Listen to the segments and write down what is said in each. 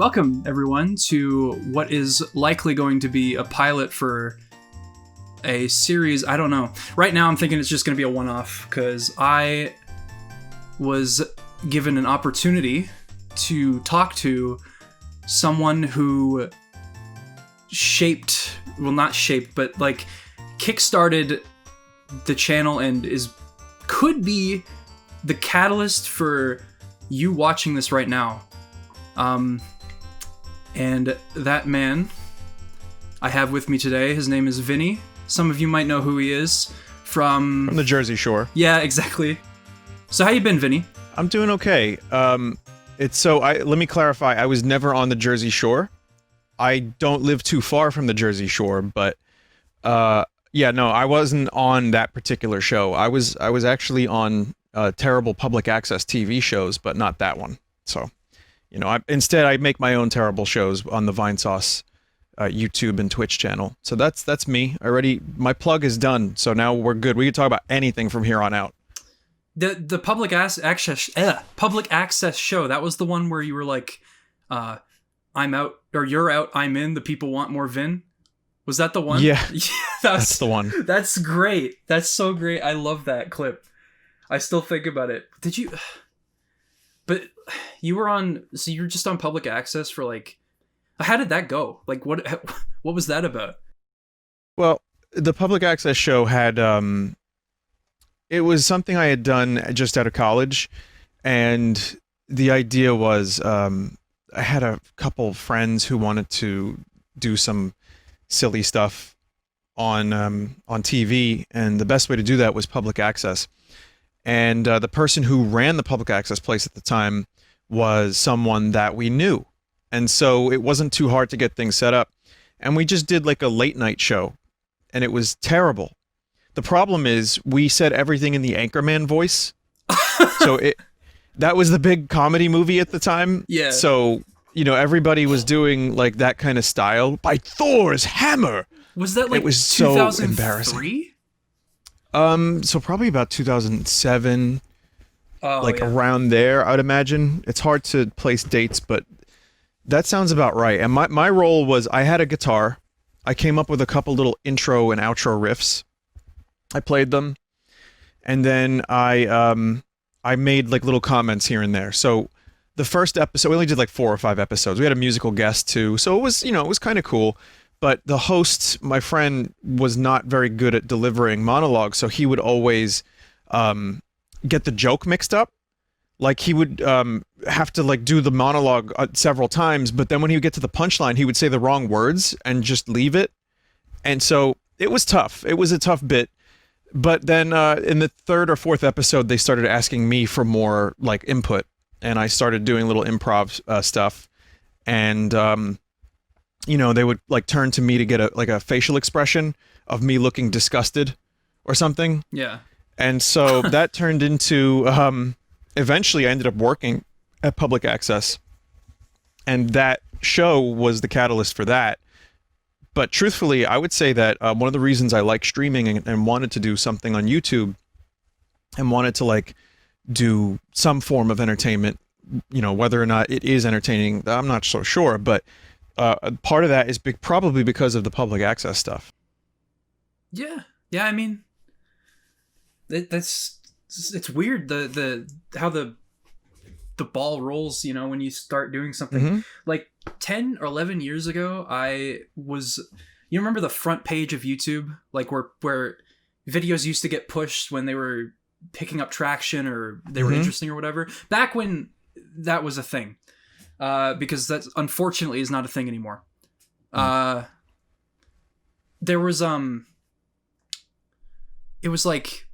Welcome, everyone, to what is likely going to be a pilot for a series. I don't know. Right now, I'm thinking it's just going to be a one-off, because I was given an opportunity to talk to someone who kickstarted the channel and could be the catalyst for you watching this right now. And that man I have with me today, his name is Vinny. Some of you might know who he is from the Jersey Shore. Yeah, exactly. So how you been, Vinny? I'm doing okay. Let me clarify. I was never on the Jersey Shore. I don't live too far from the Jersey Shore, but I wasn't on that particular show. I was actually on terrible public access TV shows, but not that one. So, instead I make my own terrible shows on the Vinesauce YouTube and Twitch channel. So that's me. My plug is done. So now we're good. We can talk about anything from here on out. The public access show, that was the one where you were like, I'm out, or you're out, I'm in, the people want more Vin? Was that the one? Yeah, that's the one. That's great. That's so great. I love that clip. I still think about it. But you were so you were just on public access for like, how did that go? Like, what was that about? Well, the public access show had, it was something I had done just out of college, and the idea was, I had a couple friends who wanted to do some silly stuff on TV, and the best way to do that was public access. And the person who ran the public access place at the time was someone that we knew. And so it wasn't too hard to get things set up. And we just did like a late night show, and it was terrible. The problem is we said everything in the Anchorman voice. So that was the big comedy movie at the time. Yeah. So, everybody was doing like that kind of style. By Thor's hammer. Was that like it was so embarrassing. So probably about 2007, around there, I'd imagine. It's hard to place dates, but that sounds about right. And my role was, I had a guitar. I came up with a couple little intro and outro riffs. I played them, and then I made like little comments here and there. So the first episode, we only did like 4 or 5 episodes. We had a musical guest too, so it was kind of cool. But the host, my friend, was not very good at delivering monologues, so he would always get the joke mixed up. Like, he would have to like do the monologue several times, but then when he would get to the punchline, he would say the wrong words and just leave it. And so it was tough. It was a tough bit. But then in the 3rd or 4th episode, they started asking me for more like input, and I started doing little improv stuff. And they would like turn to me to get a facial expression of me looking disgusted or something. Yeah. And so that turned into, eventually I ended up working at public access, and that show was the catalyst for that. But truthfully, I would say that one of the reasons I like streaming and wanted to do something on YouTube and wanted to like do some form of entertainment, whether or not it is entertaining, I'm not so sure, but part of that is probably because of the public access stuff. Yeah. I mean, it's weird how the ball rolls. When you start doing something. Mm-hmm. Like 10 or 11 years ago, you remember the front page of YouTube, like where videos used to get pushed when they were picking up traction or they were interesting or whatever. Back when that was a thing. Because that unfortunately is not a thing anymore. There was it was like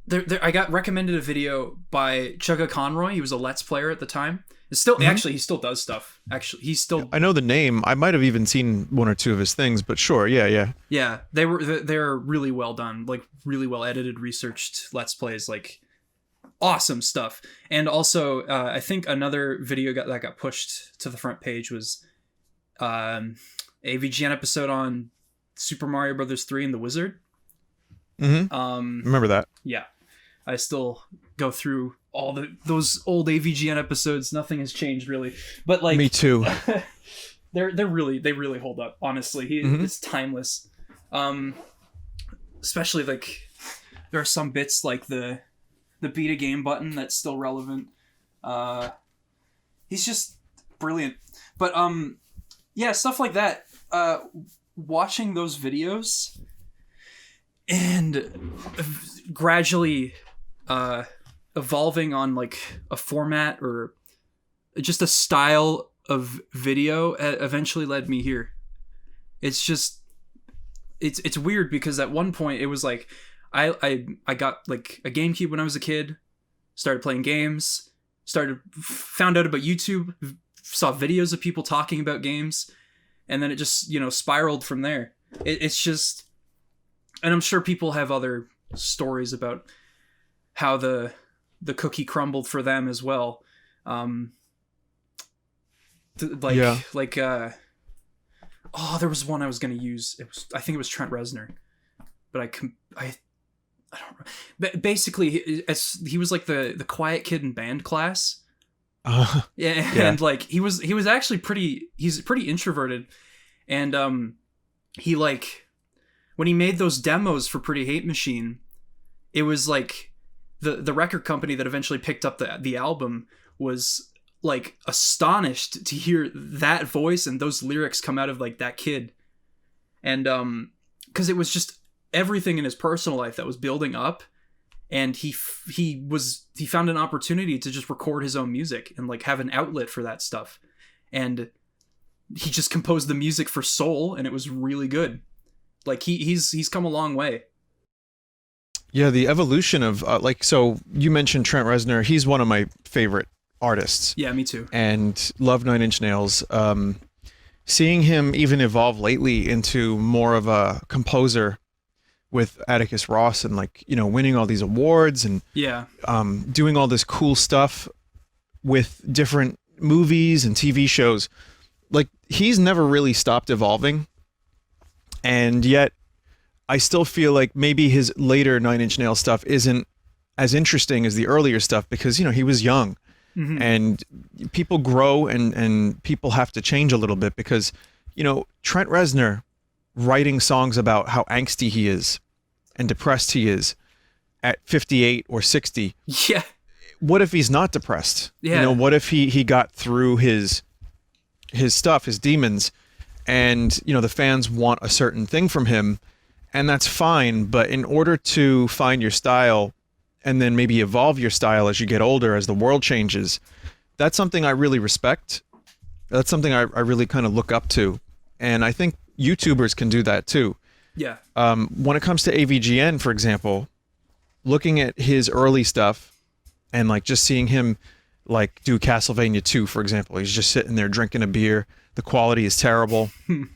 there I got recommended a video by Chugga Conroy. He was a Let's Player at the time. It's still actually, he still does stuff. Actually, he's still. I know the name. I might have even seen 1 or 2 of his things, but sure, yeah. Yeah, they're really well done, like really well edited, researched Let's Plays, like. Awesome stuff. And also, I think another video that got pushed to the front page was a VGN episode on Super Mario Brothers 3 and the Wizard. Mm-hmm. Remember that? Yeah. I still go through those old AVGN episodes. Nothing has changed really, but like me too. they really hold up. Honestly, it's timeless. Especially like there are some bits like the beat a game button that's still relevant. He's just brilliant. But yeah, stuff like that. Watching those videos and gradually evolving on like a format or just a style of video eventually led me here. It's just it's weird because at one point it was like I got like a GameCube when I was a kid, started playing games, found out about YouTube, saw videos of people talking about games, and then it just, spiraled from there. It's just, and I'm sure people have other stories about how the cookie crumbled for them as well. There was one I was going to use. I think it was Trent Reznor, but I don't know. But basically, he was like the quiet kid in band class. Yeah, and like he was actually he's pretty introverted, and he like when he made those demos for Pretty Hate Machine, it was like the record company that eventually picked up the album was like astonished to hear that voice and those lyrics come out of like that kid, and because it was just everything in his personal life that was building up, and he found an opportunity to just record his own music and like have an outlet for that stuff, and he just composed the music for Soul, and it was really good. Like he's come a long way. Yeah, the evolution of so you mentioned Trent Reznor. He's one of my favorite artists. Yeah, me too. And love Nine Inch Nails. Seeing him even evolve lately into more of a composer with Atticus Ross and like, winning all these awards and doing all this cool stuff with different movies and TV shows. Like he's never really stopped evolving. And yet I still feel like maybe his later Nine Inch Nails stuff isn't as interesting as the earlier stuff because, he was young. Mm-hmm. And people grow and people have to change a little bit because, Trent Reznor writing songs about how angsty he is and depressed he is at 58 or 60. Yeah. What if he's not depressed? Yeah. What if he got through his stuff, his demons, and, the fans want a certain thing from him, and that's fine. But in order to find your style and then maybe evolve your style as you get older, as the world changes, that's something I really respect. That's something I really kind of look up to. And I think YouTubers can do that too. Yeah. When it comes to AVGN, for example, looking at his early stuff and like just seeing him like do Castlevania 2, for example, he's just sitting there drinking a beer. The quality is terrible.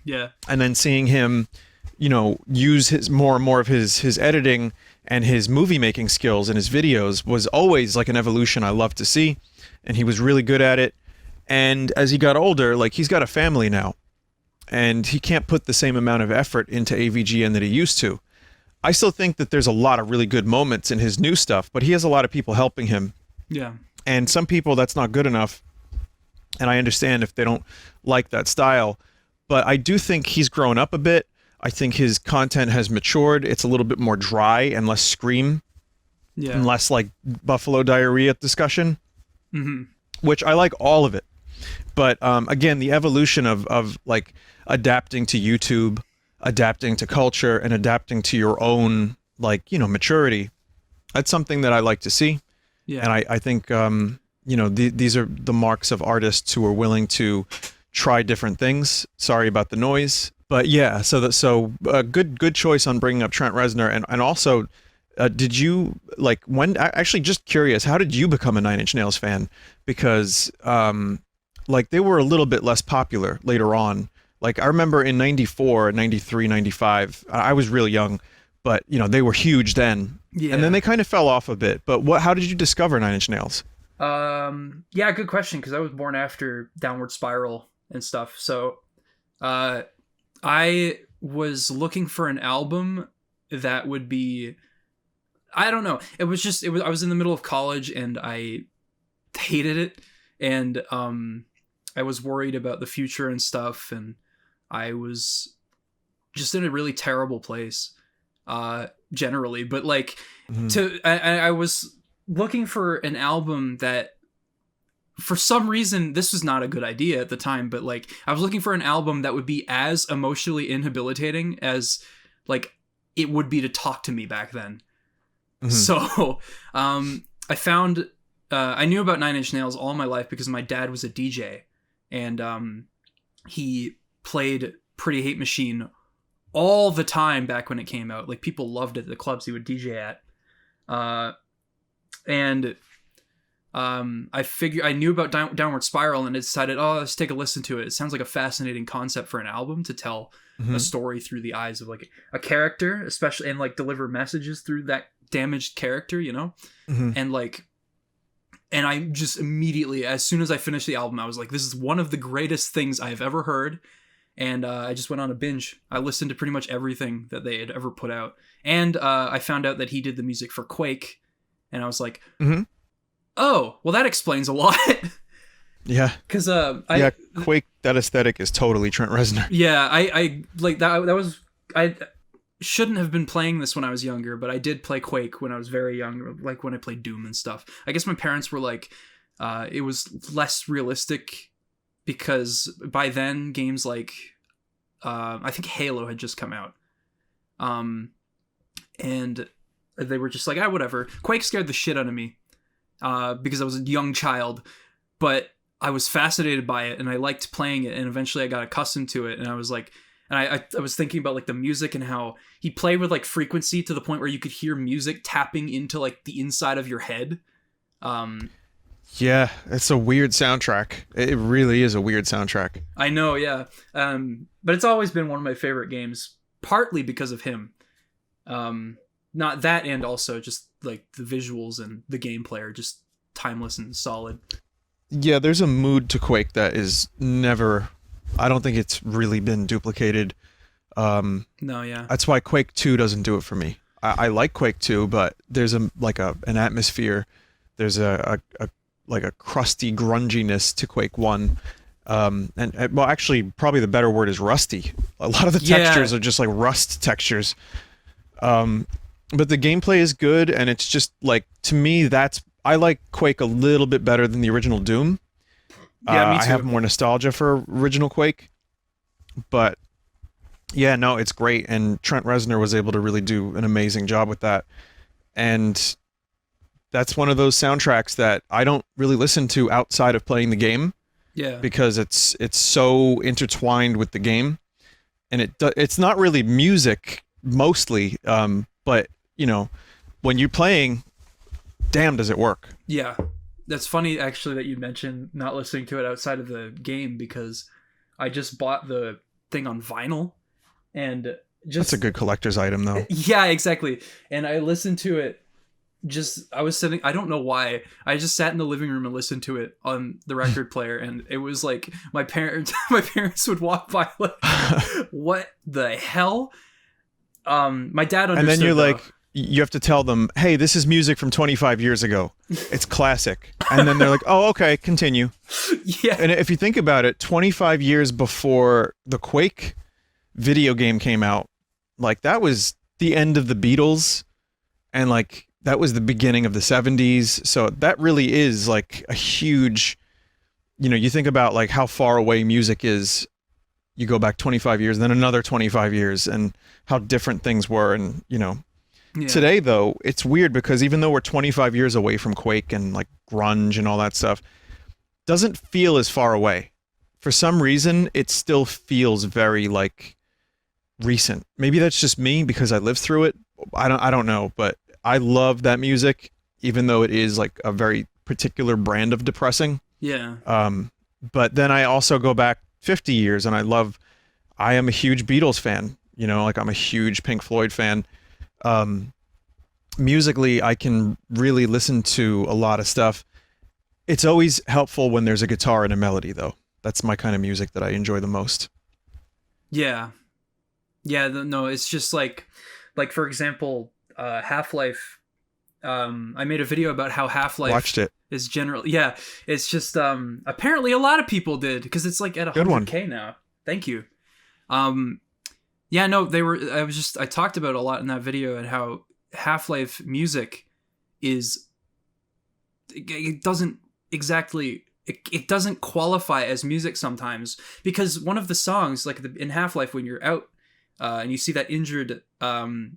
Yeah. And then seeing him, use his more and more of his editing and his movie making skills in his videos was always like an evolution I love to see. And he was really good at it. And as he got older, like he's got a family now. And he can't put the same amount of effort into AVGN that he used to. I still think that there's a lot of really good moments in his new stuff, but he has a lot of people helping him. Yeah. And some people, that's not good enough. And I understand if they don't like that style. But I do think he's grown up a bit. I think his content has matured. It's a little bit more dry and less scream. Yeah. And less like Buffalo Diarrhea discussion. Mm-hmm. Which I like all of it. But again, the evolution of like adapting to YouTube, adapting to culture, and adapting to your own like, maturity, that's something that I like to see. Yeah. And I think, these are the marks of artists who are willing to try different things. Sorry about the noise. But yeah, so good choice on bringing up Trent Reznor. And also, did you, like, actually just curious, how did you become a Nine Inch Nails fan? Because, like, they were a little bit less popular later on. Like, I remember in 94, 93, 95, I was really young, but, they were huge then. Yeah. And then they kind of fell off a bit. But how did you discover Nine Inch Nails? Yeah, good question, because I was born after Downward Spiral and stuff. So, I was looking for an album that would be I don't know. It was I was in the middle of college and I hated it, and I was worried about the future and stuff, and I was just in a really terrible place generally. But like I was looking for an album that, for some reason, this was not a good idea at the time, but like I was looking for an album that would be as emotionally inhabilitating as like it would be to talk to me back then. So I found I knew about Nine Inch Nails all my life because my dad was a DJ, and he played Pretty Hate Machine all the time back when it came out. Like, people loved it at the clubs he would DJ at. And I knew about Downward Spiral, and I decided, let's take a listen to it. It sounds like a fascinating concept for an album to tell a story through the eyes of like a character, especially, and like deliver messages through that damaged character, you know? And like, and I just immediately, as soon as I finished the album, I was like, this is one of the greatest things I've ever heard. And I just went on a binge. I listened to pretty much everything that they had ever put out. And I found out that he did the music for Quake. And I was like, oh, well, that explains a lot. Yeah. Because Quake, that aesthetic is totally Trent Reznor. Yeah, I like that. That was, I shouldn't have been playing this when I was younger, but I did play Quake when I was very young, like when I played Doom and stuff. I guess my parents were like, it was less realistic because by then games like, I think Halo had just come out. And they were just like, whatever. Quake scared the shit out of me because I was a young child, but I was fascinated by it and I liked playing it, and eventually I got accustomed to it, and I was like, and I was thinking about like the music and how he played with like frequency to the point where you could hear music tapping into like the inside of your head. Yeah, it's a weird soundtrack. It really is a weird soundtrack. I know, yeah. But it's always been one of my favorite games, partly because of him. Not that, and also just like the visuals and the gameplay are just timeless and solid. Yeah, there's a mood to Quake that is never, I don't think it's really been duplicated. No, yeah. That's why Quake 2 doesn't do it for me. I like Quake 2, but there's an atmosphere. There's a crusty grunginess to Quake 1. And well, actually, probably the better word is rusty. A lot of the textures are just like rust textures. But the gameplay is good, and it's just like, to me, I like Quake a little bit better than the original Doom. Yeah, me too. I have more nostalgia for original Quake. But yeah, no, it's great, and Trent Reznor was able to really do an amazing job with that. And that's one of those soundtracks that I don't really listen to outside of playing the game. Yeah. Because it's so intertwined with the game, and it's not really music mostly, but you know, when you're playing, damn, does it work. Yeah. That's funny actually that you mentioned not listening to it outside of the game, because I just bought the thing on vinyl, and just, that's a good collector's item though. Yeah, exactly. And I listened to it. I was sitting, I don't know why, I just sat in the living room and listened to it on the record player, and it was like my parents would walk by like, what the hell? My dad understood. And then you're like, you have to tell them, hey, this is music from 25 years ago. It's classic. And then they're like, oh, okay, continue. Yeah. And if you think about it, 25 years before the Quake video game came out, like that was the end of the Beatles, and like that was the beginning of the 70s. So that really is like a huge, you know, you think about like how far away music is. You go back 25 years, then another 25 years, and how different things were. And, you know, today though, it's weird because even though we're 25 years away from Quake and like grunge and all that stuff, doesn't feel as far away. For some reason, it still feels very like recent. Maybe that's just me because I lived through it. I don't know, but I love that music, even though it is like a very particular brand of depressing. Yeah. But then I also go back 50 years and I am a huge Beatles fan, you know, like I'm a huge Pink Floyd fan. Musically, I can really listen to a lot of stuff. It's always helpful when there's a guitar and a melody though. That's my kind of music that I enjoy the most. Yeah. Yeah, no, it's just like for example, Half-Life I made a video about how Half-Life Watched it. is generally, yeah, it's just apparently a lot of people did, because it's like at 100K now. Thank you. Yeah, no, I talked about a lot in that video, and how Half-Life music is, it doesn't exactly, it doesn't qualify as music sometimes, because one of the songs, like in Half-Life, when you're out and you see that injured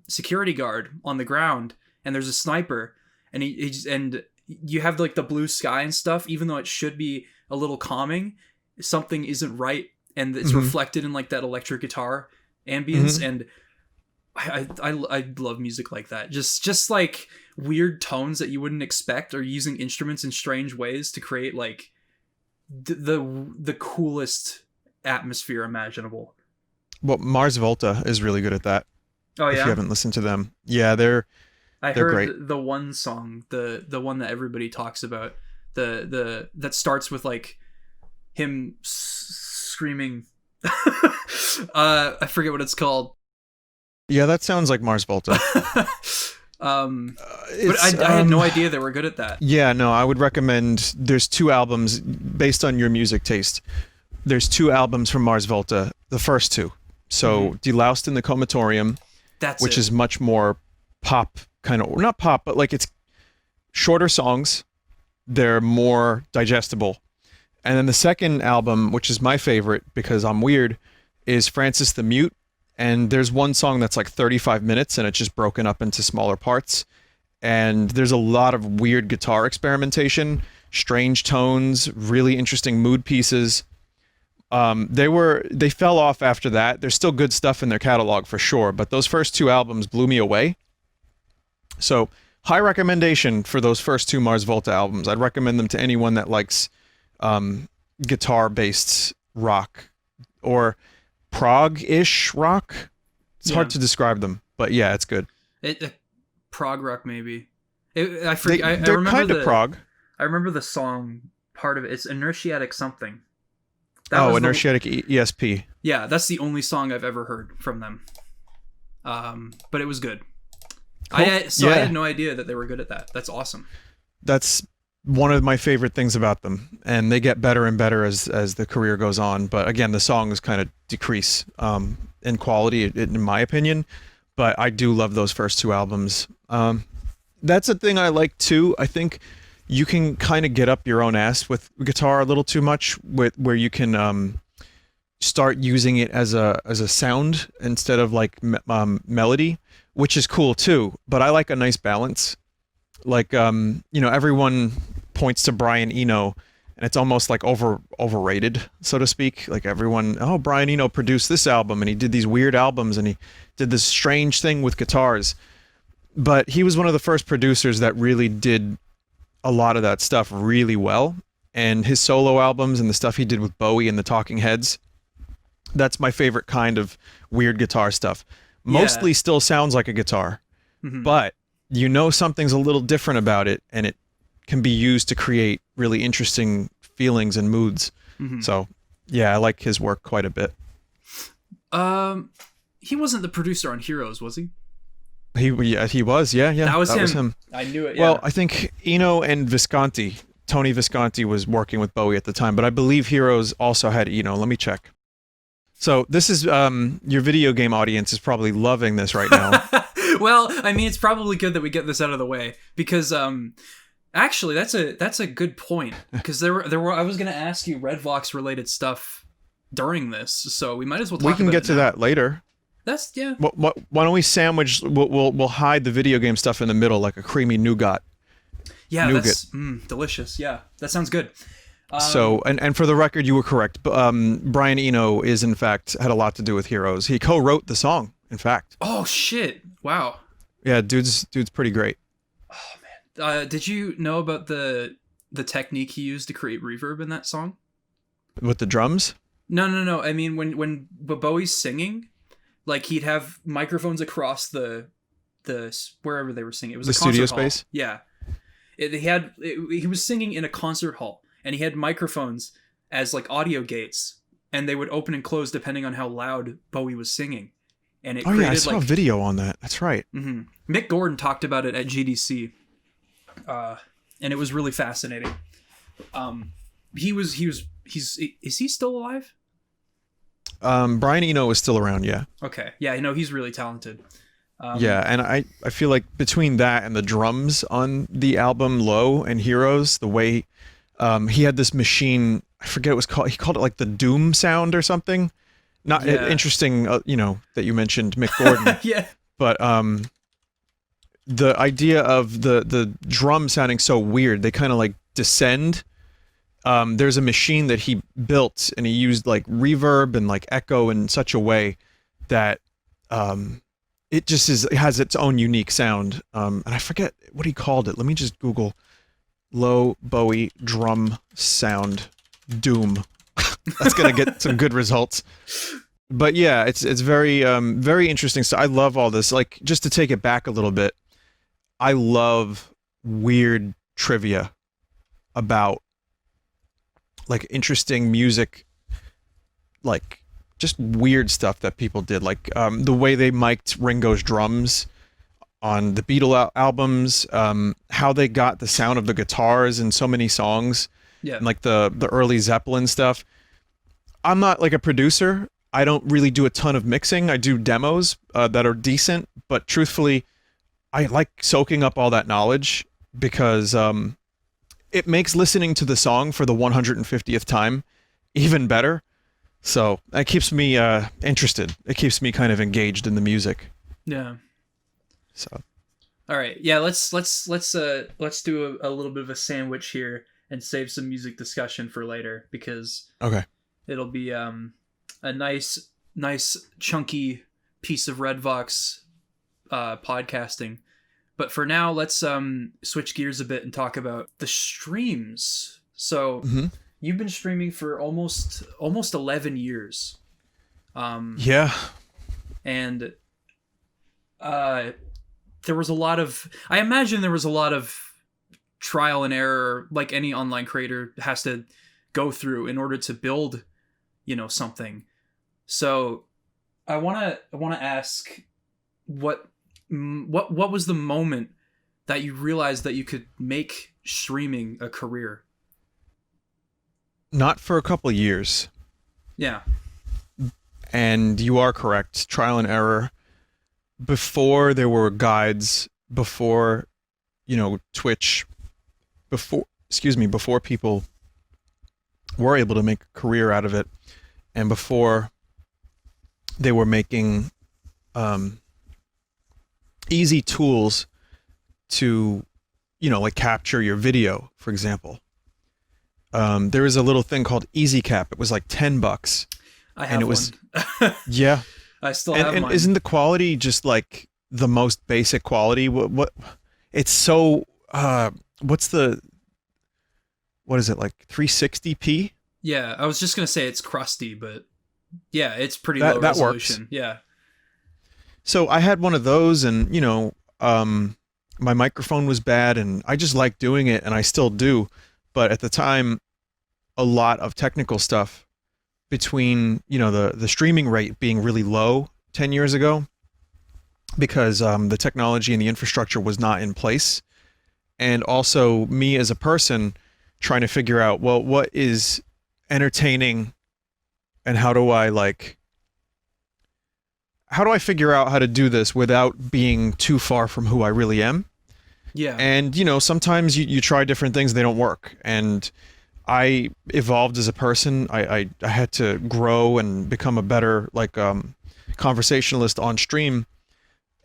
security guard on the ground, and there's a sniper, and and you have like the blue sky and stuff, even though it should be a little calming, something isn't right, and it's reflected in like that electric guitar ambience. And I love music like that, just like weird tones that you wouldn't expect, or using instruments in strange ways to create like the coolest atmosphere imaginable. Well, Mars Volta is really good at that. Oh yeah, if you haven't listened to them, yeah, they're heard great. The one song, the one that everybody talks about, the that starts with like him screaming. I forget what it's called. Yeah, that sounds like Mars Volta. But I had no idea they were good at that. Yeah, no, I would recommend. There's 2 albums based on your music taste. There's 2 albums from Mars Volta. The first 2. So Deloused in the Comatorium, which is much more pop, kind of, not pop, but like it's shorter songs. They're more digestible. And then the second album, which is my favorite because I'm weird, is Francis the Mute. And there's one song that's like 35 minutes, and it's just broken up into smaller parts. And there's a lot of weird guitar experimentation, strange tones, really interesting mood pieces. They fell off after that. There's still good stuff in their catalog for sure, but those first 2 albums blew me away. So high recommendation for those first 2 Mars Volta albums. I'd recommend them to anyone that likes guitar-based rock or prog-ish rock. It's hard to describe them, but yeah, it's good. Prog rock maybe. I remember kind of prog. I remember the song part of it. It's Inertiatic something. Inertiatic ESP. Yeah, that's the only song I've ever heard from them. But it was good. Cool. I had no idea that they were good at that. That's awesome. That's one of my favorite things about them, and they get better and better as the career goes on. But again, the songs kind of decrease in quality, in my opinion. But I do love those first 2 albums. That's a thing I like too. I think you can kind of get up your own ass with guitar a little too much, where you can start using it as a sound instead of like melody, which is cool too. But I like a nice balance. Like everyone points to Brian Eno, and it's almost like overrated, so to speak. Like everyone, Brian Eno produced this album, and he did these weird albums, and he did this strange thing with guitars. But he was one of the first producers that really did a lot of that stuff really well. And his solo albums and the stuff he did with Bowie and the Talking Heads, that's my favorite kind of weird guitar stuff. Mostly still sounds like a guitar, but something's a little different about it, and it can be used to create really interesting feelings and moods. So yeah, I like his work quite a bit. He wasn't the producer on Heroes, was he? He was. Yeah. That was him. I knew it. Yeah. Well, I think Eno and Visconti, Tony Visconti, was working with Bowie at the time, but I believe Heroes also had Eno. Let me check. So this is your video game audience is probably loving this right now. Well, I mean, it's probably good that we get this out of the way, because actually that's a good point, because there were I was going to ask you Redvox related stuff during this, so we might as well talk about it. We can get to that later. That's Why don't we sandwich? We'll hide the video game stuff in the middle like a creamy nougat. Yeah, that's delicious. Yeah, that sounds good. So, and for the record, you were correct. Brian Eno is in fact had a lot to do with Heroes. He co-wrote the song, in fact. Oh shit! Wow. Yeah, dude's pretty great. Oh man, did you know about the technique he used to create reverb in that song? With the drums? No. I mean, when Bowie's singing, like he'd have microphones across the wherever they were singing. It was the studio space. Yeah, he was singing in a concert hall, and he had microphones as like audio gates, and they would open and close depending on how loud Bowie was singing. And it created, I saw a video on that. That's right. Mick Gordon talked about it at GDC. and it was really fascinating. Is he still alive? Brian Eno is still around, yeah. Okay. Yeah, I know he's really talented. Yeah, and I feel like between that and the drums on the album Low and Heroes, the way he had this machine, I forget what it was called, he called it like the Doom sound or something. Not interesting, that you mentioned Mick Gordon. Yeah. But the idea of the drum sounding so weird, they kind of like descend. There's a machine that he built, and he used like reverb and like echo in such a way that it just it has its own unique sound. And I forget what he called it. Let me just Google Low Bowie drum sound Doom. That's gonna get some good results. But yeah, it's very very interesting. So I love all this. Like, just to take it back a little bit, I love weird trivia about like interesting music, like just weird stuff that people did, like the way they mic'd Ringo's drums on the Beatles albums, how they got the sound of the guitars in so many songs, and like the early Zeppelin stuff. I'm not like a producer. I don't really do a ton of mixing. I do demos that are decent, but truthfully, I like soaking up all that knowledge because it makes listening to the song for the 150th time even better. So that keeps me interested. It keeps me kind of engaged in the music. Yeah. So. All right. Yeah. Let's do a little bit of a sandwich here and save some music discussion for later, because it'll be a nice chunky piece of Redvox podcasting. But for now, let's switch gears a bit and talk about the streams. So you've been streaming for almost 11 years. Yeah. And there was a lot of, I imagine there was a lot of trial and error, like any online creator has to go through in order to build, something. So I want to ask, what was the moment that you realized that you could make streaming a career? Not for a couple of years. Yeah. And you are correct. Trial and error. Before there were guides, before, Twitch, before people were able to make a career out of it, and before they were making easy tools to, like capture your video, for example. There was a little thing called Easy Cap. It was like $10. I have one. Yeah. I still have mine. And isn't the quality just like the most basic quality? What it's so what is it, like 360p? Yeah, I was just gonna say it's crusty, but yeah, it's pretty low resolution. Works. Yeah. So I had one of those, and my microphone was bad, and I just liked doing it, and I still do. But at the time, a lot of technical stuff between, the streaming rate being really low 10 years ago, because the technology and the infrastructure was not in place. And also me as a person trying to figure out, well, what is entertaining, and how do I figure out how to do this without being too far from who I really am? Yeah. And, sometimes you try different things, they don't work. And I evolved as a person. I had to grow and become a better, conversationalist on stream.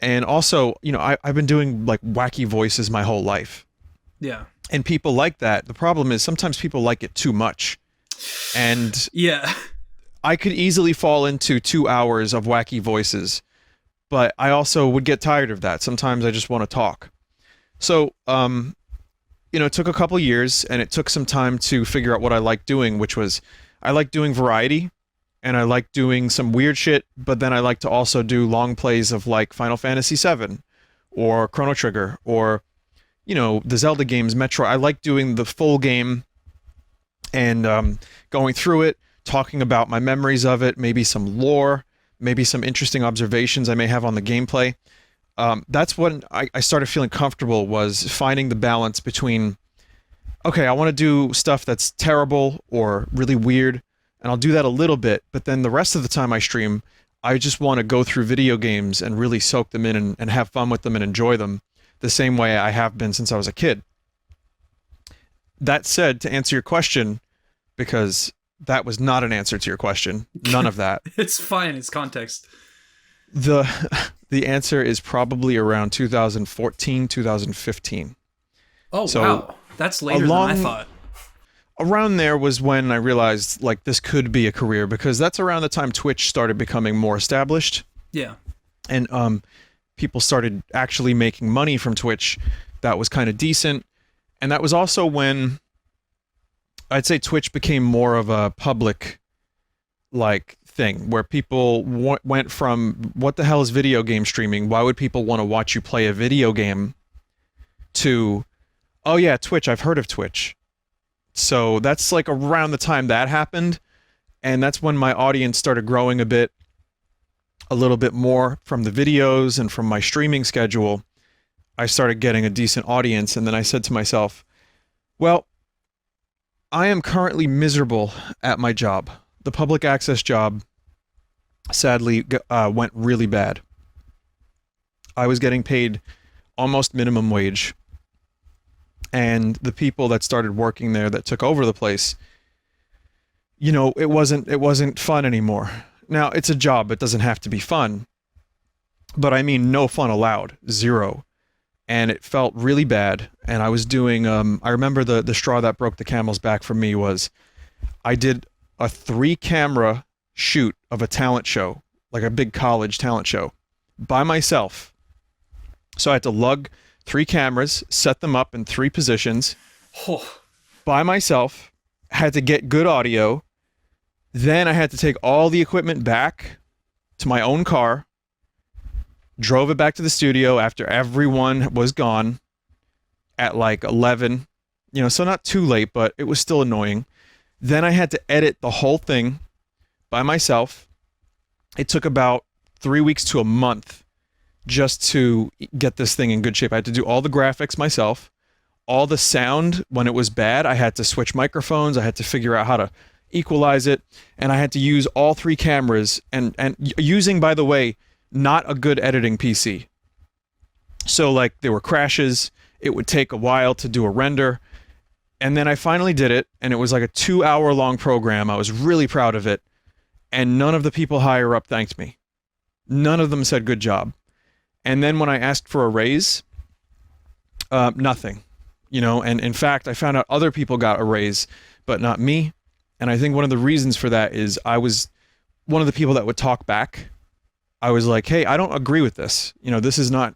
And also, I've been doing, wacky voices my whole life. Yeah. And people like that. The problem is sometimes people like it too much. And yeah, I could easily fall into 2 hours of wacky voices, but I also would get tired of that. Sometimes I just want to talk. So, it took a couple years, and it took some time to figure out what I like doing, which was I like doing variety, and I like doing some weird shit, but then I like to also do long plays of like Final Fantasy VII or Chrono Trigger or, the Zelda games, Metro. I like doing the full game and going through it, talking about my memories of it, maybe some lore, maybe some interesting observations I may have on the gameplay. that's when I started feeling comfortable, was finding the balance between, okay, I want to do stuff that's terrible or really weird, and I'll do that a little bit, but then the rest of the time I stream, I just want to go through video games and really soak them in and have fun with them and enjoy them the same way I have been since I was a kid. That said, to answer your question, because that was not an answer to your question, none of that. It's fine, it's context. The answer is probably around 2014, 2015. Oh, so wow. That's later than I thought. Around there was when I realized, like, this could be a career, because that's around the time Twitch started becoming more established. Yeah. And people started actually making money from Twitch that was kind of decent. And that was also when I'd say Twitch became more of a public, like, thing, where people went from, what the hell is video game streaming? Why would people want to watch you play a video game? To, oh yeah, Twitch, I've heard of Twitch. So that's like around the time that happened, and that's when my audience started growing a little bit more from the videos and from my streaming schedule. I started getting a decent audience, and then I said to myself, well, I am currently miserable at my job. The public access job, sadly, went really bad. I was getting paid almost minimum wage. And the people that started working there, that took over the place, you know, it wasn't fun anymore. Now, it's a job, it doesn't have to be fun. But I mean, no fun allowed. Zero. And it felt really bad. And I was doing, I remember the straw that broke the camel's back for me was, I did a 3-camera shoot of a talent show, like a big college talent show, by myself. So I had to lug 3 cameras, set them up in 3 positions, by myself, had to get good audio. Then I had to take all the equipment back to my own car, drove it back to the studio after everyone was gone at like 11, you know, so not too late, but it was still annoying. Then I had to edit the whole thing by myself. It took about 3 weeks to a month just to get this thing in good shape. I had to do all the graphics myself. All the sound, when it was bad, I had to switch microphones. I had to figure out how to equalize it. And I had to use all 3 cameras, and using, by the way, not a good editing PC. So like there were crashes. It would take a while to do a render. And then I finally did it, and it was like a 2-hour-long program. I was really proud of it. And none of the people higher up thanked me. None of them said good job. And then when I asked for a raise, nothing, you know, and in fact, I found out other people got a raise, but not me. And I think one of the reasons for that is I was one of the people that would talk back. I was like, hey, I don't agree with this. You know, this is not,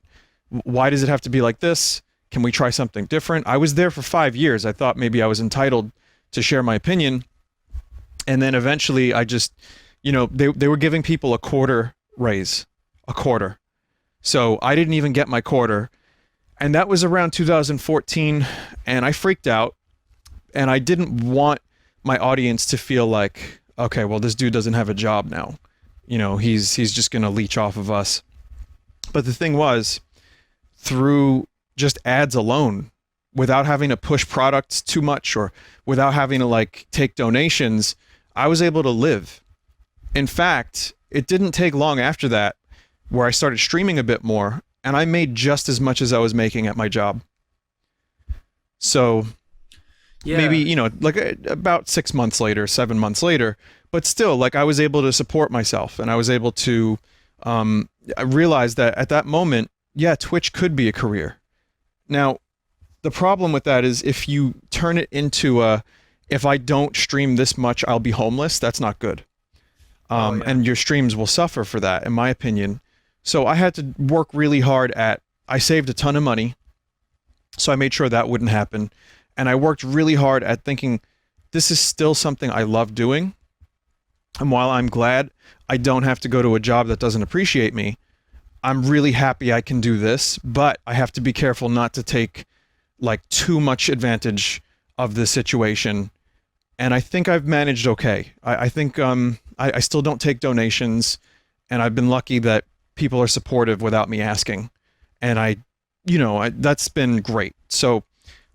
why does it have to be like this? Can we try something different? I was there for 5 years. I thought maybe I was entitled to share my opinion. And then eventually I just, you know, they were giving people a quarter raise, a quarter. So I didn't even get my quarter. And that was around 2014, and I freaked out, and I didn't want my audience to feel like, okay, well, this dude doesn't have a job now. You know, he's just going to leech off of us. But the thing was, through just ads alone, without having to push products too much or without having to like take donations, I was able to live. In fact, it didn't take long after that where I started streaming a bit more, and I made just as much as I was making at my job. So yeah. Maybe, you know, like about 6 months later, 7 months later, but still, like, I was able to support myself, and I was able to, I realized that at that moment, yeah, Twitch could be a career. Now, the problem with that is if you turn it into if I don't stream this much, I'll be homeless, that's not good. And your streams will suffer for that, in my opinion. So I had to work really hard I saved a ton of money, so I made sure that wouldn't happen. And I worked really hard at thinking, this is still something I love doing. And while I'm glad I don't have to go to a job that doesn't appreciate me, I'm really happy I can do this, but I have to be careful not to take like too much advantage of the situation. And I think I've managed okay. I think I still don't take donations, and I've been lucky that people are supportive without me asking. And that's been great. So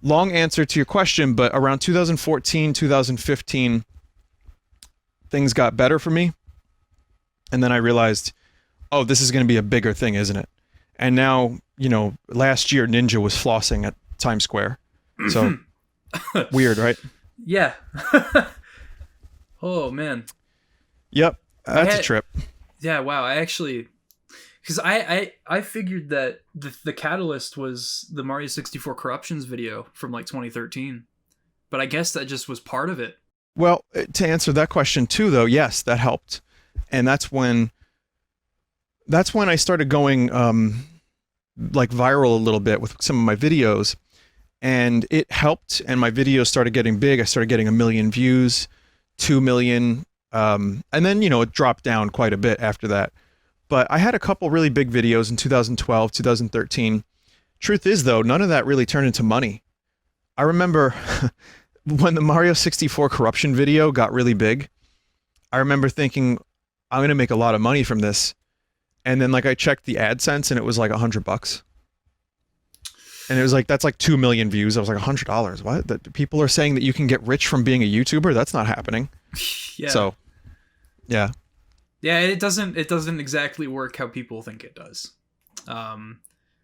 long answer to your question, but around 2014, 2015, things got better for me. And then I realized, oh, this is going to be a bigger thing, isn't it? And now, last year Ninja was flossing at Times Square. So weird, right? Yeah. Oh, man. Yep. That's a trip. Yeah, wow. I actually... Because I figured that the catalyst was the Mario 64 Corruptions video from like 2013. But I guess that just was part of it. Well, to answer that question too, though, yes, that helped. And that's when I started going like viral a little bit with some of my videos. And it helped, and my videos started getting big. I started getting 1 million views, 2 million, and then, it dropped down quite a bit after that. But I had a couple really big videos in 2012, 2013. Truth is, though, none of that really turned into money. I remember when the Mario 64 corruption video got really big, I remember thinking, I'm going to make a lot of money from this. And then, I checked the AdSense, and it was like $100. And it was like, that's like 2 million views. I was like, $100. What? That people are saying that you can get rich from being a YouTuber? That's not happening. Yeah. So, yeah. Yeah, it doesn't exactly work how people think it does.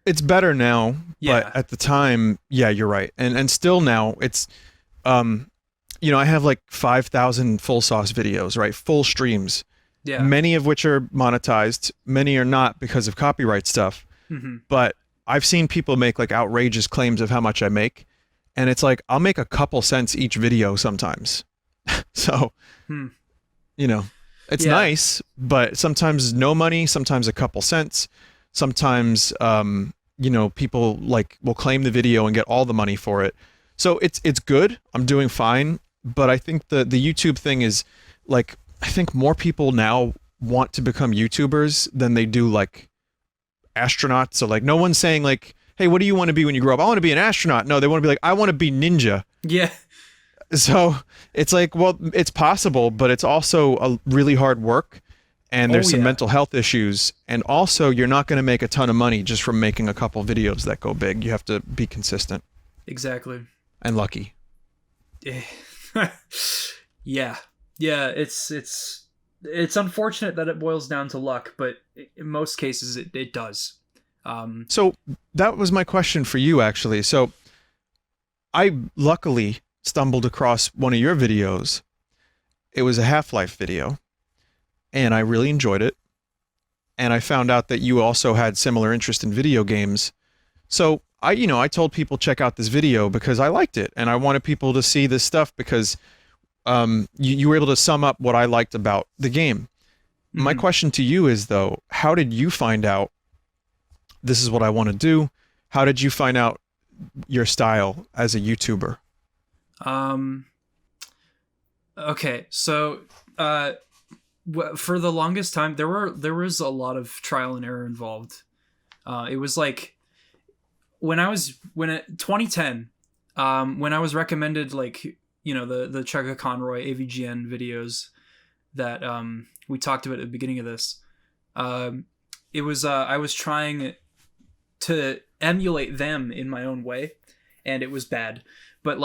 It's better now, yeah. But at the time, yeah, you're right. And still now, it's, I have like 5,000 full sauce videos, right? Full streams. Yeah. Many of which are monetized. Many are not because of copyright stuff. Mm-hmm. But I've seen people make like outrageous claims of how much I make. And it's like, I'll make a couple cents each video sometimes. So, it's nice, but sometimes no money, sometimes a couple cents, sometimes, people will claim the video and get all the money for it. So it's good. I'm doing fine. But I think the YouTube thing is like, I think more people now want to become YouTubers than they do like astronauts. So like, no one's saying like, hey, what do you want to be when you grow up? I want to be an astronaut. No, they want to be like, I want to be ninja. Yeah. So it's like, well, it's possible, but it's also a really hard work, and there's some mental health issues. And also, you're not going to make a ton of money just from making a couple videos that go big. You have to be consistent. Exactly. And lucky. Yeah. Yeah, it's unfortunate that it boils down to luck, but in most cases it does. So that was my question for you, actually. So I luckily stumbled across one of your videos. It was a Half-Life video, and I really enjoyed it. And I found out that you also had similar interest in video games. So I told people check out this video because I liked it, and I wanted people to see this stuff because you were able to sum up what I liked about the game. Mm-hmm. My question to you is, though, how did you find out this is what I want to do? How did you find out your style as a YouTuber? Okay, so for the longest time there was a lot of trial and error involved. It was like when 2010, when I was recommended the Chugga Conroy AVGN videos that we talked about at the beginning of this. It was I was trying to emulate them in my own way, and it was bad. But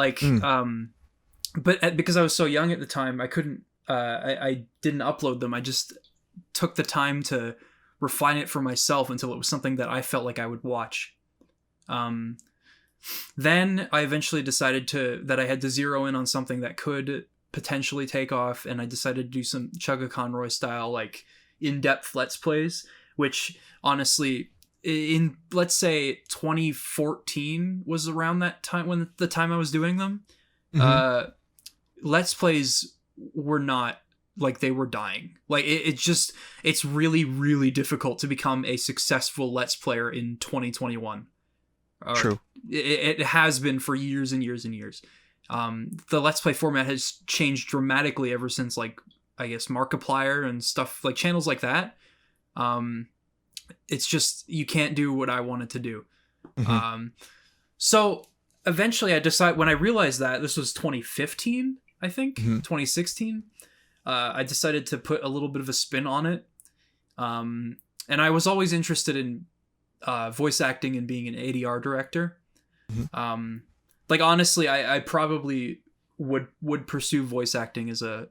because I was so young at the time, I couldn't. I didn't upload them. I just took the time to refine it for myself until it was something that I felt like I would watch. Then I eventually decided that I had to zero in on something that could potentially take off, and I decided to do some Chugga Conroy style, like in-depth Let's Plays, which honestly, in let's say 2014 was around that time when the time I was doing them. Mm-hmm. Let's Plays were not like, they were dying. Like it's really, really difficult to become a successful Let's Player in 2021. True. It has been for years and years and years. The Let's Play format has changed dramatically ever since, like, I guess Markiplier and stuff, like channels like that. It's just, you can't do what I wanted to do. Mm-hmm. So eventually when I realized that, this was 2015, I think, mm-hmm. 2016, I decided to put a little bit of a spin on it. And I was always interested in voice acting and being an ADR director. Mm-hmm. Like honestly, I probably would pursue voice acting as a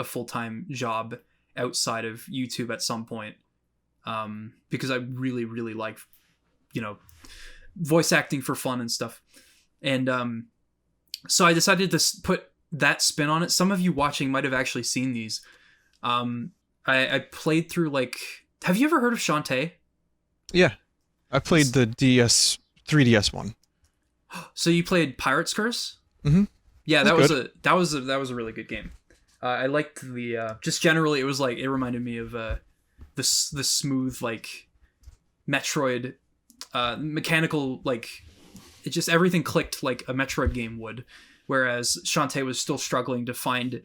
full-time job outside of YouTube at some point, because I really, really like, voice acting for fun and stuff. And so I decided to put that spin on it. Some of you watching might have actually seen these. I played through, like, have you ever heard of Shantae? Yeah, I played the 3DS one. So you played Pirate's Curse? Mm-hmm. Yeah, that was a really good game. I liked the just generally, it was like, it reminded me of the smooth, like, Metroid mechanical, like, it just, everything clicked like a Metroid game would, whereas Shantae was still struggling to find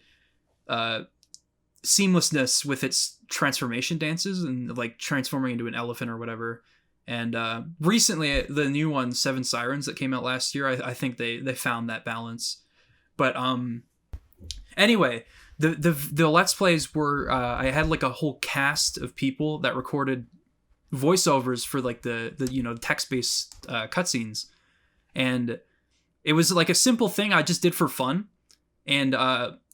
seamlessness with its transformation dances and like transforming into an elephant or whatever. And recently, the new one, Seven Sirens, that came out last year, I think they found that balance. But anyway, the Let's Plays were, I had like a whole cast of people that recorded voiceovers for like the text-based cutscenes, and it was like a simple thing I just did for fun. And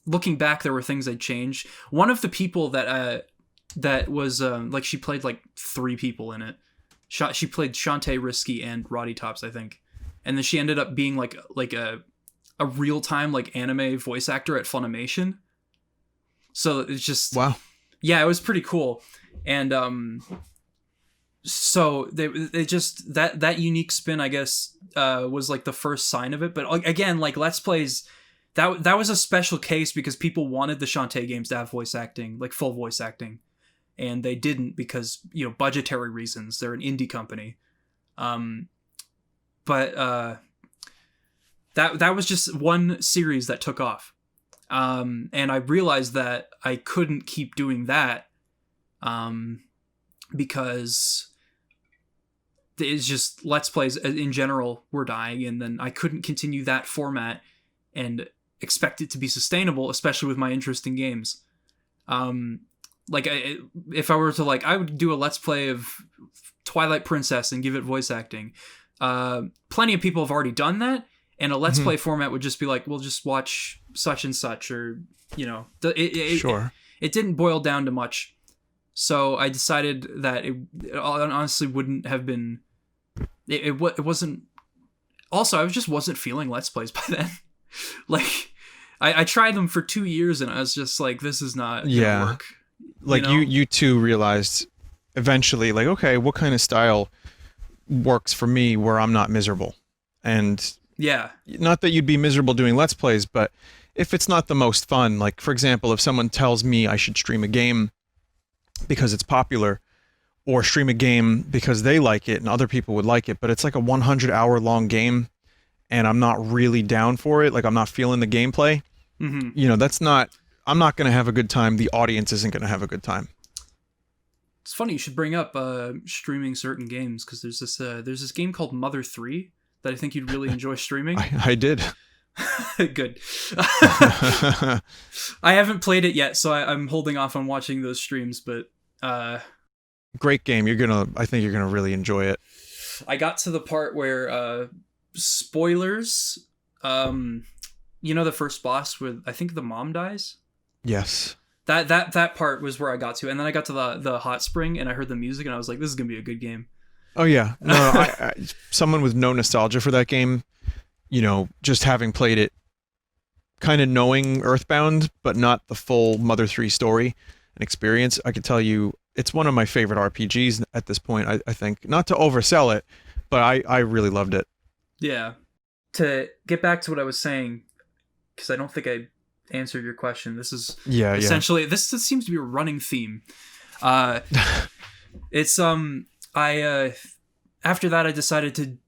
looking back, there were things I'd change. One of the people that was like, she played like 3 people in it. She played Shantae, Risky, and Roddy Tops, I think. And then she ended up being like a real-time like anime voice actor at Funimation. So it's just, wow. Yeah, it was pretty cool. And so they just, that unique spin, I guess, was like the first sign of it. But again, like, Let's Plays, that was a special case because people wanted the Shantae games to have voice acting, like full voice acting. And they didn't because, budgetary reasons. They're an indie company. But that was just one series that took off. And I realized that I couldn't keep doing that because it's just, Let's Plays in general were dying, and then I couldn't continue that format and expect it to be sustainable, especially with my interest in games. Like, if I were to, like, I would do a Let's Play of Twilight Princess and give it voice acting. Plenty of people have already done that, and a Let's Play format would just be like, we'll just watch such and such, or, sure. It didn't boil down to much. So I decided that it honestly wouldn't have been, it wasn't, also, I just wasn't feeling Let's Plays by then. Like, I tried them for 2 years, and I was just like, this is not gonna work. Like, you too realized eventually, like, okay, what kind of style works for me where I'm not miserable? And yeah, not that you'd be miserable doing Let's Plays, but if it's not the most fun, like, for example, if someone tells me I should stream a game because it's popular, or stream a game because they like it and other people would like it, but it's like a 100-hour long game and I'm not really down for it, like, I'm not feeling the gameplay, that's not, I'm not going to have a good time. The audience isn't going to have a good time. It's funny you should bring up streaming certain games, because there's this game called Mother 3 that I think you'd really enjoy streaming. I did. Good. I haven't played it yet, so I'm holding off on watching those streams, but great game. I think you're gonna really enjoy it. I got to the part where spoilers, the first boss with, I think, the mom dies. Yes. That part was where I got to, and then I got to the hot spring, and I heard the music, and I was like, this is gonna be a good game. Oh yeah. No, I someone with no nostalgia for that game, just having played it, kind of knowing Earthbound, but not the full Mother 3 story and experience, I can tell you it's one of my favorite RPGs at this point, I think. Not to oversell it, but I really loved it. Yeah. To get back to what I was saying, because I don't think I answered your question. This is essentially, this seems to be a running theme. It's after that I decided to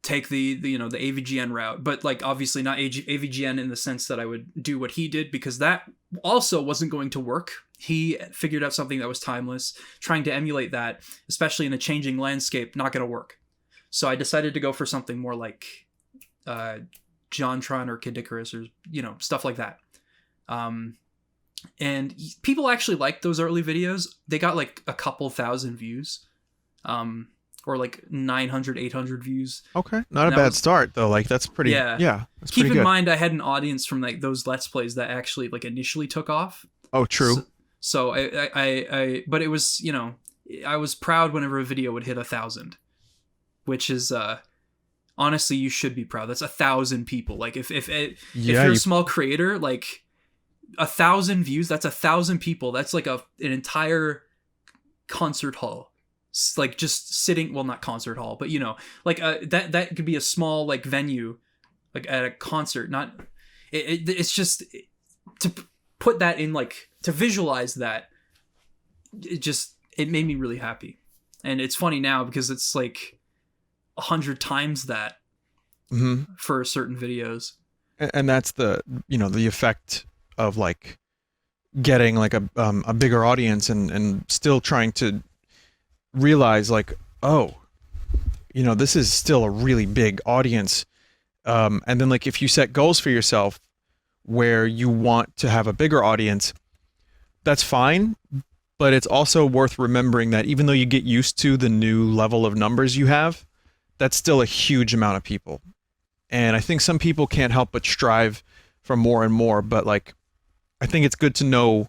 take the AVGN route, but like obviously not AVGN in the sense that I would do what he did, because that also wasn't going to work. He figured out something that was timeless. Trying to emulate that, especially in a changing landscape, not going to work. So I decided to go for something more like JonTron or Kid Icarus, or stuff like that. And people actually liked those early videos. They got like a couple thousand views. or like 900, 800 views. Okay, not a bad start though. Like that's pretty. Yeah. That's Keep pretty in good. mind, I had an audience from like those Let's Plays that actually like initially took off. Oh, true. So I but it was, you know, I was proud whenever a video would hit 1,000, which is honestly, you should be proud. That's 1,000 people. Like if you're a small creator, like 1,000 views, that's 1,000 people. That's like an entire concert hall. Like just sitting, well, not concert hall, but you know, like that could be a small like venue, like at a concert. Not it's just to put that in, like to visualize that. It made me really happy, and it's funny now because it's like 100 times that for certain videos. And that's the effect of like getting like a bigger audience and still trying to realize like, oh, you know, this is still a really big audience. And then like if you set goals for yourself where you want to have a bigger audience, that's fine. But it's also worth remembering that even though you get used to the new level of numbers you have, that's still a huge amount of people. And I think some people can't help but strive for more and more. But like, I think it's good to know,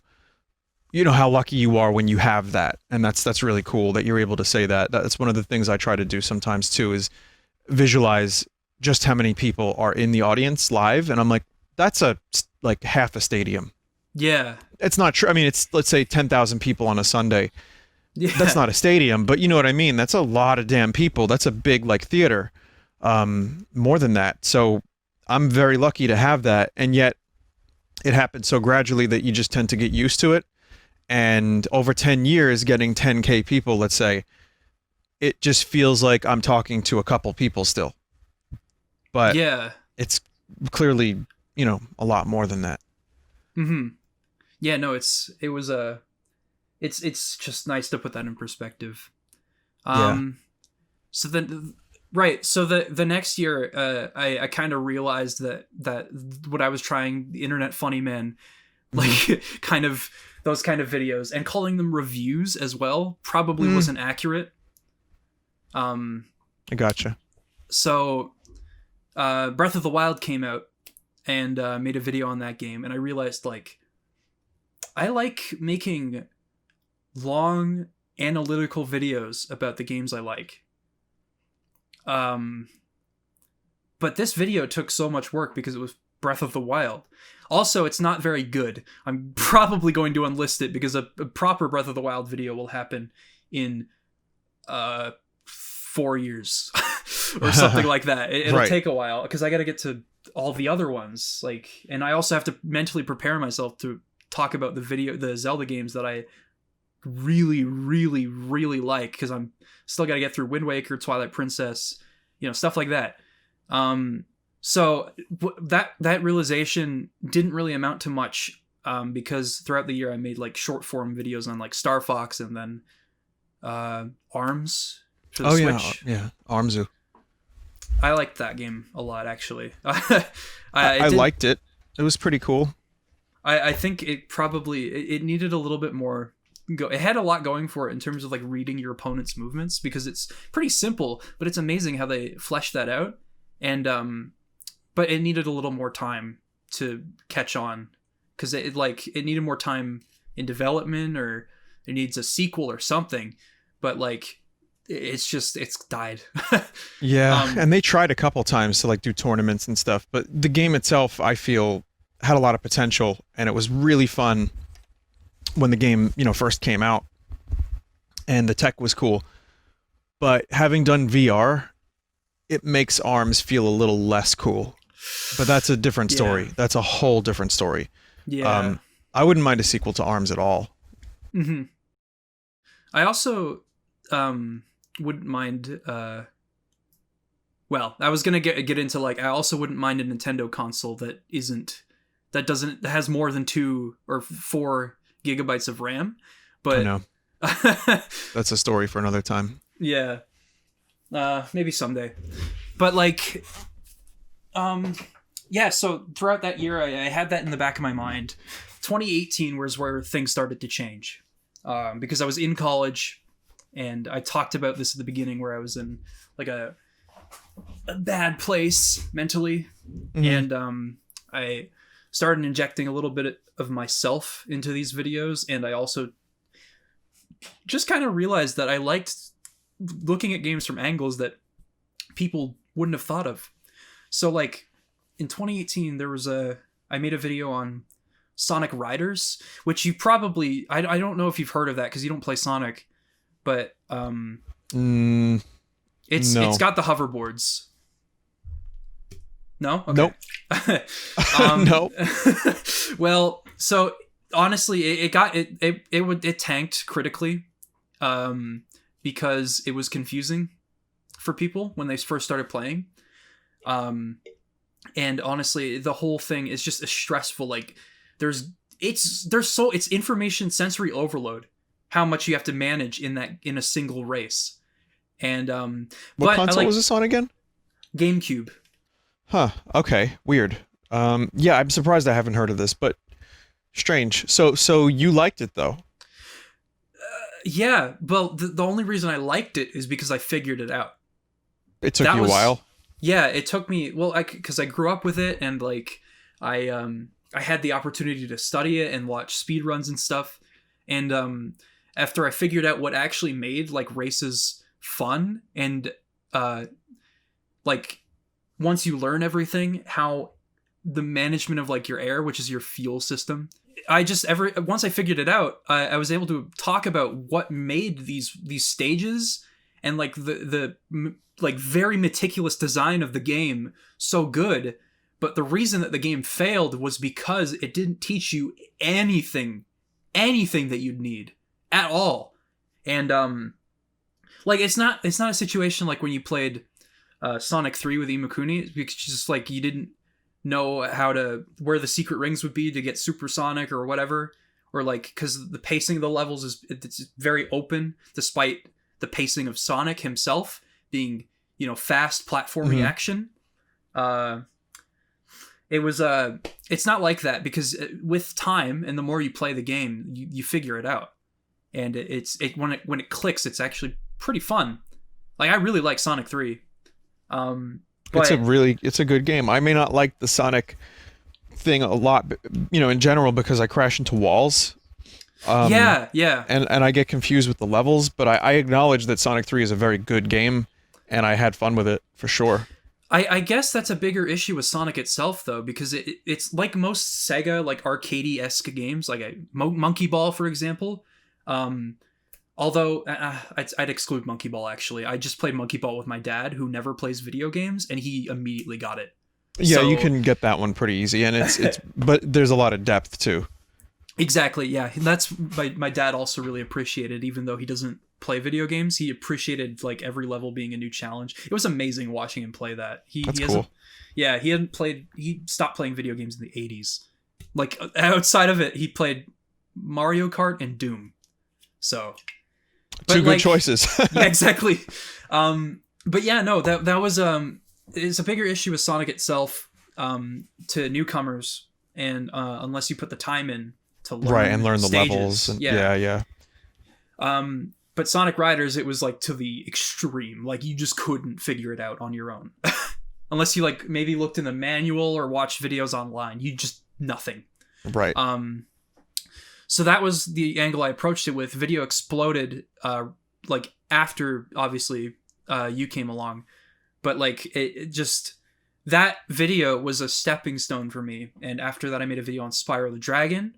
you know, how lucky you are when you have that. And that's really cool that you're able to say that. That's one of the things I try to do sometimes too, is visualize just how many people are in the audience live. And I'm like, that's like half a stadium. Yeah. It's not true. I mean, it's, let's say 10,000 people on a Sunday. Yeah. That's not a stadium, but you know what I mean? That's a lot of damn people. That's a big like theater. More than that. So I'm very lucky to have that. And yet it happens so gradually that you just tend to get used to it. And over 10 years, getting 10K people, let's say, it just feels like I'm talking to a couple people still. But yeah, it's clearly, you know, a lot more than that. Mm-hmm. Yeah, no, it's just nice to put that in perspective. So then, right. So the next year, I kind of realized that what I was trying, the internet funny man, like kind of those kind of videos, and calling them reviews as well, probably wasn't accurate. I gotcha. So, Breath of the Wild came out, and made a video on that game, and I realized like I like making long analytical videos about the games I like. But this video took so much work because it was Breath of the Wild. Also, it's not very good. I'm probably going to unlist it because a proper Breath of the Wild video will happen in 4 years or something like that. It'll take a while because I got to get to all the other ones. Like, and I also have to mentally prepare myself to talk about the Zelda games that I really, really, really like, because I'm still got to get through Wind Waker, Twilight Princess, you know, stuff like that. So that realization didn't really amount to much, because throughout the year I made like short form videos on like Star Fox, and then ARMS for the Switch. Yeah, ARMSU. I liked that game a lot, actually. I liked it. It was pretty cool. I think it probably it needed a little bit more. It had a lot going for it in terms of like reading your opponent's movements, because it's pretty simple, but it's amazing how they fleshed that out. And but it needed a little more time to catch on, because it needed more time in development, or it needs a sequel or something. But like, it's died. Yeah, and they tried a couple times to like do tournaments and stuff, but the game itself, I feel, had a lot of potential, and it was really fun when the game, you know, first came out, and the tech was cool. But having done VR, it makes ARMS feel a little less cool. But that's a different story. Yeah. That's a whole different story. Yeah. I wouldn't mind a sequel to ARMS at all. Mm-hmm. I also wouldn't mind. Well, I was gonna get into like, I also wouldn't mind a Nintendo console that has more than 2 or 4 gigabytes of RAM. But I know. That's a story for another time. Yeah. Maybe someday. But like, yeah, so throughout that year, I had that in the back of my mind. 2018 was where things started to change, because I was in college, And I talked about this at the beginning where I was in like a bad place mentally. And I started injecting a little bit of myself into these videos, and I also just kind of realized that I liked looking at games from angles that people wouldn't have thought of. So like in 2018 I made a video on Sonic Riders, which you probably I don't know if you've heard of that because you don't play Sonic, but it's got the hoverboards. No? Okay. Nope. Nope. Well, so honestly, it tanked critically, because it was confusing for people when they first started playing. And honestly, the whole thing is just a stressful, like it's information sensory overload, how much you have to manage in a single race. And what console was this on again? GameCube. Huh. Okay. Weird. Yeah, I'm surprised I haven't heard of this, but strange. So you liked it though? Yeah. Well, the only reason I liked it is because I figured it out. It took you a while. Yeah, it took me. Well, because I grew up with it, and like I had the opportunity to study it and watch speedruns and stuff. And after I figured out what actually made like races fun, and like once you learn everything, how the management of like your air, which is your fuel system, once I figured it out, I was able to talk about what made these stages and like the like very meticulous design of the game so good. But the reason that the game failed was because it didn't teach you anything that you'd need at all. And like it's not a situation like when you played Sonic 3 with Imakuni, because just like you didn't know where the secret rings would be to get supersonic or whatever, or like because the pacing of the levels it's very open, despite the pacing of Sonic himself being, you know, fast platforming action. It's not like that, because with time and the more you play the game, you figure it out, and when it clicks, it's actually pretty fun. Like I really like Sonic 3. It's a good game. I may not like the Sonic thing a lot, you know, in general, because I crash into walls. Yeah. And I get confused with the levels, but I acknowledge that Sonic 3 is a very good game, and I had fun with it for sure. I guess that's a bigger issue with Sonic itself, though, because it's like most Sega, like arcade-esque games, like Monkey Ball, for example. Although I'd exclude Monkey Ball, actually. I just played Monkey Ball with my dad, who never plays video games, and he immediately got it. Yeah, so, you can get that one pretty easy, and it's but there's a lot of depth too. Exactly, yeah. That's my dad also really appreciated, even though he doesn't play video games. He appreciated like every level being a new challenge. It was amazing watching him play that. That's cool. Yeah, he stopped playing video games in the 80s. Like outside of it, he played Mario Kart and Doom. So two good choices. Yeah, exactly. But yeah, no, that was it's a bigger issue with Sonic itself to newcomers, and unless you put the time in to learn the stages. Levels. And, yeah. But Sonic Riders, it was like to the extreme. Like you just couldn't figure it out on your own, unless you like maybe looked in the manual or watched videos online. You just nothing. Right. So that was the angle I approached it with. Video exploded, like after obviously you came along, but like it just, that video was a stepping stone for me. And after that, I made a video on Spyro the Dragon,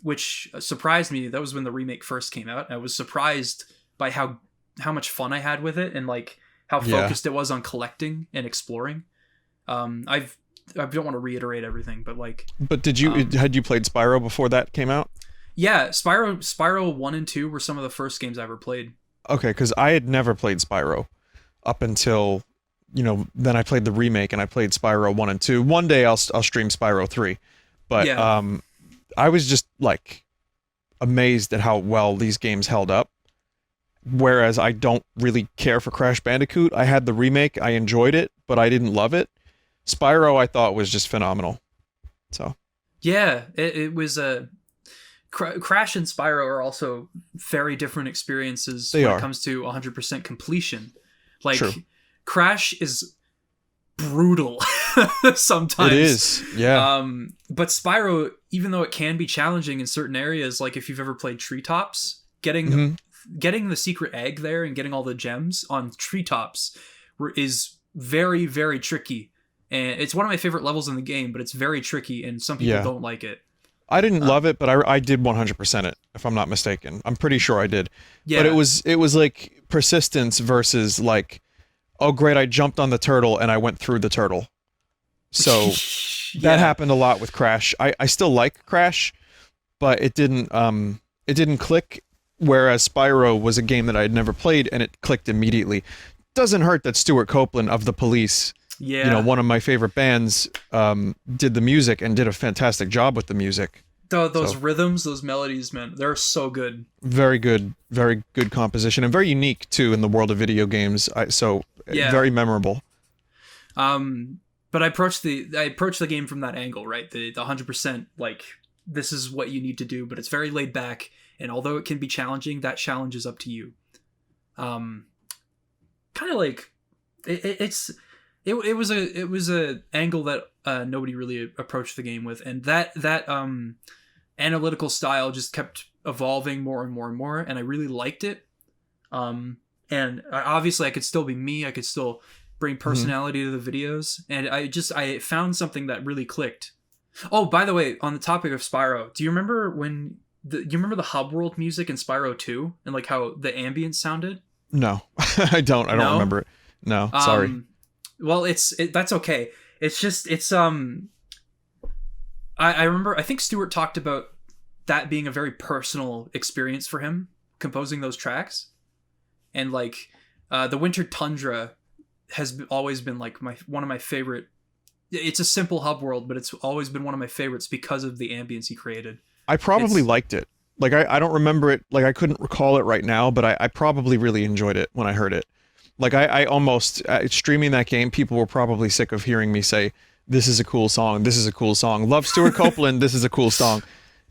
which surprised me. That was when the remake first came out. I was surprised by how much fun I had with it, and like how focused it was on collecting and exploring. I don't want to reiterate everything, but like. But had you played Spyro before that came out? Yeah, Spyro 1 and 2 were some of the first games I ever played. Okay, because I had never played Spyro up until, you know, then I played the remake and I played Spyro 1 and 2. One day I'll stream Spyro 3, but I was just like amazed at how well these games held up. Whereas I don't really care for Crash Bandicoot. I had the remake, I enjoyed it, but I didn't love it. Spyro I thought was just phenomenal. So. Yeah, it was Crash and Spyro are also very different experiences when it comes to 100% completion. Like, True. Crash is brutal sometimes. It is, yeah. But Spyro, even though it can be challenging in certain areas, like if you've ever played Treetops, getting the secret egg there and getting all the gems on Treetops is very, very tricky. And it's one of my favorite levels in the game, but it's very tricky, and some people don't like it. I didn't love it, but I did 100% it, if I'm not mistaken. I'm pretty sure I did. Yeah. But it was like persistence versus like, oh great, I jumped on the turtle and I went through the turtle. So that happened a lot with Crash. I still like Crash, but it didn't click, whereas Spyro was a game that I had never played and it clicked immediately. Doesn't hurt that Stuart Copeland of The Police, one of my favorite bands, did the music and did a fantastic job with the music. Those rhythms, those melodies, man, they're so good. Very good composition, and very unique too in the world of video games. Very memorable. But I approached the game from that angle, right? The 100%, like, this is what you need to do, but it's very laid back, and although it can be challenging, that challenge is up to you. Kind of like it was a angle that nobody really approached the game with, and that analytical style just kept evolving more and more and more, and I really liked it. And obviously I could still be me, I could still bring personality to the videos, and I found something that really clicked. Oh, by the way, on the topic of Spyro, do you remember the hub world music in Spyro 2 and like how the ambience sounded? No. I don't remember it. No, sorry. Well, that's okay. It's just I remember, I think Stuart talked about that being a very personal experience for him, composing those tracks. And like the Winter Tundra has always been like one of my favorite. It's a simple hub world, but it's always been one of my favorites because of the ambience he created. I probably liked it. Like I don't remember it, like I couldn't recall it right now, but I probably really enjoyed it when I heard it. Like I almost, streaming that game, people were probably sick of hearing me say, this is a cool song, this is a cool song. Love Stuart Copeland, this is a cool song.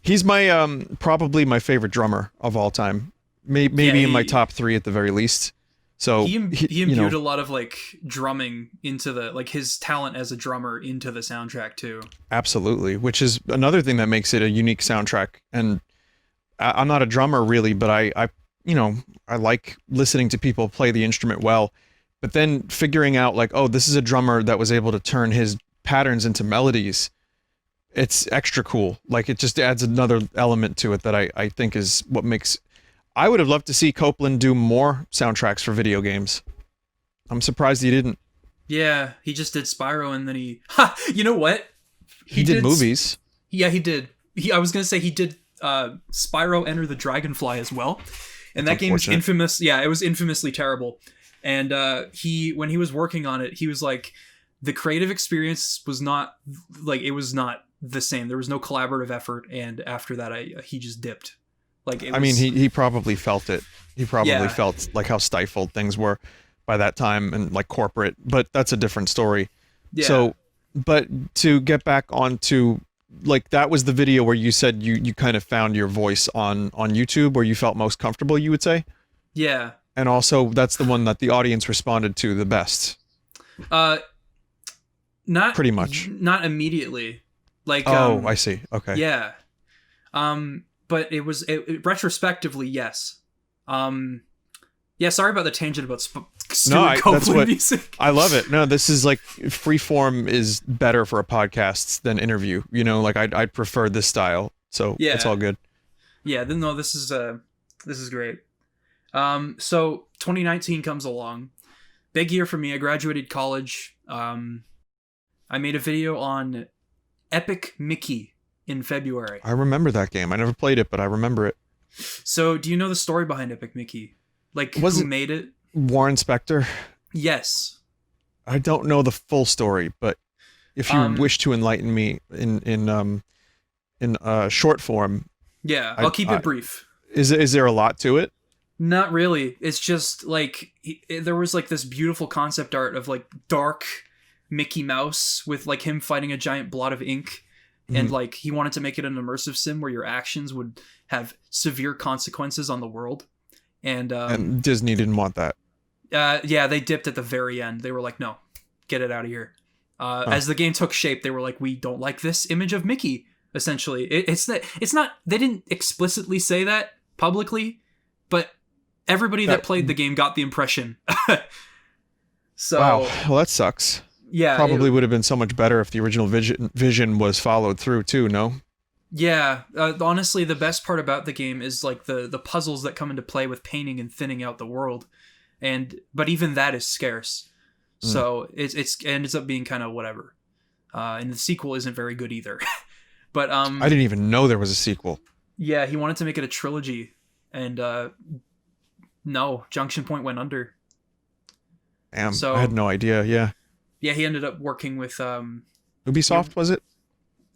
He's my, probably my favorite drummer of all time. Maybe in my top 3 at the very least. So he imbued a lot of like drumming into his talent as a drummer into the soundtrack too. Absolutely, which is another thing that makes it a unique soundtrack. And I'm not a drummer really, but I like listening to people play the instrument well, but then figuring out like, oh, this is a drummer that was able to turn his patterns into melodies. It's extra cool. Like it just adds another element to it that I think is what makes. I would have loved to see Copeland do more soundtracks for video games. I'm surprised he didn't. Yeah, he just did Spyro, and then you know what? He did movies. Yeah, he did. I was gonna say he did Spyro Enter the Dragonfly as well. And that game is infamous. Yeah, it was infamously terrible. And when he was working on it, he was like, the creative experience was not like, it was not the same. There was no collaborative effort. And after that, he just dipped. Like, he probably felt it. He probably felt like how stifled things were by that time and like corporate. But that's a different story. Yeah. So, but to get back onto, like, that was the video where you said you kind of found your voice on YouTube, where you felt most comfortable, you would say? Yeah. And also that's the one that the audience responded to the best. Not pretty much. Not immediately. Like I see. Okay. Yeah. But it was retrospectively, yes. Yeah, sorry about the tangent about Stuart Copeland music. I love it. No, this is like, freeform is better for a podcast than interview. You know, like I'd prefer this style. So it's all good. Yeah, no, this is great. So 2019 comes along. Big year for me. I graduated college. I made a video on Epic Mickey in February. I remember that game. I never played it, but I remember it. So, do you know the story behind Epic Mickey? Like, who made it? Warren Spector? Yes. I don't know the full story, but if you wish to enlighten me in short form. Yeah, I'll keep it brief. Is there a lot to it? Not really. It's just like there was like this beautiful concept art of like dark Mickey Mouse with like him fighting a giant blot of ink, and like he wanted to make it an immersive sim where your actions would have severe consequences on the world. And Disney didn't want that. Yeah, they dipped at the very end. They were like, no, get it out of here. As the game took shape, they were like, we don't like this image of Mickey. Essentially, it's not. They didn't explicitly say that publicly, but everybody that played the game got the impression. So, wow, well, that sucks. Yeah, probably would have been so much better if the original vision was followed through too. No. Yeah, honestly, the best part about the game is like the puzzles that come into play with painting and thinning out the world, but even that is scarce, so it ends up being kind of whatever, and the sequel isn't very good either. But I didn't even know there was a sequel. Yeah, he wanted to make it a trilogy, and no, Junction Point went under. Damn, so, I had no idea. Yeah. Yeah, he ended up working with Ubisoft, was it?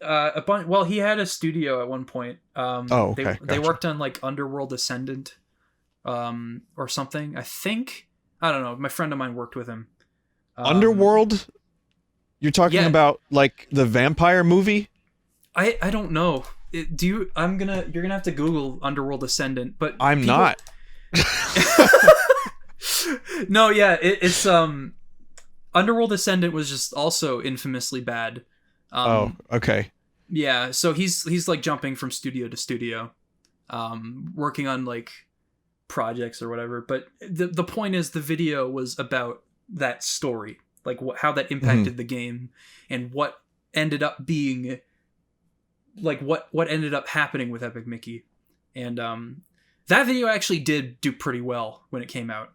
Well, he had a studio at one point. Okay. Gotcha. They worked on like Underworld Ascendant, or something. I think, I don't know. My friend of mine worked with him. Underworld? You're talking about like the vampire movie? I don't know. You're gonna have to Google Underworld Ascendant, but I'm not. No, yeah, it's Underworld Ascendant was just also infamously bad. Okay. Yeah, so he's like jumping from studio to studio, working on like projects or whatever. But the point is, the video was about that story, like how that impacted the game, and what ended up being, like what ended up happening with Epic Mickey, and that video actually did do pretty well when it came out.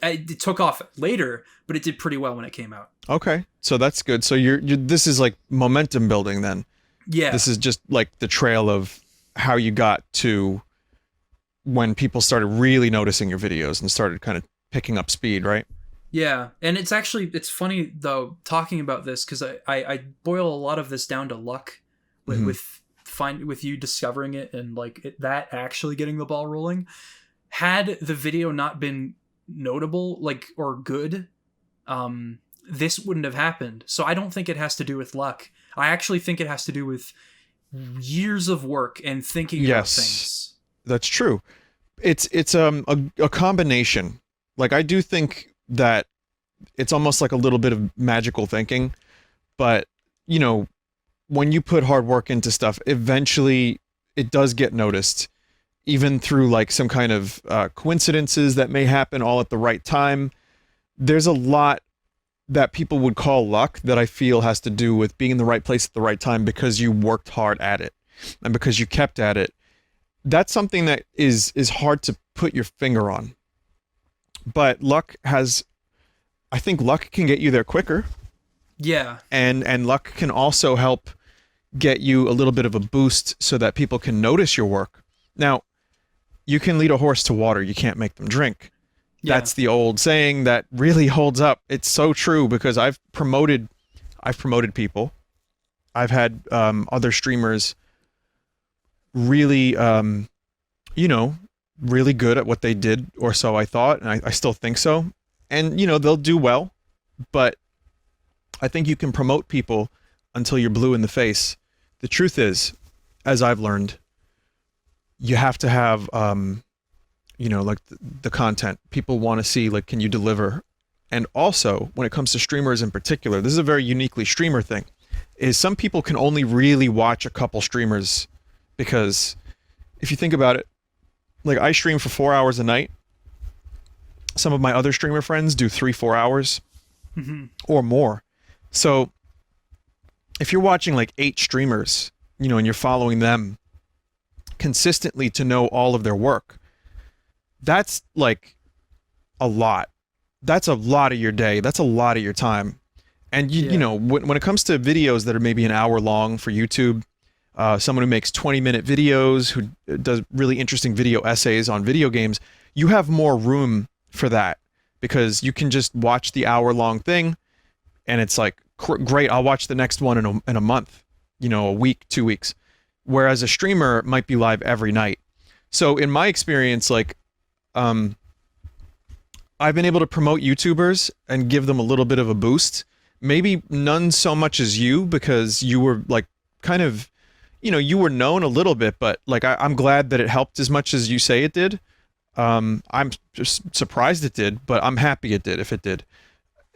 It took off later, but it did pretty well when it came out. Okay, so that's good. So you're this is like momentum building then. Yeah. This is just like the trail of how you got to when people started really noticing your videos and started kind of picking up speed, right? Yeah, and it's funny though talking about this, because I boil a lot of this down to luck with you discovering it and like that actually getting the ball rolling. Had the video not been notable, like, or good, this wouldn't have happened. So I don't think it has to do with luck. I actually think it has to do with years of work and thinking about things. That's true. It's a combination. Like, I do think that it's almost like a little bit of magical thinking, but you know, when you put hard work into stuff, eventually it does get noticed, even through like some kind of coincidences that may happen all at the right time. There's a lot that people would call luck that I feel has to do with being in the right place at the right time because you worked hard at it and because you kept at it. That's something that is hard to put your finger on. But I think luck can get you there quicker. Yeah. And luck can also help get you a little bit of a boost so that people can notice your work. Now, you can lead a horse to water, you can't make them drink. Yeah. That's the old saying that really holds up. It's so true because I've promoted people. I've had other streamers really, really good at what they did, or so I thought, and I still think so. And, they'll do well, but I think you can promote people until you're blue in the face. The truth is, as I've learned, you have to have, like the content. People want to see, like, can you deliver? And also, when it comes to streamers in particular, this is a very uniquely streamer thing, is some people can only really watch a couple streamers, because if you think about it, like, I stream for 4 hours a night. Some of my other streamer friends do 3-4 hours or more. So if you're watching like 8 streamers, and you're following them consistently to know all of their work, that's like a lot. That's a lot of your day. That's a lot of your time. And when it comes to videos that are maybe an hour long for YouTube, someone who makes 20-minute videos, who does really interesting video essays on video games, you have more room for that because you can just watch the hour-long thing and it's like, great, I'll watch the next one in a month, a week, 2 weeks. Whereas a streamer might be live every night. So in my experience, like, I've been able to promote YouTubers and give them a little bit of a boost. Maybe none so much as you, because you were like kind of, you were known a little bit, but like I'm glad that it helped as much as you say it did. I'm just surprised it did, but I'm happy it did if it did.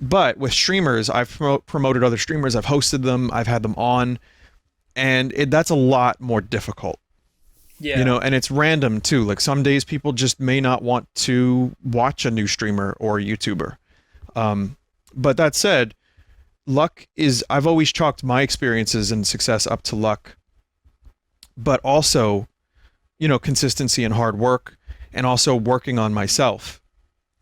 But with streamers, I've promoted other streamers, I've hosted them, I've had them on, and that's a lot more difficult. Yeah. And it's random too. Like some days people just may not want to watch a new streamer or a YouTuber. But that said, I've always chalked my experiences and success up to luck, but also, consistency and hard work, and also working on myself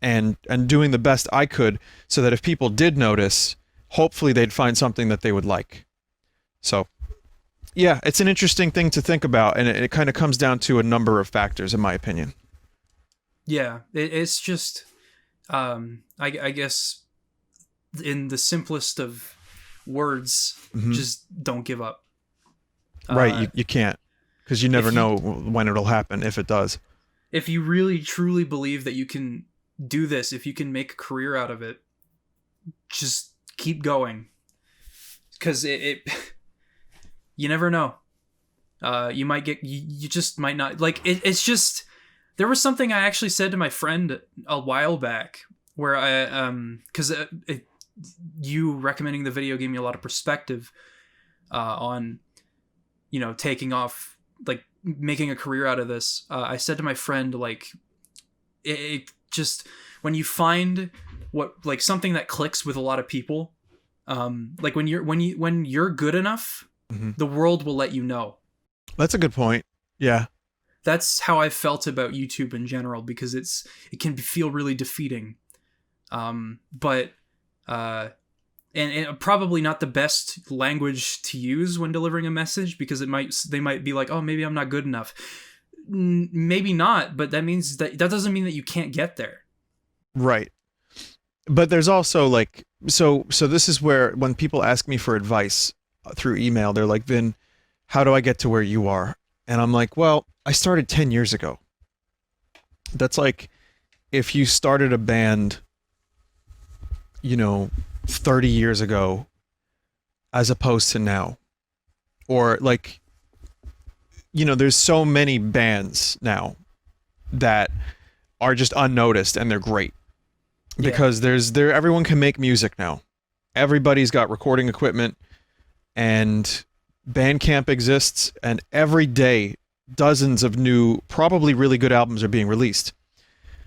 and doing the best I could so that if people did notice, hopefully they'd find something that they would like. So yeah, it's an interesting thing to think about, and it kind of comes down to a number of factors, in my opinion. Yeah, it's just, I guess, in the simplest of words, just don't give up. Right, you can't, because you never know when it'll happen, if it does. If you really, truly believe that you can do this, if you can make a career out of it, just keep going. Because you never know. You might get, you just might not, like, it's just, there was something I actually said to my friend a while back where because you recommending the video gave me a lot of perspective on, taking off, like, making a career out of this. I said to my friend, like, it just, when you find what, like, something that clicks with a lot of people, like when you're good enough, the world will let you know. That's a good point. Yeah. That's how I felt about YouTube in general, because it can feel really defeating. But and probably not the best language to use when delivering a message, because they might be like, oh, maybe I'm not good enough. Maybe not, but that doesn't mean that you can't get there. Right. But there's also like, so this is where when people ask me for advice through email, they're like, Vin, how do I get to where you are? And I'm like, well, I started 10 years ago. That's like if you started a band, 30 years ago as opposed to now. Or like, there's so many bands now that are just unnoticed and they're great. Because everyone can make music now. Everybody's got recording equipment, and Bandcamp exists, and every day dozens of new, probably really good albums are being released.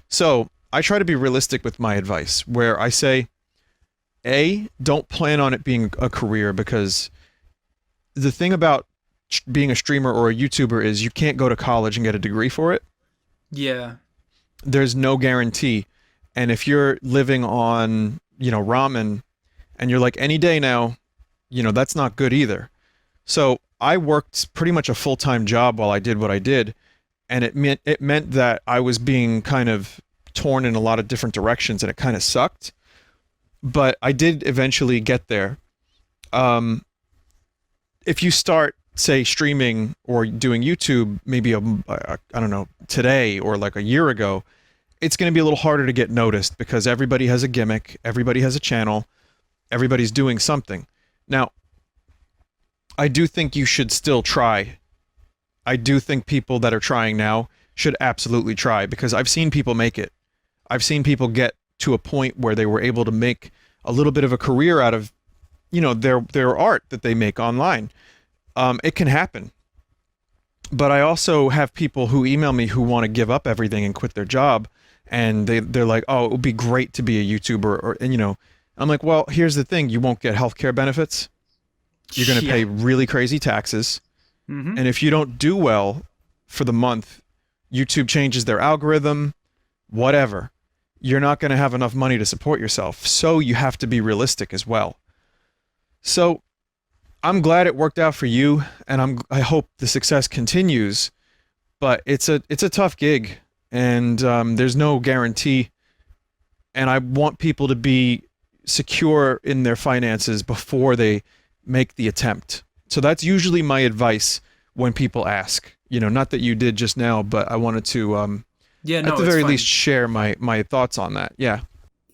So I try to be realistic with my advice, where I say, don't plan on it being a career, because the thing about being a streamer or a YouTuber is you can't go to college and get a degree for it. Yeah. There's no guarantee. And if you're living on, ramen, and you're like, any day now, that's not good either. So I worked pretty much a full-time job while I did what I did. And it meant that I was being kind of torn in a lot of different directions, and it kind of sucked. But I did eventually get there. If you start, say, streaming or doing YouTube, maybe, I don't know, today or like a year ago, it's going to be a little harder to get noticed, because everybody has a gimmick, everybody has a channel, everybody's doing something. Now, I do think you should still try. I do think people that are trying now should absolutely try, because I've seen people make it. I've seen people get to a point where they were able to make a little bit of a career out of, their art that they make online. It can happen. But I also have people who email me who want to give up everything and quit their job. And they're like, oh, it would be great to be a YouTuber. And I'm like, well, here's the thing. You won't get healthcare benefits. You're going to pay really crazy taxes. And if you don't do well for the month, YouTube changes their algorithm, whatever. You're not going to have enough money to support yourself. So you have to be realistic as well. So I'm glad it worked out for you, and I hope the success continues. But it's a tough gig, and there's no guarantee. And I want people to be secure in their finances before they make the attempt. So that's usually my advice when people ask. Not that you did just now, but I wanted to at the very least share my thoughts on that. Yeah.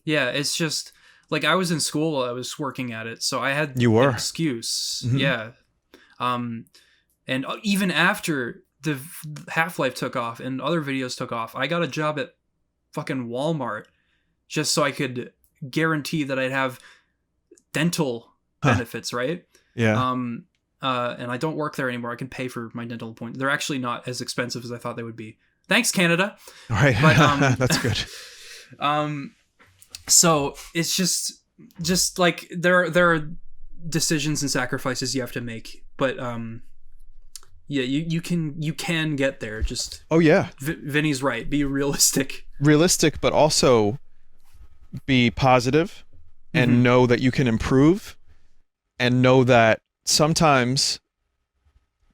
Yeah, it's just like I was in school while I was working at it, so I had an excuse. Yeah. And even after the Half-Life took off and other videos took off, I got a job at fucking Walmart just so I could guarantee that I'd have dental benefits, right? Yeah. And I don't work there anymore. I can pay for my dental appointment. They're actually not as expensive as I thought they would be. Thanks, Canada. Right. But, that's good. So it's just like there are decisions and sacrifices you have to make, but yeah, you can get there. Just oh yeah, Vinny's right. Be realistic, but also be positive, and know that you can improve, and know that sometimes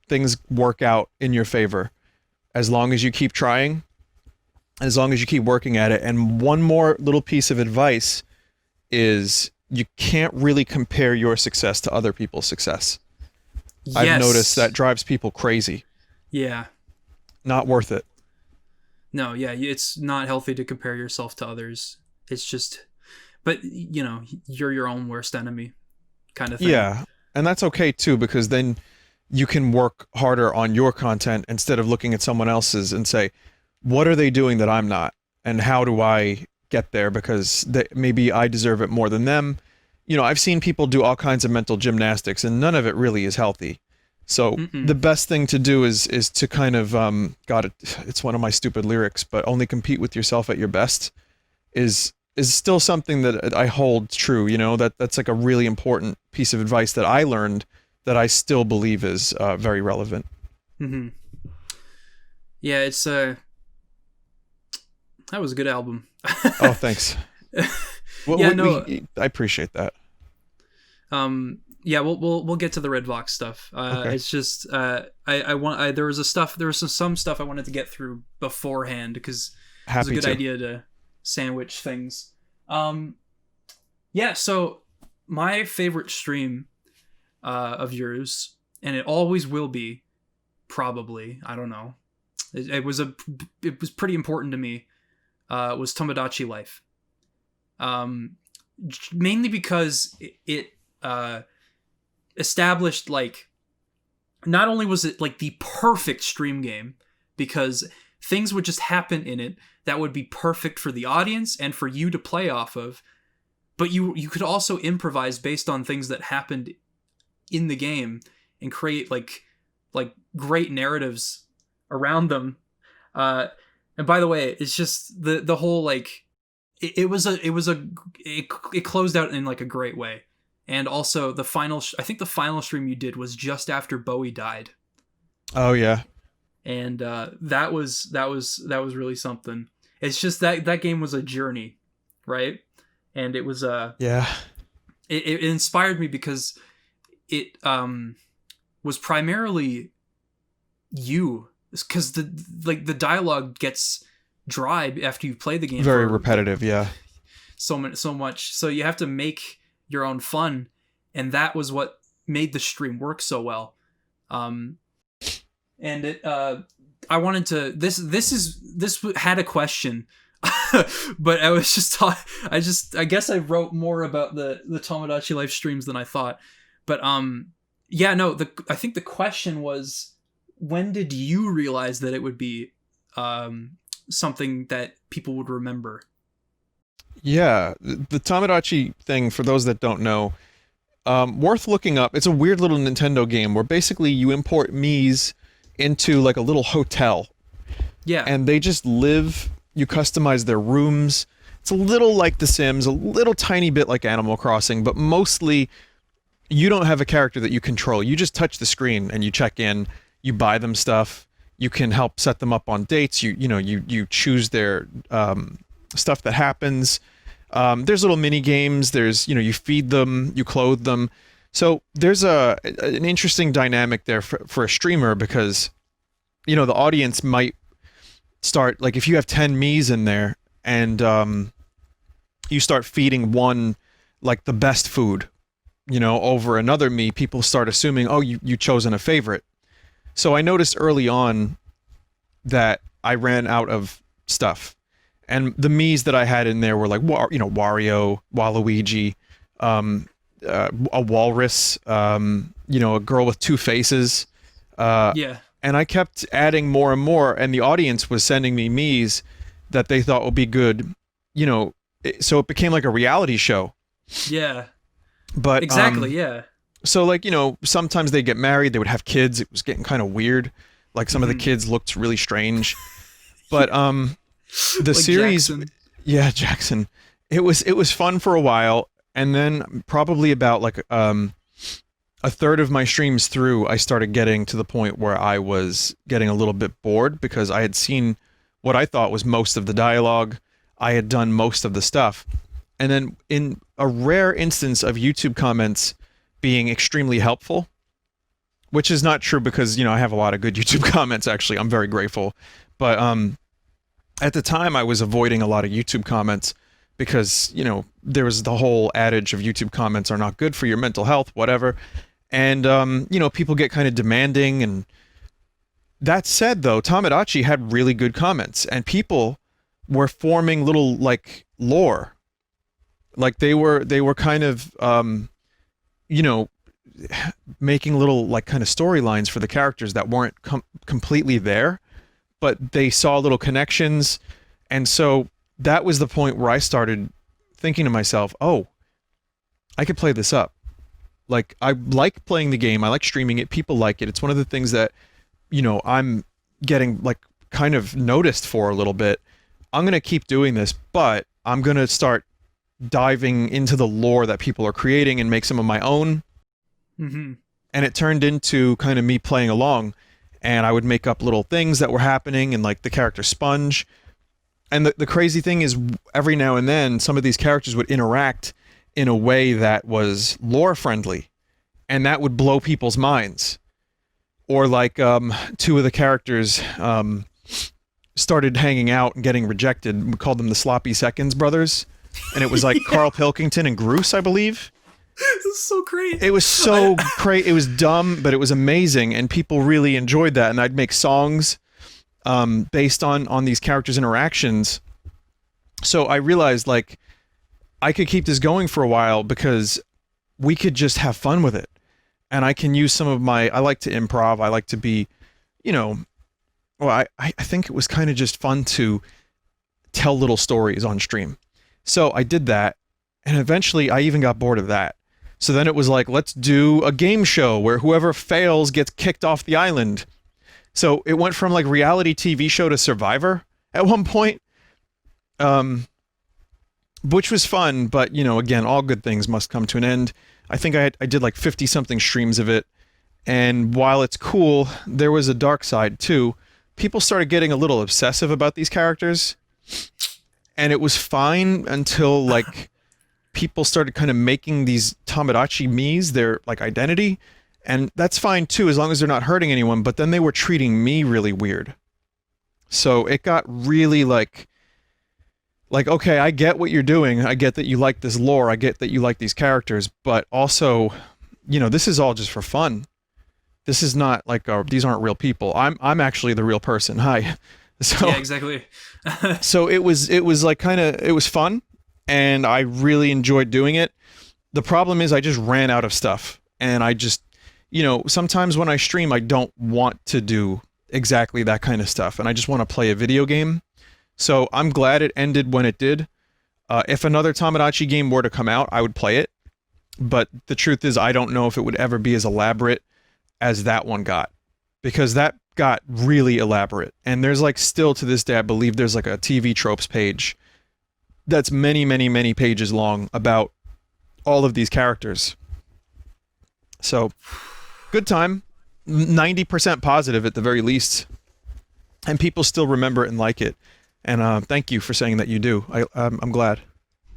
things work out in your favor as long as you keep trying, as long as you keep working at it. And one more little piece of advice is you can't really compare your success to other people's success. Yes. I've noticed that drives people crazy. Yeah. Not worth it. No, yeah, it's not healthy to compare yourself to others. It's just, but you know, you're your own worst enemy kind of thing. Yeah. And that's okay too, because then you can work harder on your content instead of looking at someone else's and say, what are they doing that I'm not? And how do I get there? Because maybe I deserve it more than them. You know, I've seen people do all kinds of mental gymnastics, and none of it really is healthy. So the best thing to do is to kind of, God, it's one of my stupid lyrics, but only compete with yourself at your best is still something that I hold true. You know, that's like a really important piece of advice that I learned that I still believe is very relevant. Yeah, it's that was a good album. Oh, thanks. Well, yeah, no, I appreciate that. Yeah, we'll get to the Red Vox stuff. Okay. It's just there was some stuff I wanted to get through beforehand because it was a good idea to sandwich things. Yeah, so my favorite stream of yours, and it always will be, probably, I don't know. It was pretty important to me. Was Tomodachi Life. Mainly because it established, like, not only was it like the perfect stream game because things would just happen in it that would be perfect for the audience and for you to play off of, but you could also improvise based on things that happened in the game and create like great narratives around them. And by the way, it's just the whole, like, it closed out in like a great way. And also I think the final stream you did was just after Bowie died. Oh yeah. And that was really something. It's just that game was a journey, right? And it was yeah. It inspired me because it was primarily you, because the dialogue gets dry after you play the game. Very repetitive, yeah. So much. So you have to make your own fun, and that was what made the stream work so well. And it I wanted to this had a question, but I was just I guess I wrote more about the Tomodachi Life streams than I thought. But yeah, no, I think the question was, when did you realize that it would be something that people would remember? Yeah, the Tomodachi thing, for those that don't know, worth looking up. It's a weird little Nintendo game where basically you import Miis into like a little hotel. Yeah. And they just live, you customize their rooms. It's a little like The Sims, a little tiny bit like Animal Crossing, but mostly you don't have a character that you control. You just touch the screen and you check in, you buy them stuff, you can help set them up on dates, you choose their stuff that happens. There's little mini games, there's, you feed them, you clothe them. So there's an interesting dynamic there for a streamer, because the audience might start, like, if you have 10 Miis in there and you start feeding one like the best food over another Mii, people start assuming, oh, you chosen a favorite. So I noticed early on that I ran out of stuff. And the Miis that I had in there were like, Wario, Waluigi, a walrus, a girl with two faces. Yeah. And I kept adding more and more, and the audience was sending me me's that they thought would be good, so it became like a reality show. Yeah. But exactly, yeah. So like, sometimes they get married, they would have kids. It was getting kind of weird. Like some of the kids looked really strange. But the like series Jackson. Yeah, Jackson. It was fun for a while, and then probably about like a third of my streams through, I started getting to the point where I was getting a little bit bored because I had seen what I thought was most of the dialogue. I had done most of the stuff. And then in a rare instance of YouTube comments being extremely helpful, which is not true because, I have a lot of good YouTube comments, actually. I'm very grateful. But at the time, I was avoiding a lot of YouTube comments because, there was the whole adage of YouTube comments are not good for your mental health, whatever. And, people get kind of demanding. And that said, though, Tomodachi had really good comments. And people were forming little, like, lore. Like, they were kind of, making little, like, kind of storylines for the characters that weren't completely there. But they saw little connections. And so that was the point where I started thinking to myself, oh, I could play this up. Like, I like playing the game. I like streaming it. People like it. It's one of the things that, I'm getting, like, kind of noticed for a little bit. I'm going to keep doing this, but I'm going to start diving into the lore that people are creating and make some of my own. Mm-hmm. And it turned into kind of me playing along. And I would make up little things that were happening and, like, the character Sponge. And the crazy thing is, every now and then, some of these characters would interact in a way that was lore friendly, and that would blow people's minds. Or like two of the characters started hanging out and getting rejected. We called them the Sloppy Seconds brothers, and it was like Carl Pilkington and Groose, I believe. This is so great. It was so great. It was dumb, but it was amazing, and people really enjoyed that. And I'd make songs based on these characters' interactions. So I realized, like, I could keep this going for a while because we could just have fun with it. And I can use some of I like to improv. I like to be, I think it was kind of just fun to tell little stories on stream. So I did that. And eventually I even got bored of that. So then it was like, let's do a game show where whoever fails gets kicked off the island. So it went from like reality TV show to Survivor at one point. Which was fun, but, again, all good things must come to an end. I think I did like 50-something streams of it, and while it's cool, there was a dark side, too. People started getting a little obsessive about these characters, and it was fine until, like, people started kind of making these Tomodachi me's their, like, identity, and that's fine, too, as long as they're not hurting anyone, but then they were treating me really weird. So it got really, like, okay, I get what you're doing. I get that you like this lore. I get that you like these characters, but also, this is all just for fun. This is not like these aren't real people. I'm actually the real person. Hi. So yeah, exactly. So it was like it was fun, and I really enjoyed doing it. The problem is I just ran out of stuff, and I just, sometimes when I stream, I don't want to do exactly that kind of stuff, and I just want to play a video game. So I'm glad it ended when it did. If another Tomodachi game were to come out, I would play it. But the truth is, I don't know if it would ever be as elaborate as that one got. Because that got really elaborate. And there's like still to this day, I believe there's like a TV tropes page that's many, many, many pages long about all of these characters. So, good time. 90% positive at the very least. And people still remember it and like it. And thank you for saying that you do. I'm glad.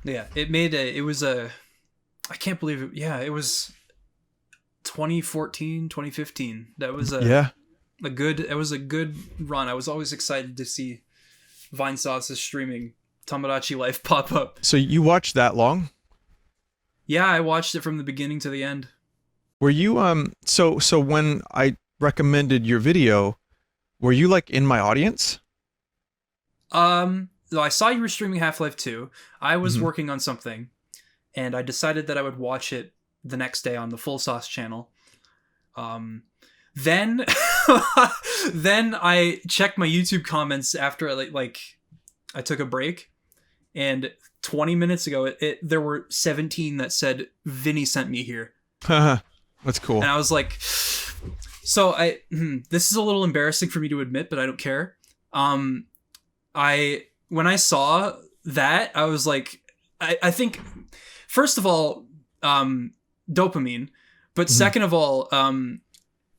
Yeah, I can't believe it. Yeah, it was 2014, 2015. That was a good run. I was always excited to see Vinesauce's streaming Tomodachi Life pop up. So you watched that long? Yeah, I watched it from the beginning to the end. Were you so when I recommended your video, were you like in my audience? So I saw you were streaming Half-Life 2. I was working on something, and I decided that I would watch it the next day on the Full Sauce channel. Then then I checked my YouTube comments after I took a break, and 20 minutes ago there were 17 that said Vinny sent me here. That's cool. And I was like, so this is a little embarrassing for me to admit, but I don't care. When I saw that, I was like, I think first of all, dopamine, but second of all,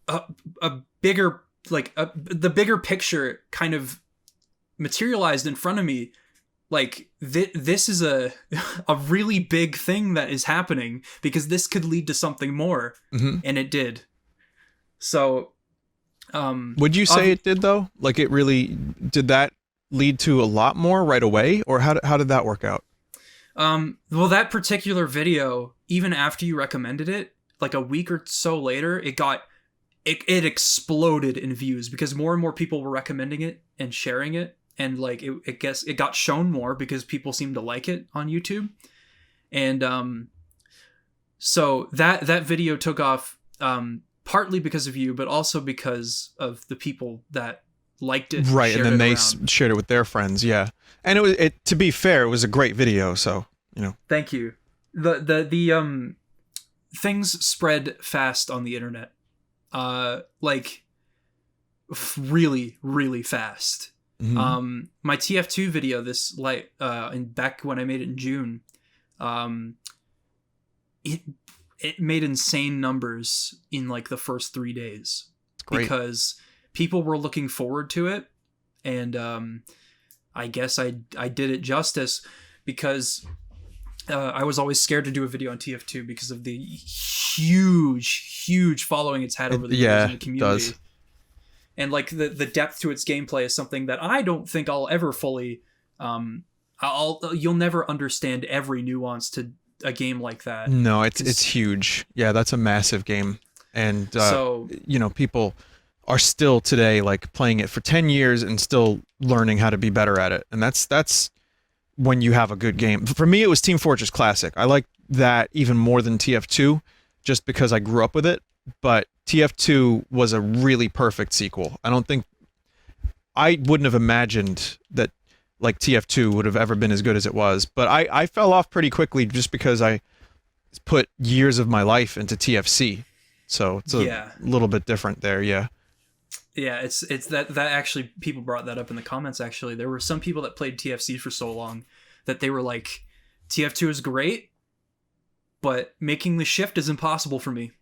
a bigger, the bigger picture kind of materialized in front of me. Like this is a really big thing that is happening, because this could lead to something more. And it did. So would you say it did though? Like it really did that lead to a lot more right away, or how did that work out? Well, that particular video, even after you recommended it, like a week or so later, it exploded in views, because more and more people were recommending it and sharing it, and like it got shown more because people seemed to like it on YouTube. And so that video took off partly because of you, but also because of the people that liked it, right? And then they shared it with their friends. Yeah. And it to be fair, it was a great video, so thank you. The things spread fast on the internet, like really, really fast. My TF2 video, back when I made it in June, it made insane numbers in like the first 3 days, because people were looking forward to it. And I guess I did it justice, because I was always scared to do a video on TF2 because of the huge following it's had over the years in the community. It does. And like the depth to its gameplay is something that I don't think I'll ever fully you'll never understand every nuance to a game like that. No, it's huge. Yeah, that's a massive game. And so people are still today like playing it for 10 years and still learning how to be better at it. And that's when you have a good game. For me, it was Team Fortress Classic. I like that even more than TF2, just because I grew up with it. But TF2 was a really perfect sequel. I wouldn't have imagined that like TF2 would have ever been as good as it was. But I fell off pretty quickly just because I put years of my life into TFC. So it's a little bit different there, yeah. Yeah, it's that actually, people brought that up in the comments. Actually, there were some people that played TFC for so long that they were like, TF2 is great, but making the shift is impossible for me.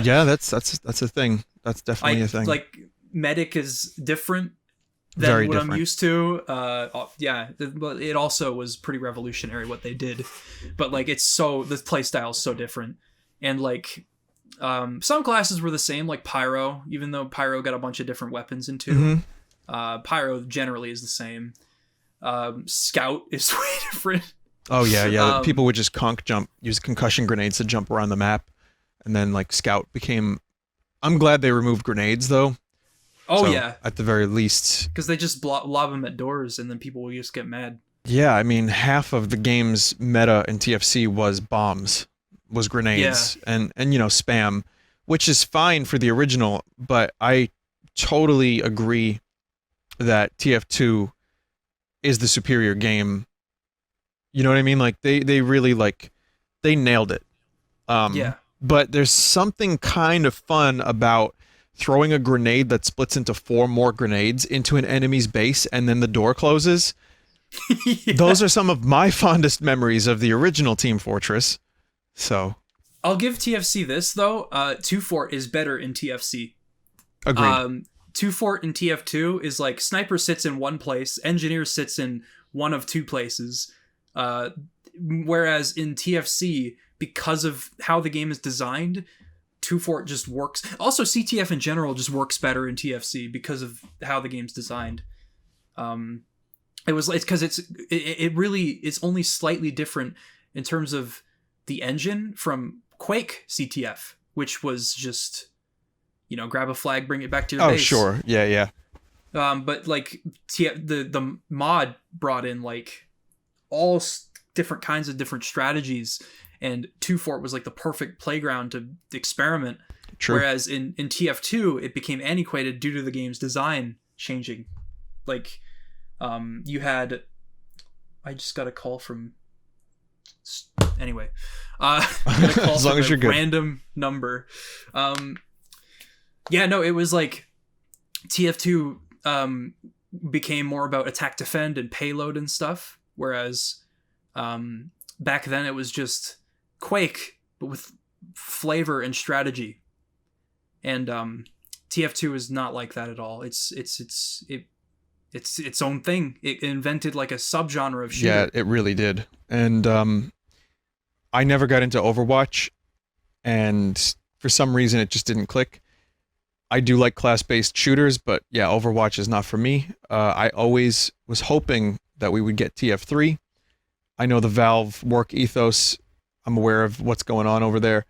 Yeah, that's a thing. That's definitely a thing. Like, Medic is different than Very what different. I'm used to. But it also was pretty revolutionary what they did. But like, the play style is so different, and like. Some classes were the same, like Pyro, even though Pyro got a bunch of different weapons into. Pyro generally is the same. Scout is way different. Oh yeah. People would just use concussion grenades to jump around the map, and then like Scout became. I'm glad they removed grenades though. Oh so, yeah. At the very least, because they just lob them at doors, and then people will just get mad. Yeah, I mean, half of the game's meta in TFC was bombs. Was grenades and spam, which is fine for the original, but I totally agree that TF2 is the superior game. You know what I mean? Like they really they nailed it. But there's something kind of fun about throwing a grenade that splits into 4 more grenades into an enemy's base and then the door closes. Those are some of my fondest memories of the original Team Fortress. So I'll give TFC this though. 2 Fort is better in TFC. Agreed. 2 Fort in TF2 is like Sniper sits in one place, Engineer sits in one of 2 places. Whereas in TFC, because of how the game is designed, 2 Fort just works. Also, CTF in general just works better in TFC because of how the game's designed. It's because it's only slightly different in terms of the engine from Quake CTF, which was just, grab a flag, bring it back to your base. Oh, sure. Yeah. But like the mod brought in like all different kinds of different strategies, and 2 Fort was like the perfect playground to experiment. True. Whereas in TF2, it became antiquated due to the game's design changing. Like, you had... I just got a call from... Anyway. As long as you're good. Random number. Yeah, no, it was like... TF2 became more about attack defend and payload and stuff, whereas back then it was just Quake but with flavor and strategy. And TF2 is not like that at all. It's its own thing. It invented like a subgenre of shooter. Yeah, it really did. And I never got into Overwatch, and for some reason it just didn't click. I do like class-based shooters, but yeah, Overwatch is not for me. I always was hoping that we would get TF3. I know the Valve work ethos. I'm aware of what's going on over there,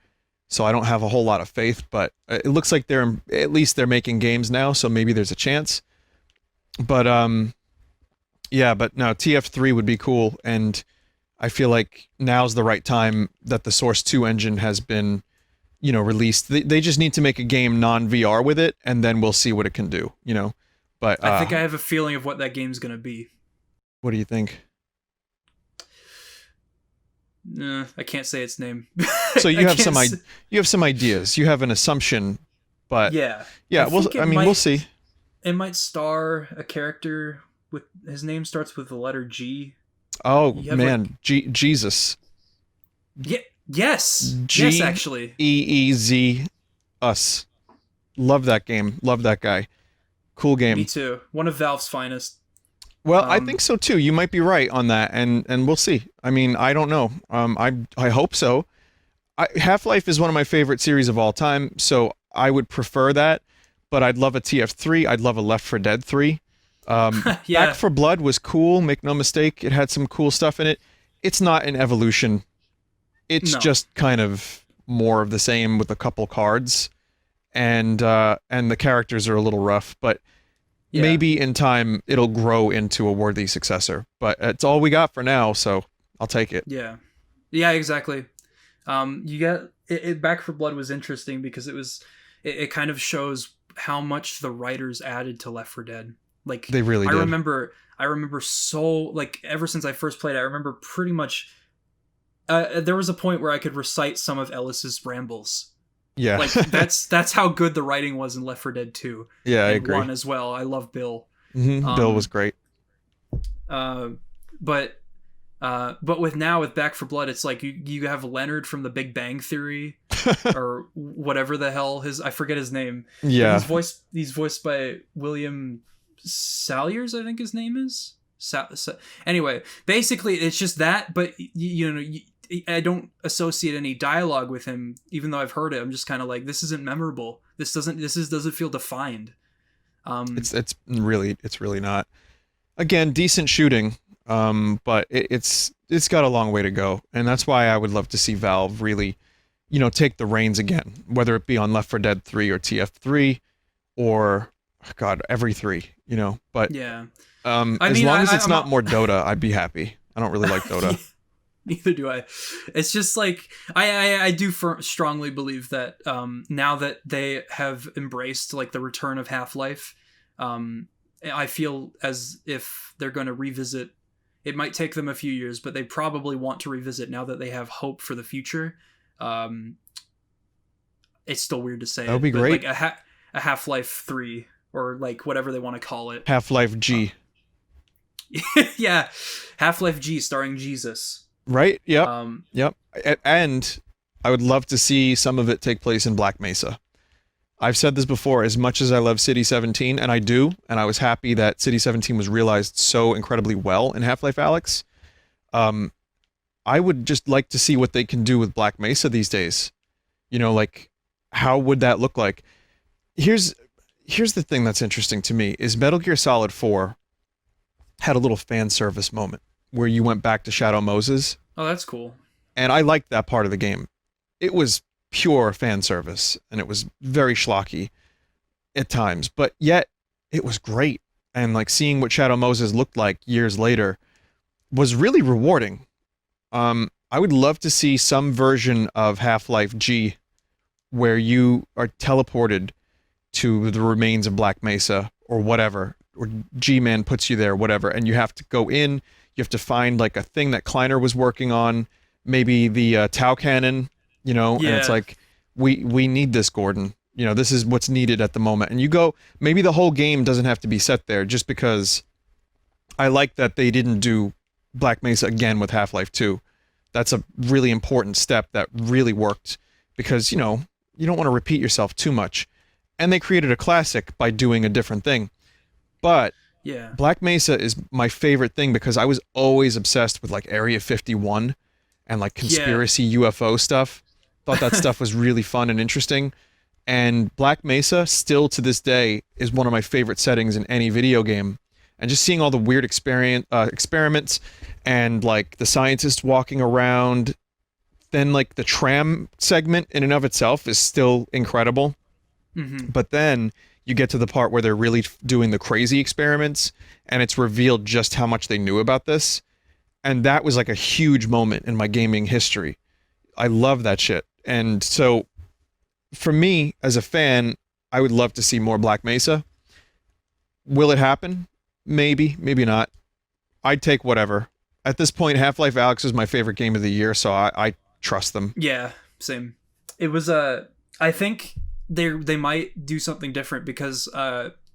so I don't have a whole lot of faith, but it looks like they're making games now, so maybe there's a chance. But yeah, but no, TF3 would be cool, and I feel like now's the right time that the Source 2 engine has been, released. They just need to make a game non-VR with it, and then we'll see what it can do, But I think I have a feeling of what that game's gonna be. What do you think? I can't say its name. So you have some ideas. You have an assumption, but yeah. We'll see. It might star a character with his name starts with the letter G. Oh man, Jesus. Yeah. Yes. Yes, actually. EEZ us. Love that game. Love that guy. Cool game. Me too. One of Valve's finest. Well, I think so too. You might be right on that, and we'll see. I mean, I don't know. I hope so. Half-Life is one of my favorite series of all time, so I would prefer that. But I'd love a TF3. I'd love a Left 4 Dead 3. Yeah. Back 4 Blood was cool. Make no mistake, it had some cool stuff in it. It's not an evolution. It's just kind of more of the same with a couple cards, and the characters are a little rough, but maybe in time it'll grow into a worthy successor. But it's all we got for now, so I'll take it. Yeah, exactly. You get it. Back 4 Blood was interesting because it kind of shows how much the writers added to Left 4 Dead. Like they really did. I remember so like ever since I first played it, I remember pretty much. There was a point where I could recite some of Ellis's rambles. Yeah, like that's how good the writing was in Left 4 Dead 2. Yeah, I agree. 1 as well. I love Bill. Mm-hmm. Bill was great. But with Back 4 Blood, it's like you have Leonard from The Big Bang Theory, or whatever the hell I forget his name. Yeah, he's voiced by William Salyers, I think his name is. Anyway, basically it's just that, but I don't associate any dialogue with him, even though I've heard it. I'm just kind of like, this isn't memorable. This doesn't feel defined. It's really not. Again, decent shooting, but it's got a long way to go, and that's why I would love to see Valve really, take the reins again, whether it be on Left 4 Dead 3 or TF3, or God, every 3, But yeah, as long as it's not more Dota, I'd be happy. I don't really like Dota. Neither do I. It's just like I do strongly believe that now that they have embraced like the return of Half-Life, I feel as if they're going to revisit. It might take them a few years, but they probably want to revisit now that they have hope for the future. It's still weird to say. That would be great. Like a Half-Life 3 or like whatever they want to call it. Half-Life G. Yeah, Half-Life G starring Jesus. Right. Yep. Yep. And I would love to see some of it take place in Black Mesa. I've said this before, as much as I love City 17, and I do, and I was happy that City 17 was realized so incredibly well in Half-Life Alyx. I would just like to see what they can do with Black Mesa these days. Like, how would that look like? Here's the thing that's interesting to me, is Metal Gear Solid 4 had a little fan service moment where you went back to Shadow Moses. Oh, that's cool. And I liked that part of the game. It was pure fan service, and it was very schlocky at times, but yet it was great. And like seeing what Shadow Moses looked like years later was really rewarding. I would love to see some version of Half-Life G where you are teleported to the remains of Black Mesa or whatever, or G-Man puts you there, whatever, and you have to go in, you have to find like a thing that Kleiner was working on, maybe the Tau cannon, you know, and it's like, we need this, Gordon. You know, this is what's needed at the moment. And you go, maybe the whole game doesn't have to be set there, just because I like that they didn't do Black Mesa again with Half-Life 2. That's a really important step that really worked, because, you know, you don't want to repeat yourself too much. And they created a classic by doing a different thing. But Black Mesa is my favorite thing because I was always obsessed with like Area 51 and like conspiracy UFO stuff. Thought that stuff was really fun and interesting. And Black Mesa, still to this day, is one of my favorite settings in any video game. And just seeing all the weird experiments and like the scientists walking around, then like the tram segment in and of itself is still incredible. Mm-hmm. But then you get to the part where they're really doing the crazy experiments, and it's revealed just how much they knew about this. And that was like a huge moment in my gaming history. I love that shit. And so for me as a fan, I would love to see more Black Mesa. Will it happen? Maybe, maybe not. I'd take whatever. At this point, Half-Life Alyx is my favorite game of the year, so I trust them. Yeah, same. It was I think they might do something different because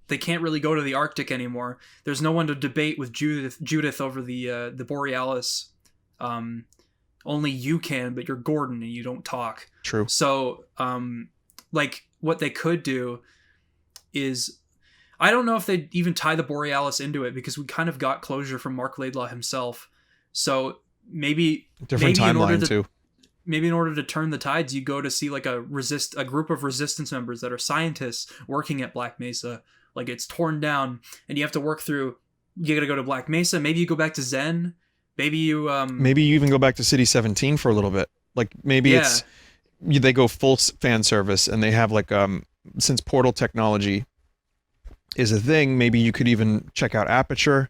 they can't really go to the Arctic anymore. There's no one to debate with Judith over the Borealis. Only you can, but you're Gordon and you don't talk. True. So, like, what they could do is, I don't know if they'd even tie the Borealis into it, because we kind of got closure from Mark Laidlaw himself. So maybe different timeline too. Maybe in order to turn the tides, you go to see like a group of resistance members that are scientists working at Black Mesa. Like, it's torn down, and you have to work through. You got to go to Black Mesa. Maybe you go back to Zen. Maybe you even go back to City 17 for a little bit. Like, maybe they go full fan service, and they have like since portal technology is a thing, maybe you could even check out Aperture.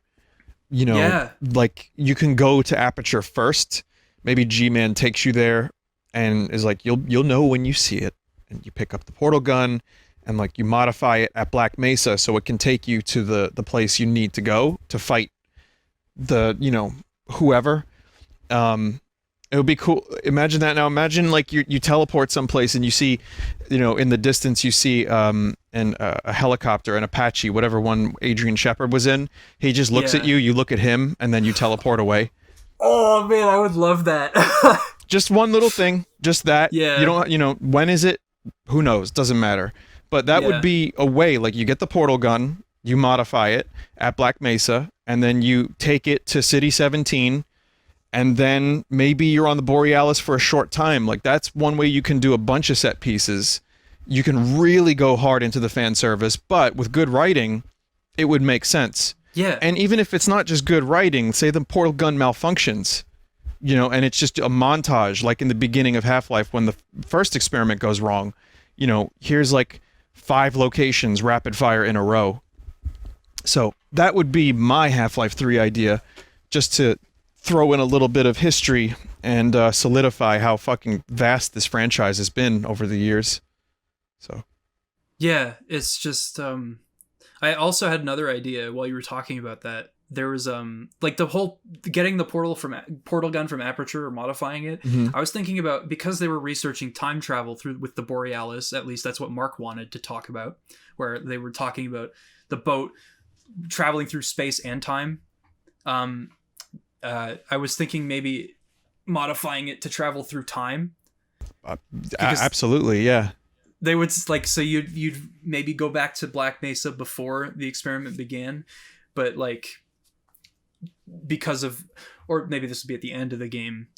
You know, like, you can go to Aperture first. Maybe G-Man takes you there and is like, you'll know when you see it, and you pick up the portal gun and like you modify it at Black Mesa so it can take you to the place you need to go to fight the, you know, whoever. It would be cool. Imagine that now. Imagine like you teleport someplace and you see, you know, in the distance you see a helicopter, an Apache, whatever one Adrian Shepard was in. He just looks at you, you look at him, and then you teleport away. Oh man, I would love that. Just one little thing, just that. Yeah. You don't, you know, when is it? Who knows? Doesn't matter. But that would be a way, like, you get the portal gun, you modify it at Black Mesa, and then you take it to City 17, and then maybe you're on the Borealis for a short time. Like, that's one way you can do a bunch of set pieces. You can really go hard into the fan service, but with good writing, it would make sense. Yeah. And even if it's not just good writing, say the portal gun malfunctions, you know, and it's just a montage, like in the beginning of Half-Life when the first experiment goes wrong, you know, here's like 5 locations rapid fire in a row. So that would be my Half-Life 3 idea, just to throw in a little bit of history and solidify how fucking vast this franchise has been over the years. So yeah, it's just I also had another idea while you were talking about that. There was like the whole getting the portal gun from Aperture or modifying it. Mm-hmm. I was thinking about, because they were researching time travel with the Borealis, at least that's what Mark wanted to talk about, where they were talking about the boat traveling through space and time. I was thinking maybe modifying it to travel through time. Absolutely, yeah. They would like, so you'd maybe go back to Black Mesa before the experiment began, but like because of, or maybe this would be at the end of the game.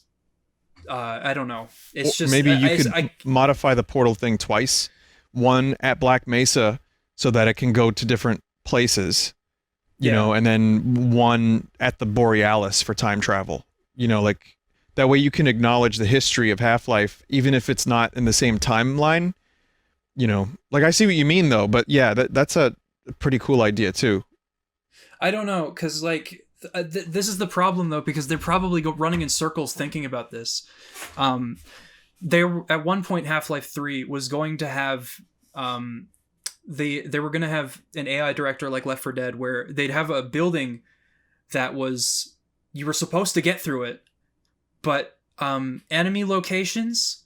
I don't know. It's just maybe you could modify the portal thing twice. One at Black Mesa so that it can go to different places, you know, and then one at the Borealis for time travel. You know, like that way you can acknowledge the history of Half-Life, even if it's not in the same timeline. You know, like, I see what you mean though, but yeah, that's a pretty cool idea too. I don't know, because like this is the problem though, because they're probably running in circles thinking about this. at one point Half-Life 3 was going to have they were going to have an AI director like Left 4 Dead, where they'd have a building that was, you were supposed to get through it, but enemy locations,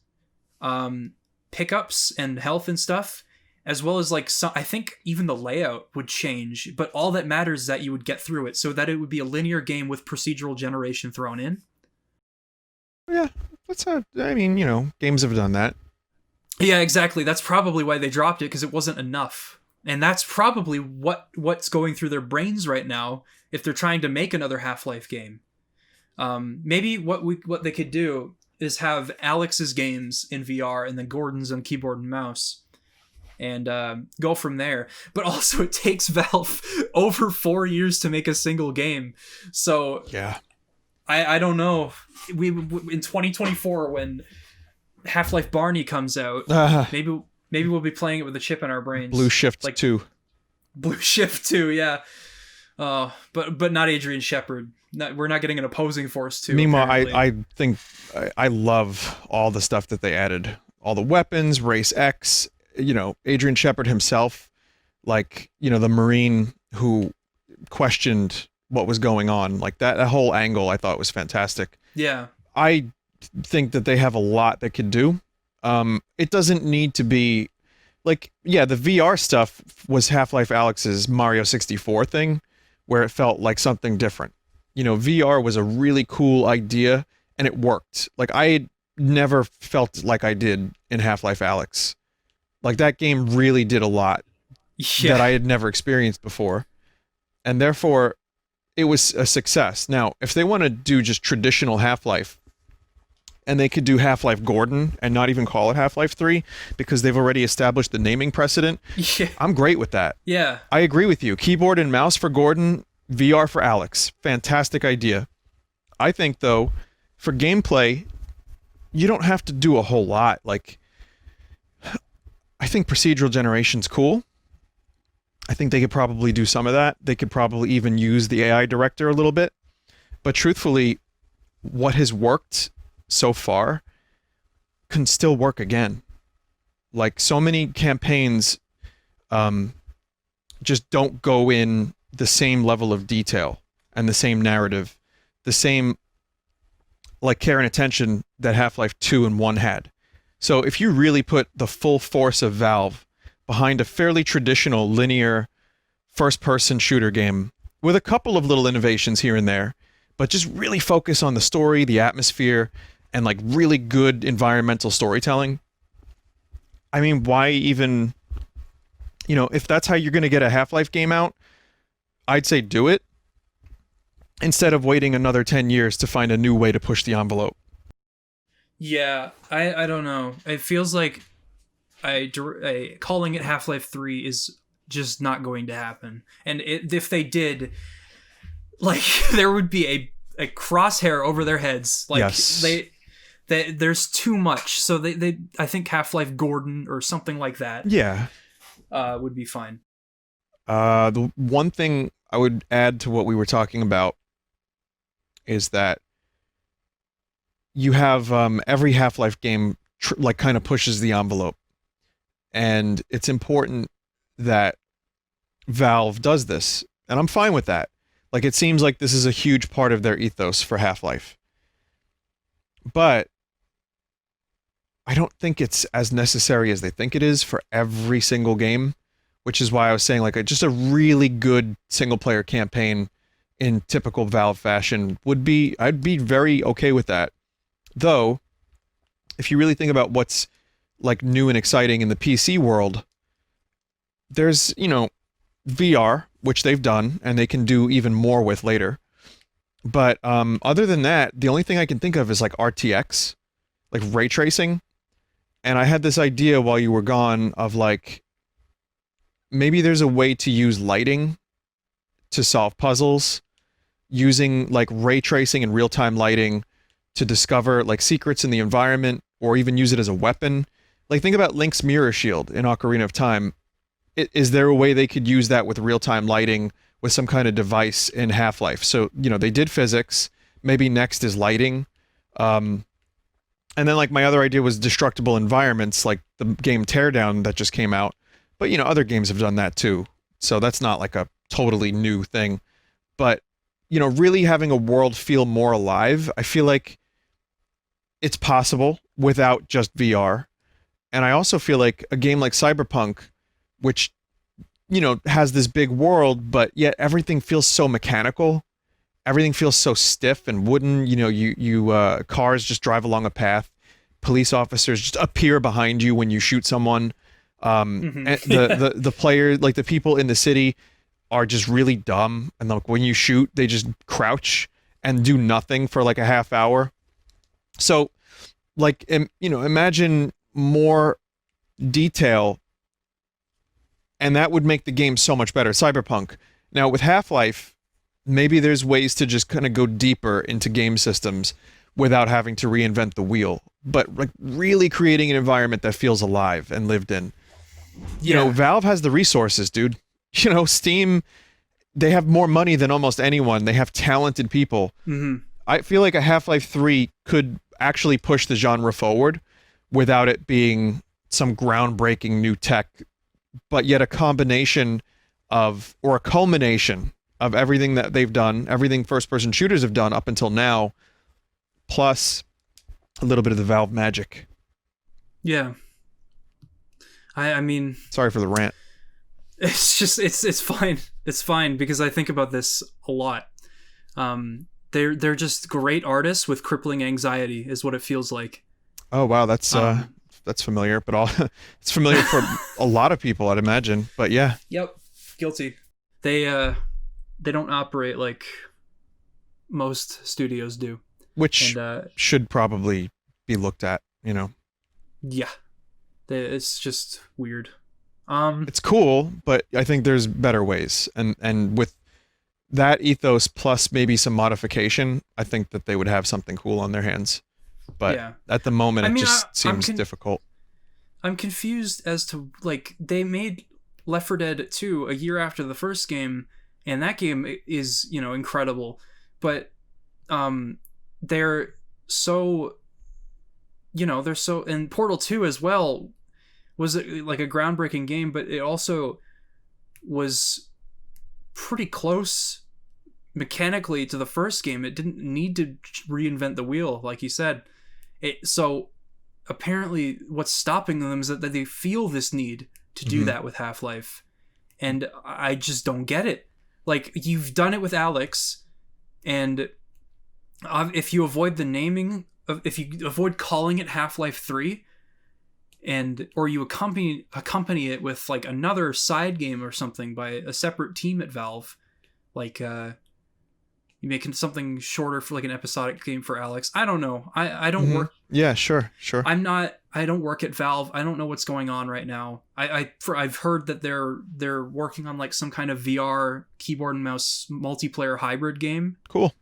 pickups and health and stuff, as well as like some, I think even the layout would change, but all that matters is that you would get through it, so that it would be a linear game with procedural generation thrown in. Yeah, I mean, you know, games have done that. Yeah, exactly. That's probably why they dropped it, because it wasn't enough. And that's probably what's going through their brains right now if they're trying to make another Half-Life game. Maybe what they could do is have Alex's games in VR and then Gordon's on keyboard and mouse, and go from there. But also, it takes Valve over 4 years to make a single game. So yeah, I don't know. We in 2024, when Half-Life Barney comes out, maybe we'll be playing it with a chip in our brains. Blue Shift 2. Blue Shift 2, yeah. But not Adrian Shepard. We're not getting an opposing force 2. Meanwhile, I think I love all the stuff that they added. All the weapons, Race X, you know, Adrian Shepard himself, like, you know, the Marine who questioned what was going on. Like that whole angle I thought was fantastic. Yeah. I think that they have a lot that could do. It doesn't need to be like, yeah, the VR stuff was Half-Life Alyx's Mario 64 thing, where it felt like something different. You know, VR was a really cool idea and it worked. Like I never felt like I did in Half-Life Alyx. Like that game really did a lot that I had never experienced before. And therefore it was a success. Now, if they want to do just traditional Half-Life, and they could do Half-Life Gordon and not even call it Half-Life 3 because they've already established the naming precedent, yeah, I'm great with that. Yeah. I agree with you. Keyboard and mouse for Gordon, VR for Alyx. Fantastic idea. I think, though, for gameplay, you don't have to do a whole lot. Like, I think procedural generation's cool. I think they could probably do some of that. They could probably even use the AI director a little bit. But truthfully, what has worked so far can still work again. Like so many campaigns just don't go in the same level of detail and the same narrative, the same like care and attention that Half-Life 2 and 1 had. So if you really put the full force of Valve behind a fairly traditional linear first-person shooter game with a couple of little innovations here and there, but just really focus on the story, the atmosphere, and like really good environmental storytelling. I mean, why even, you know, if that's how you're going to get a Half-Life game out, I'd say do it instead of waiting another 10 years to find a new way to push the envelope. Yeah, I don't know. It feels like calling it Half-Life 3 is just not going to happen. And if they did, like, there would be a crosshair over their heads. Like, yes. There's too much. So they I think Half-Life Gordon or something like that. Yeah. Would be fine. The one thing I would add to what we were talking about is that you have every Half-Life game like kind of pushes the envelope, and it's important that Valve does this, and I'm fine with that. Like it seems like this is a huge part of their ethos for Half-Life, but I don't think it's as necessary as they think it is for every single game, which is why I was saying like just a really good single player campaign in typical Valve fashion I'd be very okay with that. Though, if you really think about what's like new and exciting in the PC world, there's, you know, VR, which they've done and they can do even more with later. But other than that, the only thing I can think of is like RTX, like ray tracing. And I had this idea while you were gone of like, maybe there's a way to use lighting to solve puzzles, using like ray tracing and real-time lighting to discover like secrets in the environment, or even use it as a weapon. Like think about Link's mirror shield in Ocarina of Time. Is there a way they could use that with real-time lighting with some kind of device in Half-Life? So, you know, they did physics. Maybe next is lighting. And then like my other idea was destructible environments, like the game Teardown that just came out. But other games have done that too. So that's not like a totally new thing. But really having a world feel more alive, I feel like it's possible without just VR. And I also feel like a game like Cyberpunk, which has this big world, but yet everything feels so mechanical. Everything feels so stiff and wooden. Cars just drive along a path. Police officers just appear behind you when you shoot someone. And the players, like the people in the city, are just really dumb. And like when you shoot, they just crouch and do nothing for like a half hour. So, like, imagine more detail, and that would make the game so much better. Cyberpunk. Now with Half-Life, maybe there's ways to just kind of go deeper into game systems without having to reinvent the wheel, but like really creating an environment that feels alive and lived in. Valve has the resources, dude. Steam, they have more money than almost anyone. They have talented people. I feel like a Half-Life 3 could actually push the genre forward without it being some groundbreaking new tech, but yet a combination of, or a culmination of everything that they've done, everything first-person shooters have done up until now, plus a little bit of the Valve magic. Yeah. I mean... Sorry for the rant. It's just, it's fine. It's fine, because I think about this a lot. They're just great artists with crippling anxiety, is what it feels like. Oh, wow, that's familiar, but it's familiar for a lot of people, I'd imagine. But yeah. Yep. Guilty. They don't operate like most studios do. Which should probably be looked at, Yeah. It's just weird. It's cool, but I think there's better ways. And with that ethos plus maybe some modification, I think that they would have something cool on their hands. But at the moment, it just seems difficult. I'm confused as to, like, they made Left 4 Dead 2 a year after the first game, and that game is, incredible. But they're so, and Portal 2 as well was like a groundbreaking game, but it also was pretty close mechanically to the first game. It didn't need to reinvent the wheel, like you said. So apparently what's stopping them is that they feel this need to do that with Half-Life. And I just don't get it. Like, you've done it with Alex, and if you avoid the naming, if you avoid calling it Half-Life 3, or you accompany it with like another side game or something by a separate team at Valve, like you making something shorter for like an episodic game for Alex. I don't know. I don't work. Yeah, sure. I don't work at Valve. I don't know what's going on right now. I've heard that they're working on like some kind of VR keyboard and mouse multiplayer hybrid game. Cool.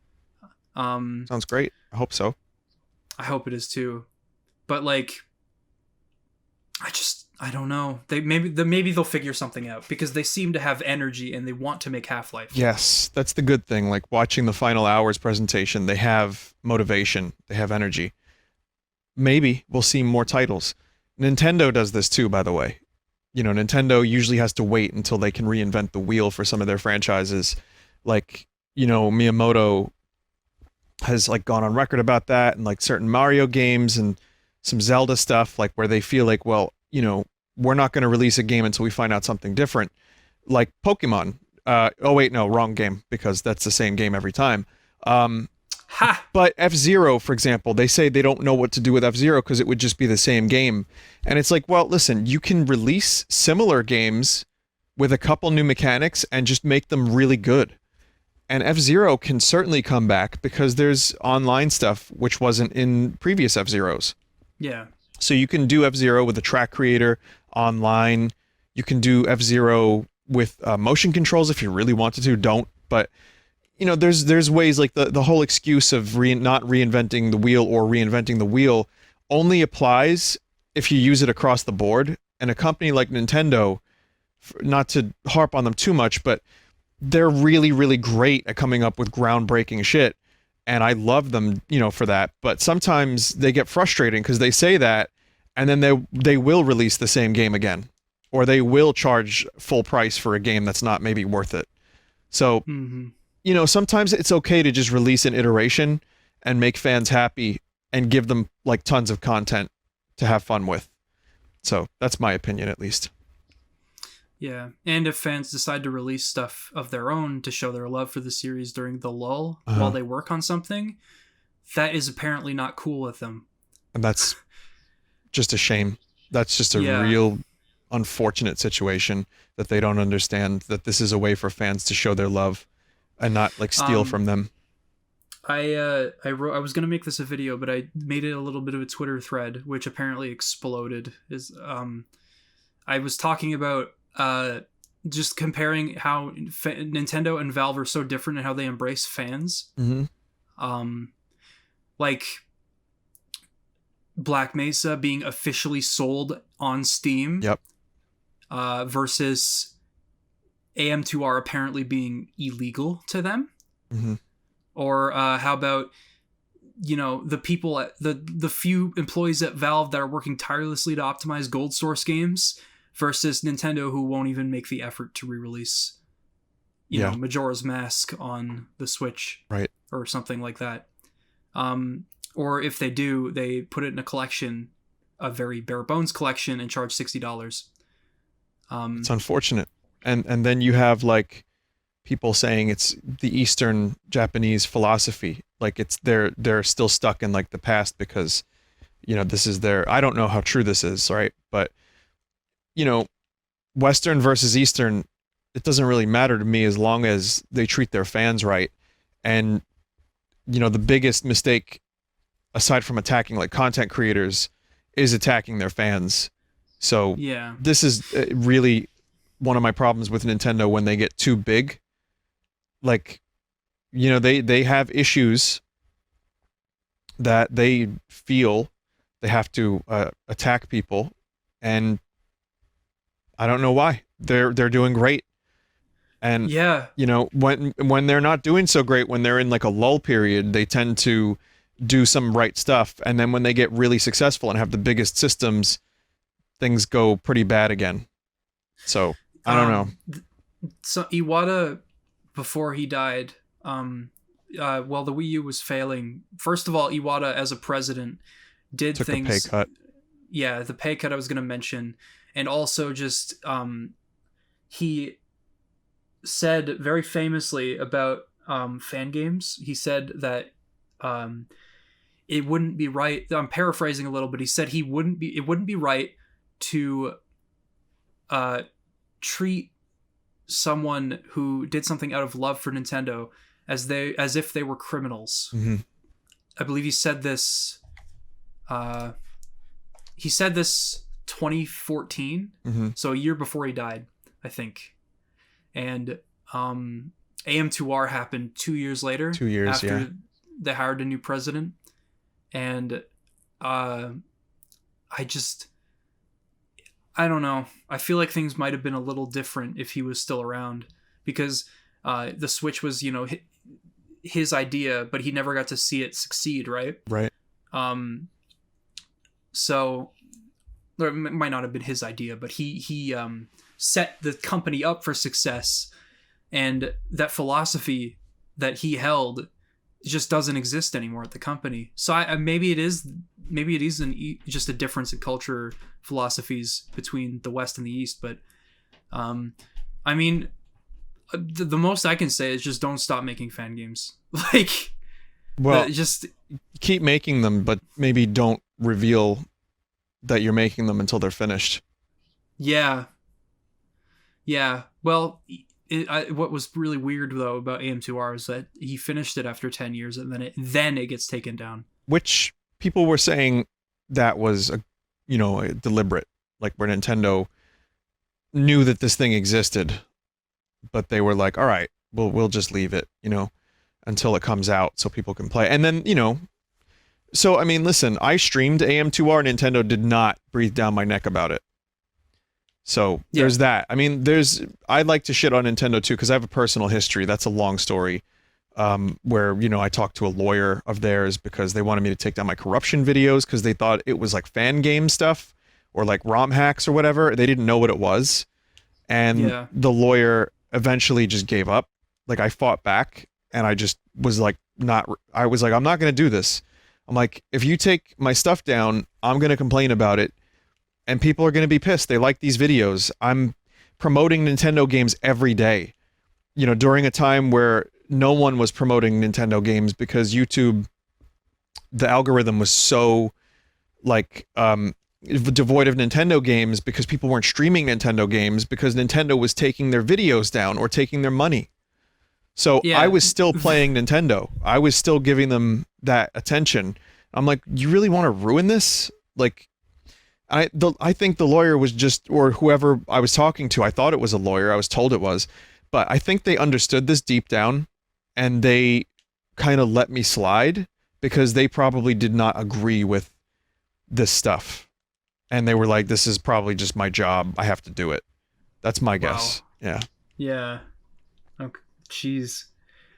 Sounds great. I hope so. I hope it is too. But like, I don't know. Maybe they'll figure something out, because they seem to have energy and they want to make Half-Life. Yes, that's the good thing. Like watching the Final Hours presentation, they have motivation, they have energy. Maybe we'll see more titles. Nintendo does this too, by the way. Nintendo usually has to wait until they can reinvent the wheel for some of their franchises. Like, Miyamoto has like gone on record about that, and like certain Mario games and some Zelda stuff, like where they feel like, well, we're not going to release a game until we find out something different. Like Pokemon. Oh wait, no, wrong game, because that's the same game every time. But F-Zero, for example, they say they don't know what to do with F-Zero because it would just be the same game. And it's like, well, listen, you can release similar games with a couple new mechanics and just make them really good. And F-Zero can certainly come back because there's online stuff which wasn't in previous F-Zeros. Yeah. So you can do F-Zero with a track creator online. You can do F-Zero with motion controls if you really wanted to. Don't. But, there's ways, like the whole excuse of not reinventing the wheel or reinventing the wheel only applies if you use it across the board. And a company like Nintendo, not to harp on them too much, but they're really, really great at coming up with groundbreaking shit. and I love them, for that. But sometimes they get frustrating because they say that, and then they will release the same game again, or they will charge full price for a game that's not maybe worth it. So, sometimes it's okay to just release an iteration and make fans happy and give them like tons of content to have fun with. So that's my opinion, at least. Yeah, and if fans decide to release stuff of their own to show their love for the series during the lull while they work on something, that is apparently not cool with them. And that's just a shame. That's just a real unfortunate situation that they don't understand that this is a way for fans to show their love and not like steal from them. I was gonna make this a video, but I made it a little bit of a Twitter thread, which apparently exploded. I was talking about just comparing how Nintendo and Valve are so different and how they embrace fans. Like Black Mesa being officially sold on Steam. Yep. Versus AM2R apparently being illegal to them. Or how about, the people at the few employees at Valve that are working tirelessly to optimize gold source games versus Nintendo, who won't even make the effort to re-release, Majora's Mask on the Switch, right, or something like that. Or if they do, they put it in a collection, a very bare bones collection, and charge $60. It's unfortunate, and then you have like people saying it's the Eastern Japanese philosophy, like they're still stuck in like the past because this is their. I don't know how true this is, right? But Western versus Eastern, it doesn't really matter to me as long as they treat their fans right. And the biggest mistake, aside from attacking like content creators, is attacking their fans. So this is really one of my problems with Nintendo when they get too big. Like, they have issues that they feel they have to attack people, and I don't know why. They're doing great. And when they're not doing so great, when they're in like a lull period, they tend to do some right stuff, and then when they get really successful and have the biggest systems, things go pretty bad again. So I don't know. So Iwata, before he died, while the Wii U was failing, first of all, Iwata as a president took things. A pay cut. Yeah, the pay cut I was going to mention, and also just he said very famously about fan games. He said that it wouldn't be right. I'm paraphrasing a little, but he said it wouldn't be right to treat someone who did something out of love for Nintendo as if they were criminals. I believe he said this 2014, so a year before he died, I think. And AM2R happened 2 years later. 2 years after they hired a new president. And I don't know. I feel like things might have been a little different if he was still around, because the Switch was, his idea, but he never got to see it succeed, right? Right. So it might not have been his idea, but he set the company up for success, and that philosophy that he held just doesn't exist anymore at the company. So maybe it is just a difference in culture philosophies between the West and the East. But I mean, the most I can say is just don't stop making fan games. Like, just keep making them, but maybe don't reveal that you're making them until they're finished. Yeah. Well, what was really weird though about AM2R is that he finished it after 10 years, and then it gets taken down. Which people were saying that was a deliberate, like where Nintendo knew that this thing existed, but they were like, all right, we'll just leave it, until it comes out so people can play. And then, so I mean, listen, I streamed AM2R, Nintendo did not breathe down my neck about it. So there's that. I mean, I'd like to shit on Nintendo too, because I have a personal history. That's a long story. where, you know, I talked to a lawyer of theirs because they wanted me to take down my corruption videos because they thought it was like fan game stuff or like ROM hacks or whatever. They didn't know what it was. And the lawyer eventually just gave up. Like, I fought back and I just was like, I'm not going to do this. I'm like, if you take my stuff down, I'm going to complain about it and people are going to be pissed. They like these videos. I'm promoting Nintendo games every day, you know, during a time where no one was promoting Nintendo games because YouTube, the algorithm was so like, devoid of Nintendo games because people weren't streaming Nintendo games because Nintendo was taking their videos down or taking their money. So I was still playing Nintendo. I was still giving them that attention. I'm like, you really want to ruin this? Like, I think the lawyer was just, or whoever I was talking to, I thought it was a lawyer. I was told it was, but I think they understood this deep down and they kind of let me slide because they probably did not agree with this stuff. And they were like, this is probably just my job. I have to do it. That's my guess. Yeah. Yeah. Okay. Jeez.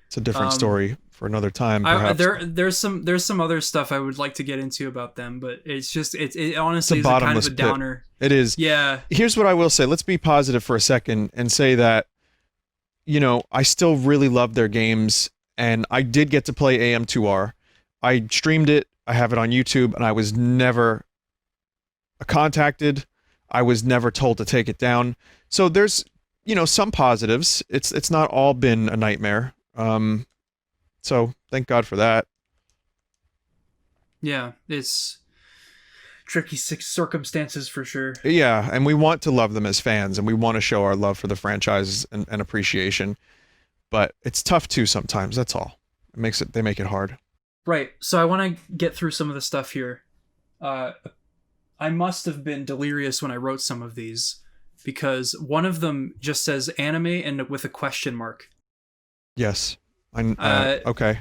It's a different story for another time, perhaps. There's some other stuff I would like to get into about them, but it's just it honestly it's is kind of a downer. It is. Yeah. Here's what I will say. Let's be positive for a second and say that, you know, I still really love their games, and I did get to play AM2R. I streamed it. I have it on YouTube, and I was never contacted. I was never told to take it down. So there's, you know, some positives. It's not all been a nightmare. So thank God for that. Yeah, it's tricky circumstances for sure. Yeah, and we want to love them as fans, and we want to show our love for the franchise and appreciation. But it's tough too sometimes. That's all. They make it hard. Right. So I want to get through some of the stuff here. I must have been delirious when I wrote some of these because one of them just says anime and with a question mark. Yes. Okay.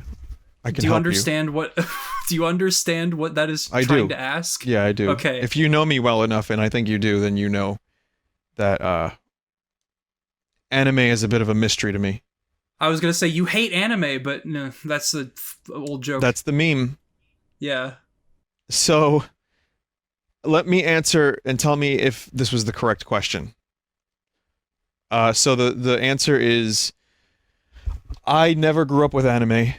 I can help you. Do you understand what that is trying to ask? Yeah, I do. Okay. If you know me well enough, and I think you do, then you know that anime is a bit of a mystery to me. I was going to say you hate anime, but no, that's the old joke. That's the meme. Yeah. So let me answer and tell me if this was the correct question. So the answer is I never grew up with anime.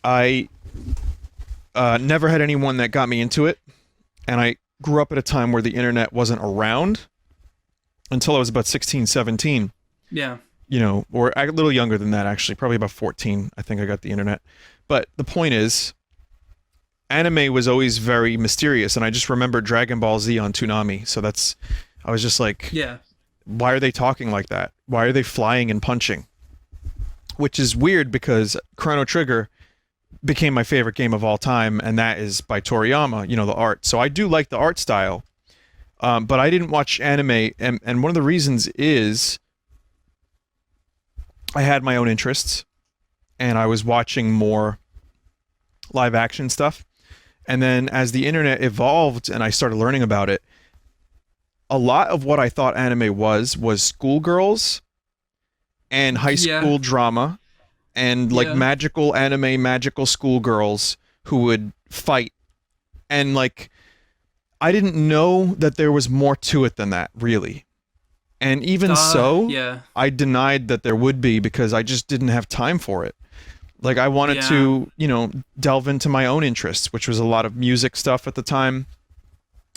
I never had anyone that got me into it. And I grew up at a time where the internet wasn't around until I was about 16, 17. Yeah. You know, or a little younger than that, actually. Probably about 14, I think I got the internet. But the point is, anime was always very mysterious. And I just remember Dragon Ball Z on Toonami. So I was just like, yeah. Why are they talking like that? Why are they flying and punching? Which is weird because Chrono Trigger became my favorite game of all time, and that is by Toriyama, you know, the art. So I do like the art style, but I didn't watch anime, and one of the reasons is I had my own interests, and I was watching more live action stuff. And then as the internet evolved and I started learning about it, a lot of what I thought anime was schoolgirls and high school drama and like magical anime, magical schoolgirls who would fight. And like, I didn't know that there was more to it than that, really. And even I denied that there would be because I just didn't have time for it. Like, I wanted to, you know, delve into my own interests, which was a lot of music stuff at the time.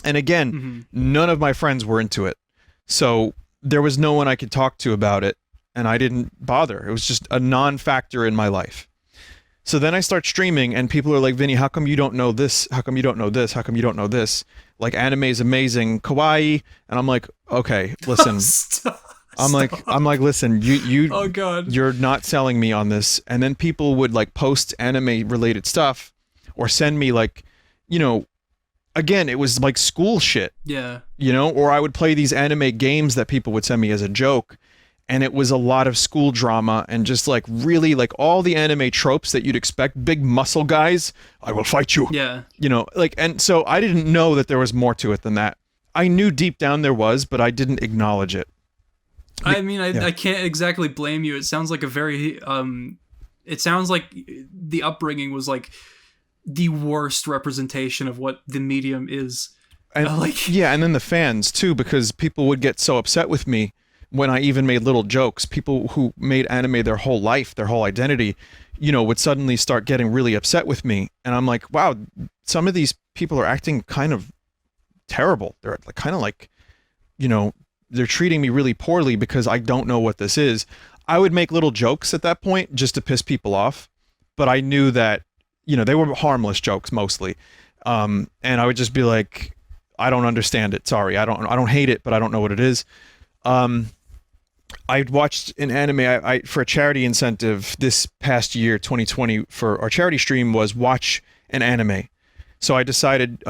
And again, none of my friends were into it. So there was no one I could talk to about it. And I didn't bother. It was just a non-factor in my life. So then I start streaming and people are like, Vinny, how come you don't know this? How come you don't know this? How come you don't know this? Like, anime is amazing, kawaii. And I'm like, okay, listen. I'm like, listen, you oh God, you're not selling me on this. And then people would like post anime related stuff or send me like, you know, again, it was like school shit. Yeah. You know, or I would play these anime games that people would send me as a joke. And it was a lot of school drama and just like really like all the anime tropes that you'd expect. Big muscle guys, I will fight you. Yeah. You know, like, and so I didn't know that there was more to it than that. I knew deep down there was, but I didn't acknowledge it. I mean, I can't exactly blame you. It sounds like a very it sounds like the upbringing was like the worst representation of what the medium is. And and then the fans too, because people would get so upset with me when I even made little jokes. People who made anime their whole life, their whole identity, would suddenly start getting really upset with me. And I'm like, wow, some of these people are acting kind of terrible. They're kind of like, they're treating me really poorly because I don't know what this is. I would make little jokes at that point just to piss people off, but I knew that, they were harmless jokes mostly. And I would just be like, I don't understand it. Sorry. I don't hate it, but I don't know what it is. I watched an anime I for a charity incentive this past year, 2020, for our charity stream was watch an anime. So I decided,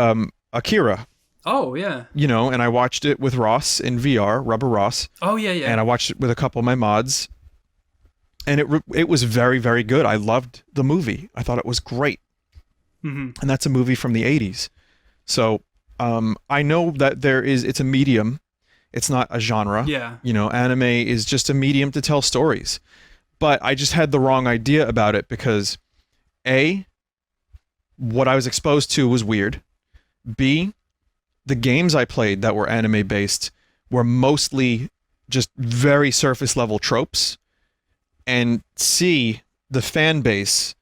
Akira. Oh, yeah. And I watched it with Ross in VR, Rubber Ross. Oh, yeah, yeah. And I watched it with a couple of my mods. And it was very, very good. I loved the movie. I thought it was great. Mm-hmm. And that's a movie from the 80s. So I know that it's a medium. It's not a genre. Yeah. Anime is just a medium to tell stories. But I just had the wrong idea about it because A, what I was exposed to was weird. B, the games I played that were anime based were mostly just very surface level tropes. And C, the fan base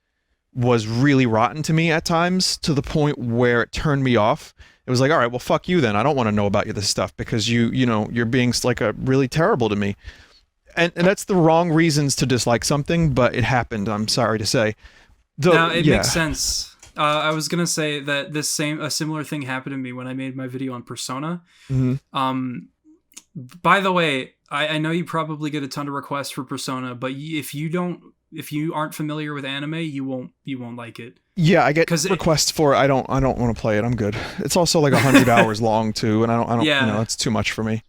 was really rotten to me at times, to the point where it turned me off. It was like, all right, well, fuck you then. I don't want to know about you this stuff because you're being like really terrible to me. And that's the wrong reasons to dislike something, but it happened, I'm sorry to say. Now, it makes sense. I was going to say that a similar thing happened to me when I made my video on Persona. Mm-hmm. By the way, I know you probably get a ton of requests for Persona, but if you aren't familiar with anime, you won't like it. Yeah, I get requests for it. I don't want to play it. I'm good. It's also like 100 hours long too, and I don't it's too much for me.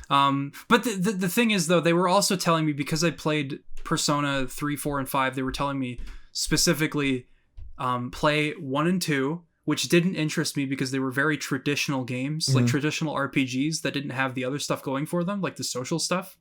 But the thing is though, they were also telling me, because I played Persona 3, 4, and 5, they were telling me specifically play 1 and 2, which didn't interest me because they were very traditional games, like traditional RPGs that didn't have the other stuff going for them, like the social stuff,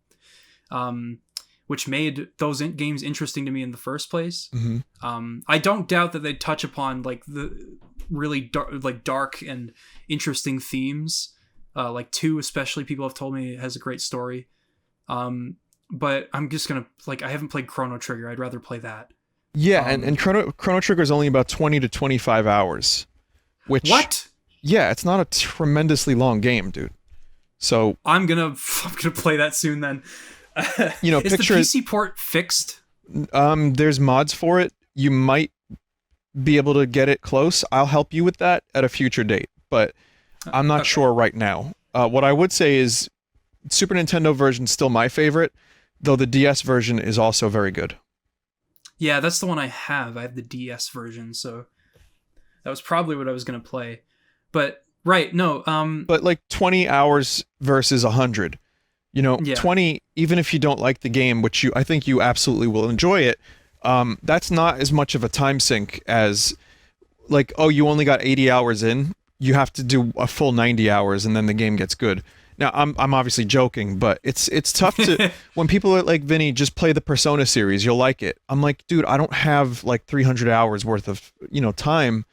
which made those games interesting to me in the first place. Mm-hmm. I don't doubt that they touch upon like the really dark and interesting themes. Like 2 especially, people have told me it has a great story. But I'm just gonna I haven't played Chrono Trigger. I'd rather play that. Yeah, and Chrono Trigger is only about 20 to 25 hours. Which, what? Yeah, it's not a tremendously long game, dude. So I'm gonna play that soon then. Is the PC port fixed? There's mods for it. You might be able to get it close. I'll help you with that at a future date, but I'm not sure right now. What I would say is Super Nintendo version is still my favorite, though the DS version is also very good. Yeah, that's the one I have. I have the DS version, so that was probably what I was going to play. But, right, no. But like 20 hours versus 100. 20, even if you don't like the game, which I think you absolutely will enjoy it, that's not as much of a time sink as like, oh, you only got 80 hours in. You have to do a full 90 hours and then the game gets good. Now, I'm obviously joking, but it's tough to when people are like, Vinny, just play the Persona series, you'll like it. I'm like, dude, I don't have like 300 hours worth of, time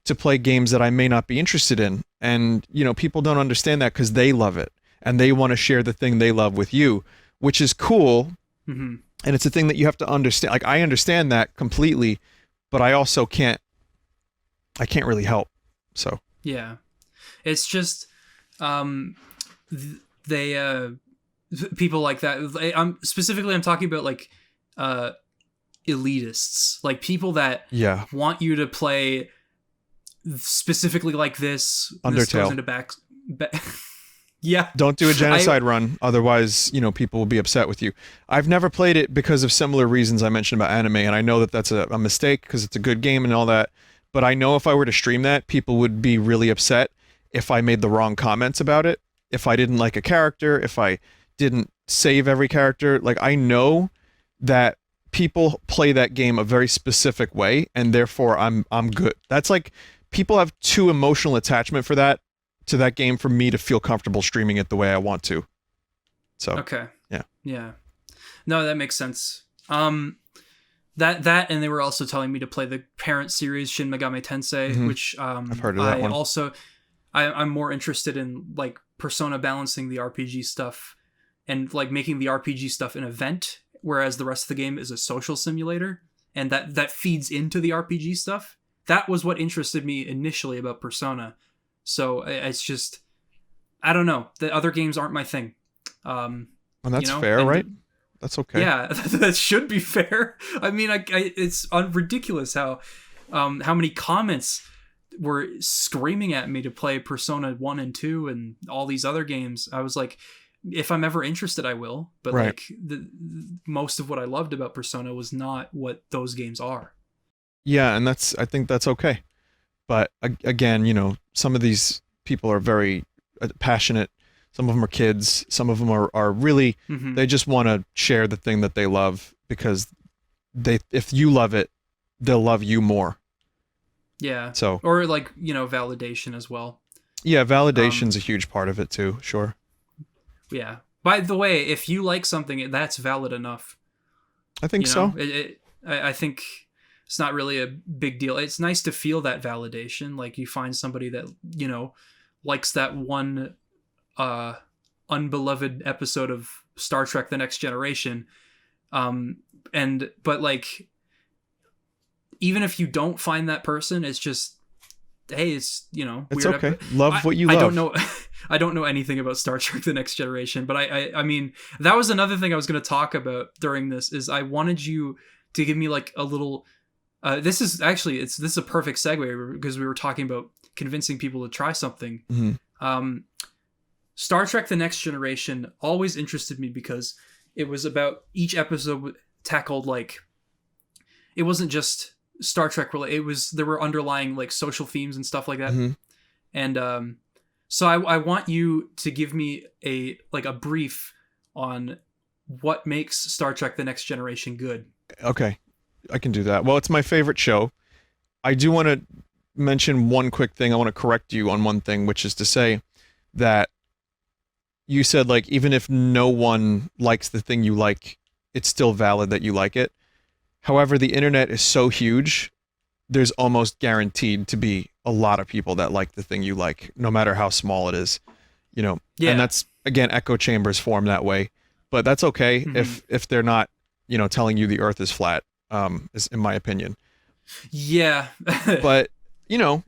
to play games that I may not be interested in. And, people don't understand that because they love it and they want to share the thing they love with you, which is cool. Mm-hmm. And it's a thing that you have to understand. Like, I understand that completely, but I also can't really help. So, yeah, it's just, they people like that. I'm talking about like elitists, like people that want you to play specifically like this. Undertale. This goes into yeah. Don't do a genocide run, otherwise people will be upset with you. I've never played it because of similar reasons I mentioned about anime, and I know that that's a mistake because it's a good game and all that. But I know if I were to stream that, people would be really upset if I made the wrong comments about it. If I didn't like a character, if I didn't save every character, like I know that people play that game a very specific way, and therefore I'm good. That's like people have too emotional attachment to that game for me to feel comfortable streaming it the way I want to. So okay, yeah, no, that makes sense. That and they were also telling me to play the parent series Shin Megami Tensei, which I've heard of that one. I'm more interested in like Persona balancing the RPG stuff and like making the RPG stuff an event, whereas the rest of the game is a social simulator, and that feeds into the RPG stuff. That was what interested me initially about Persona. So it's just, I don't know. The other games aren't my thing. Well, that's fair, right? That's okay. Yeah, that should be fair. I mean, it's ridiculous how many comments were screaming at me to play Persona 1 and 2 and all these other games. I was like, if I'm ever interested, I will. But like most of what I loved about Persona was not what those games are. Yeah, and I think that's okay. But again, you know, some of these people are very passionate. Some of them are kids. Some of them are really, they just want to share the thing that they love, because if you love it, they'll love you more. Yeah. So, or like, you know, validation as well. Yeah, validation's a huge part of it too. Sure. Yeah. By the way, if you like something, that's valid enough. I think so. I think it's not really a big deal. It's nice to feel that validation. Like you find somebody that, you know, likes that one unbeloved episode of Star Trek The Next Generation. But like, even if you don't find that person, it's just, hey, it's, you know, it's weird. okay. Love what you love. I don't know anything about Star Trek The Next Generation, but I mean, that was another thing I was going to talk about during this, is I wanted you to give me like a little, this is a perfect segue, because we were talking about convincing people to try something. Star Trek The Next Generation always interested me because it was about, each episode tackled like, it wasn't just Star Trek related, there were underlying like social themes and stuff like that. And so I want you to give me a brief on what makes Star Trek The Next Generation good. Okay, I can do that. Well, it's my favorite show. I do want to mention one quick thing. I want to correct you on one thing, which is to say that you said, like, even if no one likes the thing you like, it's still valid that you like it. However, the internet is so huge, there's almost guaranteed to be a lot of people that like the thing you like, no matter how small it is, you know. Yeah. And that's, again, echo chambers form that way, but that's okay if they're not, you know, telling you the earth is flat, is in my opinion. Yeah. But, you know,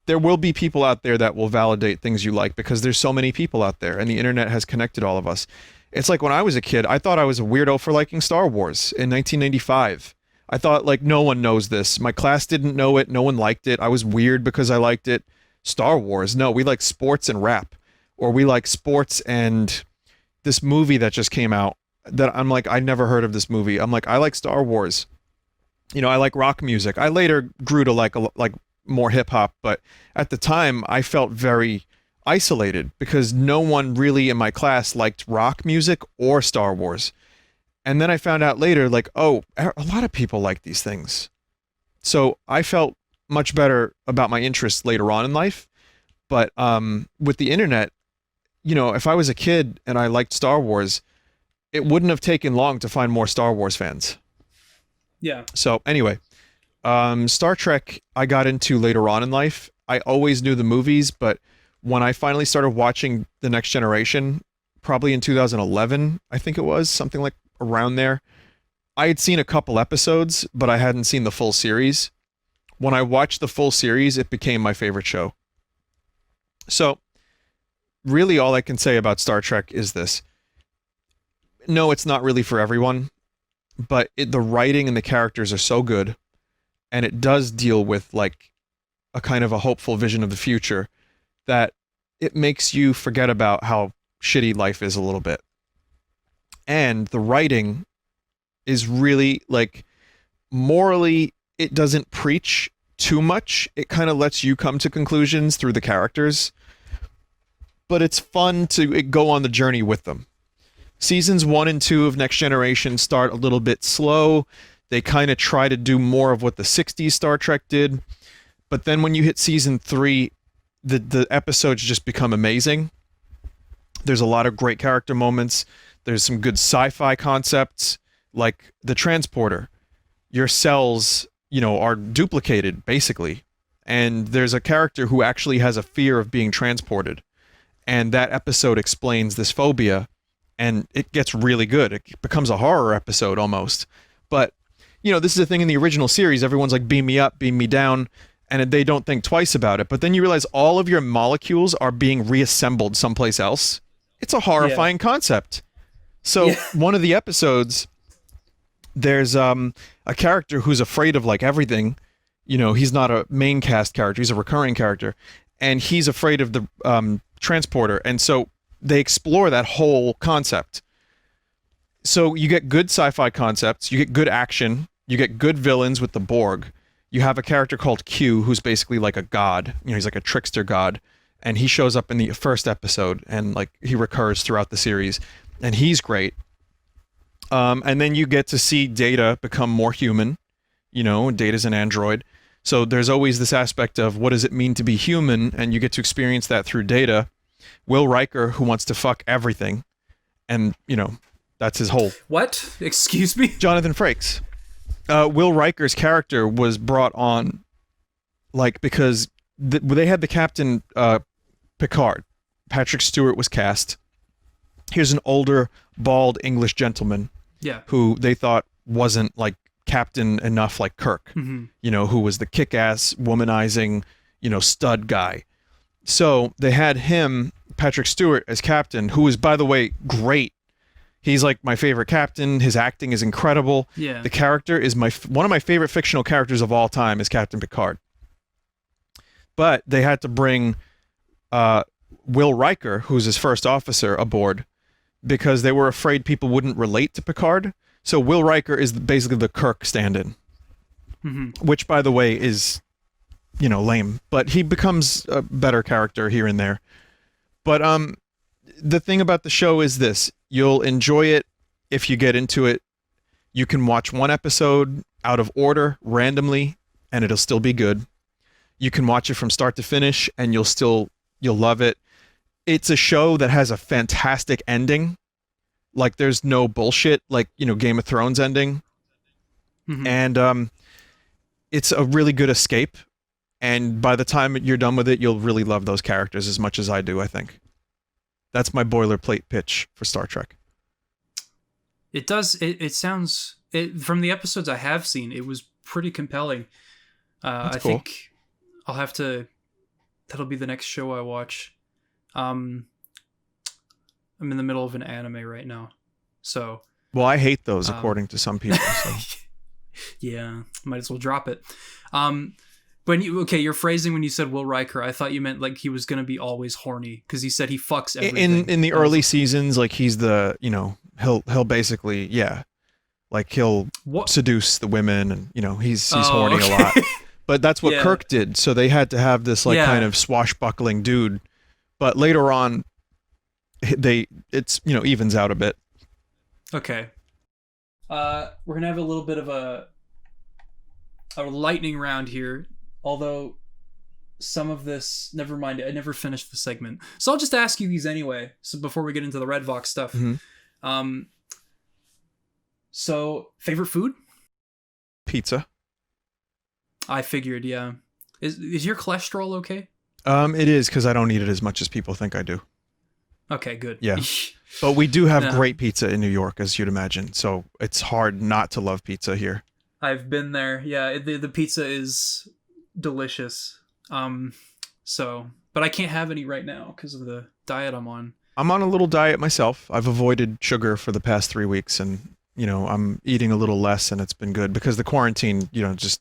there will be people out there that will validate things you like, because there's so many people out there, and the internet has connected all of us. It's like when I was a kid, I thought I was a weirdo for liking Star Wars in 1995. I thought, like, no one knows this. My class didn't know it. No one liked it. I was weird because I liked it. Star Wars, no, we like sports and rap. Or we like sports and this movie that just came out that I'm like, I never heard of this movie. I'm like, I like Star Wars. You know, I like rock music. I later grew to like more hip hop, but at the time I felt very isolated because no one really in my class liked rock music or Star Wars. And then I found out later, like, oh, a lot of people like these things. So I felt much better about my interests later on in life. But with the internet, you know, if I was a kid and I liked Star Wars, it wouldn't have taken long to find more Star Wars fans. Yeah. So anyway, Star Trek I got into later on in life. I always knew the movies, but when I finally started watching The Next Generation, probably in 2011, I think it was, something like around there, I had seen a couple episodes, but I hadn't seen the full series. When I watched the full series, it became my favorite show. So, really all I can say about Star Trek is this. No, it's not really for everyone, but the writing and the characters are so good, and it does deal with, like, a kind of a hopeful vision of the future, that it makes you forget about how shitty life is a little bit. And the writing is really, like, morally, it doesn't preach too much. It kind of lets you come to conclusions through the characters. But it's fun to go on the journey with them. Seasons 1 and 2 of Next Generation start a little bit slow. They kind of try to do more of what the 60s Star Trek did. But then when you hit season 3, the episodes just become amazing. There's a lot of great character moments. There's some good sci-fi concepts, like the transporter. your cells, are duplicated basically. And there's a character who actually has a fear of being transported. And that episode explains this phobia, and it gets really good. It becomes a horror episode almost. But, this is a thing in the original series. Everyone's like, beam me up, beam me down, and they don't think twice about it. But then you realize all of your molecules are being reassembled someplace else. It's a horrifying concept. So one of the episodes, there's a character who's afraid of like everything. He's not a main cast character. He's a recurring character. And he's afraid of the transporter. And so they explore that whole concept. So you get good sci-fi concepts. You get good action. You get good villains with the Borg. You have a character called Q, who's basically like a god. He's like a trickster god. And he shows up in the first episode, and like he recurs throughout the series. And he's great. And then you get to see Data become more human. Data's an android. So there's always this aspect of what does it mean to be human, and you get to experience that through Data. Will Riker, who wants to fuck everything, and, that's his whole... What? Excuse me? Jonathan Frakes. Will Riker's character was brought on, because they had the Captain Picard. Patrick Stewart was cast. Here's an older, bald English gentleman who they thought wasn't, captain enough like Kirk, who was the kick-ass, womanizing, stud guy. So they had him, Patrick Stewart, as captain, who is, by the way, great. He's like my favorite captain. His acting is incredible. Yeah. The character is one of my favorite fictional characters of all time is Captain Picard. But they had to bring Will Riker, who's his first officer, aboard because they were afraid people wouldn't relate to Picard. So Will Riker is basically the Kirk stand-in, which, by the way, is, lame. But he becomes a better character here and there. But the thing about the show is this. You'll enjoy it if you get into it. You can watch one episode out of order, randomly, and it'll still be good. You can watch it from start to finish, and you'll love it. It's a show that has a fantastic ending. There's no bullshit, Game of Thrones ending. And it's a really good escape. And by the time you're done with it, you'll really love those characters as much as I do, I think. That's my boilerplate pitch for Star Trek. It does. It sounds... from the episodes I have seen, it was pretty compelling. I cool. think I'll have to... That'll be the next show I watch. I'm in the middle of an anime right now, so... Well, I hate those, according to some people, so... Yeah, might as well drop it. Your phrasing when you said Will Riker, I thought you meant he was gonna be always horny, because he said he fucks everything. In the early seasons, he's the, he'll basically, he'll seduce the women, and, he's horny a lot. But that's what Kirk did, so they had to have this, kind of swashbuckling dude. But later on, it's evens out a bit. Okay. We're gonna have a little bit of a lightning round here, although some of this, never mind, I never finished the segment, so I'll just ask you these anyway. So before we get into the Red Vox stuff, so favorite food? Pizza. I figured, yeah. Is your cholesterol okay? It is, because I don't eat it as much as people think I do. Okay, good. Yeah. But we do have great pizza in New York, as you'd imagine. So it's hard not to love pizza here. I've been there. Yeah, the pizza is delicious. But I can't have any right now because of the diet I'm on. I'm on a little diet myself. I've avoided sugar for the past 3 weeks, and, I'm eating a little less, and it's been good because the quarantine, just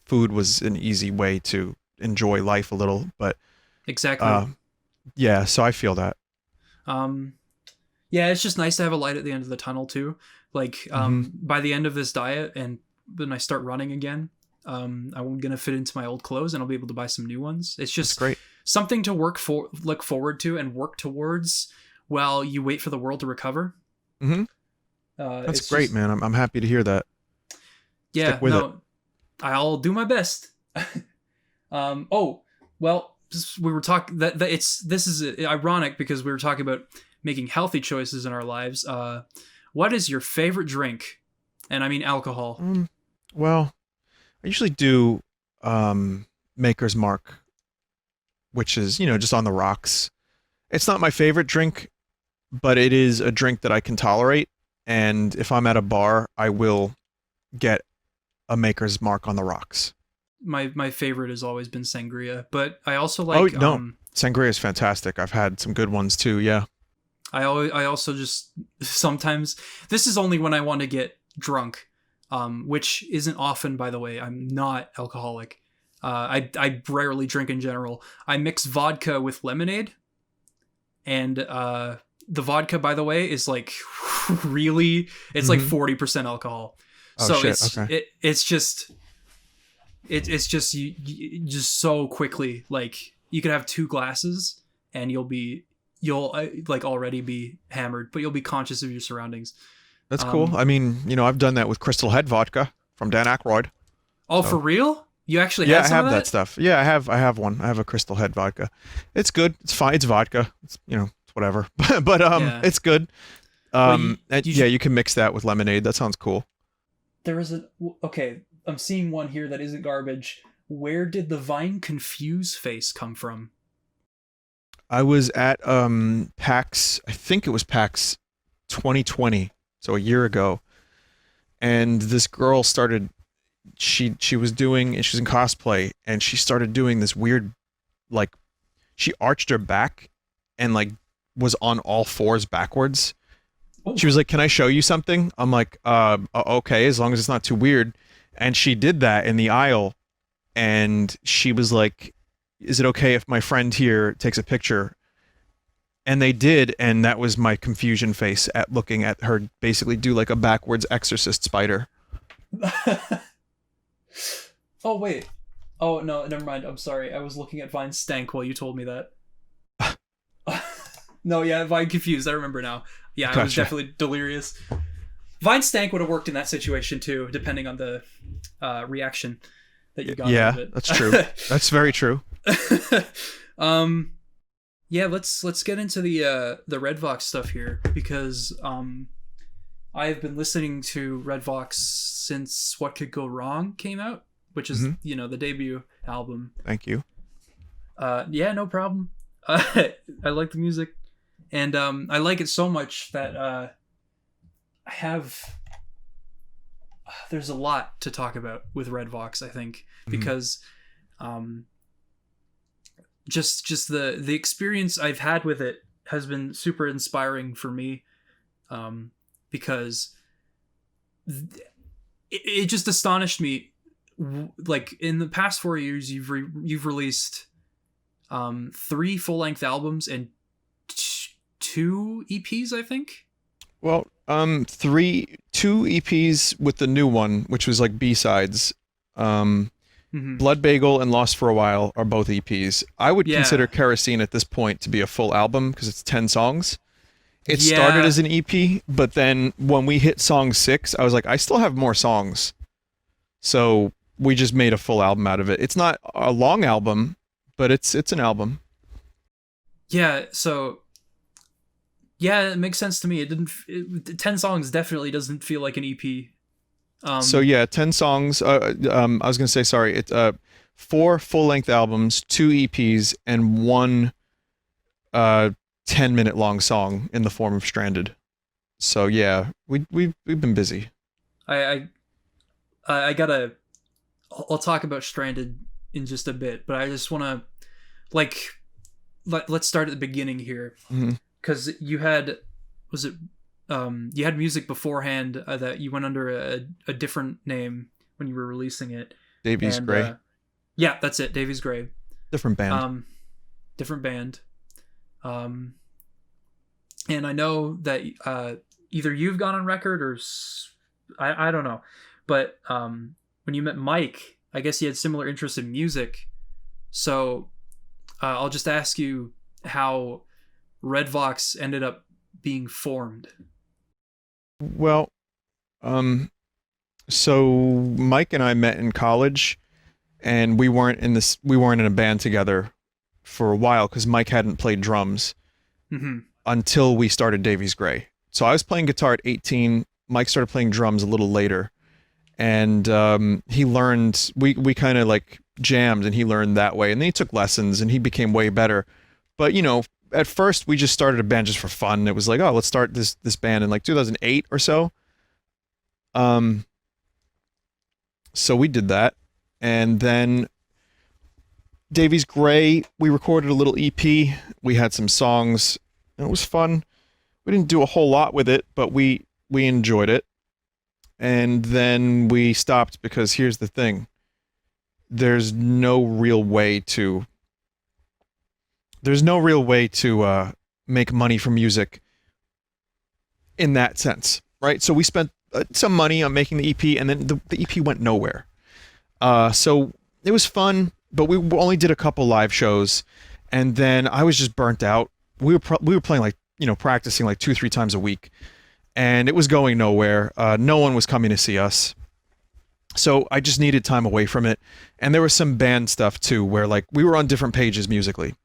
food was an easy way to enjoy life a little, but exactly. Yeah, so I feel that. Yeah, it's just nice to have a light at the end of the tunnel too. By the end of this diet, and when I start running again, I'm gonna fit into my old clothes and I'll be able to buy some new ones. It's just great. Something to look forward to and work towards while you wait for the world to recover. That's great, man. I'm happy to hear that. Yeah, Stick with it. I'll do my best. We were talking this is ironic because we were talking about making healthy choices in our lives. What is your favorite drink? And I mean alcohol. Well, I usually do Maker's Mark, which is, just on the rocks. It's not my favorite drink, but it is a drink that I can tolerate. And if I'm at a bar, I will get a Maker's Mark on the rocks. My favorite has always been sangria, but I also like. Oh no, sangria is fantastic. I've had some good ones too. Yeah. I also just sometimes, this is only when I want to get drunk, which isn't often, by the way. I'm not alcoholic. I rarely drink in general. I mix vodka with lemonade, and the vodka, by the way, is like really, it's like 40% alcohol. Oh, so shit. it's just you just so quickly, like you could have 2 glasses and you'll like already be hammered, but you'll be conscious of your surroundings. That's cool. I mean, I've done that with Crystal Head vodka from Dan Aykroyd. Oh, so. For real? You actually had some I have of that stuff. Yeah, I have one. I have a Crystal Head vodka. It's good. It's fine. It's vodka. It's, it's whatever. but it's good. You can mix that with lemonade. That sounds cool. There is okay, I'm seeing one here that isn't garbage. Where did the Vine Confuse face come from? I was at PAX, I think it was PAX 2020, so a year ago. And this girl started, she was in cosplay, and she started doing this weird, like, she arched her back and like was on all fours backwards. Oh. She was like, "Can I show you something?" I'm like, okay, as long as it's not too weird. And she did that in the aisle, and she was like, "Is it okay if my friend here takes a picture?" And they did, and that was my confusion face at looking at her basically do like a backwards exorcist spider. Oh, wait. Oh, no, never mind. I'm sorry. I was looking at Vine Stank while you told me that. No, yeah, Vine Confused. I remember now. Yeah, gotcha. I was definitely delirious. Vine Stank would have worked in that situation too, depending on the reaction that you got out of it. That's true. That's very true. Yeah, let's get into the Redvox stuff here, because I've been listening to Redvox since What Could Go Wrong came out, which is the debut album. Thank you. Yeah, no problem. I like the music, and I like it so much that I have. There's a lot to talk about with Redvox, I think, because just the experience I've had with it has been super inspiring for me, because it just astonished me. Like, in the past 4 years, you've released 3 full-length albums and 2 EPs, I think. Well, 2 EPs with the new one, which was like B-sides. Blood Bagel and Lost for a While are both EPs. I would consider Kerosene at this point to be a full album because it's 10 songs. It started as an EP, but then when we hit song 6, I was like, I still have more songs. So we just made a full album out of it. It's not a long album, but it's an album. Yeah, so it makes sense to me. 10 songs definitely doesn't feel like an EP. 10 songs. I was gonna say, sorry. It's 4 full-length albums, 2 EPs, and 1 10-minute long song in the form of Stranded. So yeah, we've been busy. I gotta. I'll talk about Stranded in just a bit, but I just want to let's start at the beginning here, because you had you had music beforehand that you went under a different name when you were releasing it. Davies Gray. Yeah, that's it. Davies Gray. Different band. Different band. And I know that either you've gone on record or I don't know, but when you met Mike, I guess he had similar interests in music. So I'll just ask you how Redvox ended up being formed. Well, so Mike and I met in college, and we weren't in a band together for a while because Mike hadn't played drums until we started Davies Gray. So I was playing guitar at 18. Mike started playing drums a little later, and he learned. We kind of like jammed, and he learned that way. And then he took lessons, and he became way better. But at first we just started a band just for fun. It was like, oh, let's start this band in like 2008 or so. So we did that, and then Davies Gray, we recorded a little EP. We had some songs, and it was fun. We didn't do a whole lot with it, but we enjoyed it. And then we stopped because here's the thing. There's no real way to make money from music in that sense, right? So we spent some money on making the EP, and then the EP went nowhere. So it was fun, but we only did a couple live shows, and then I was just burnt out. We were playing like, practicing like 2-3 times a week, and it was going nowhere. No one was coming to see us. So I just needed time away from it. And there was some band stuff too, where like we were on different pages musically.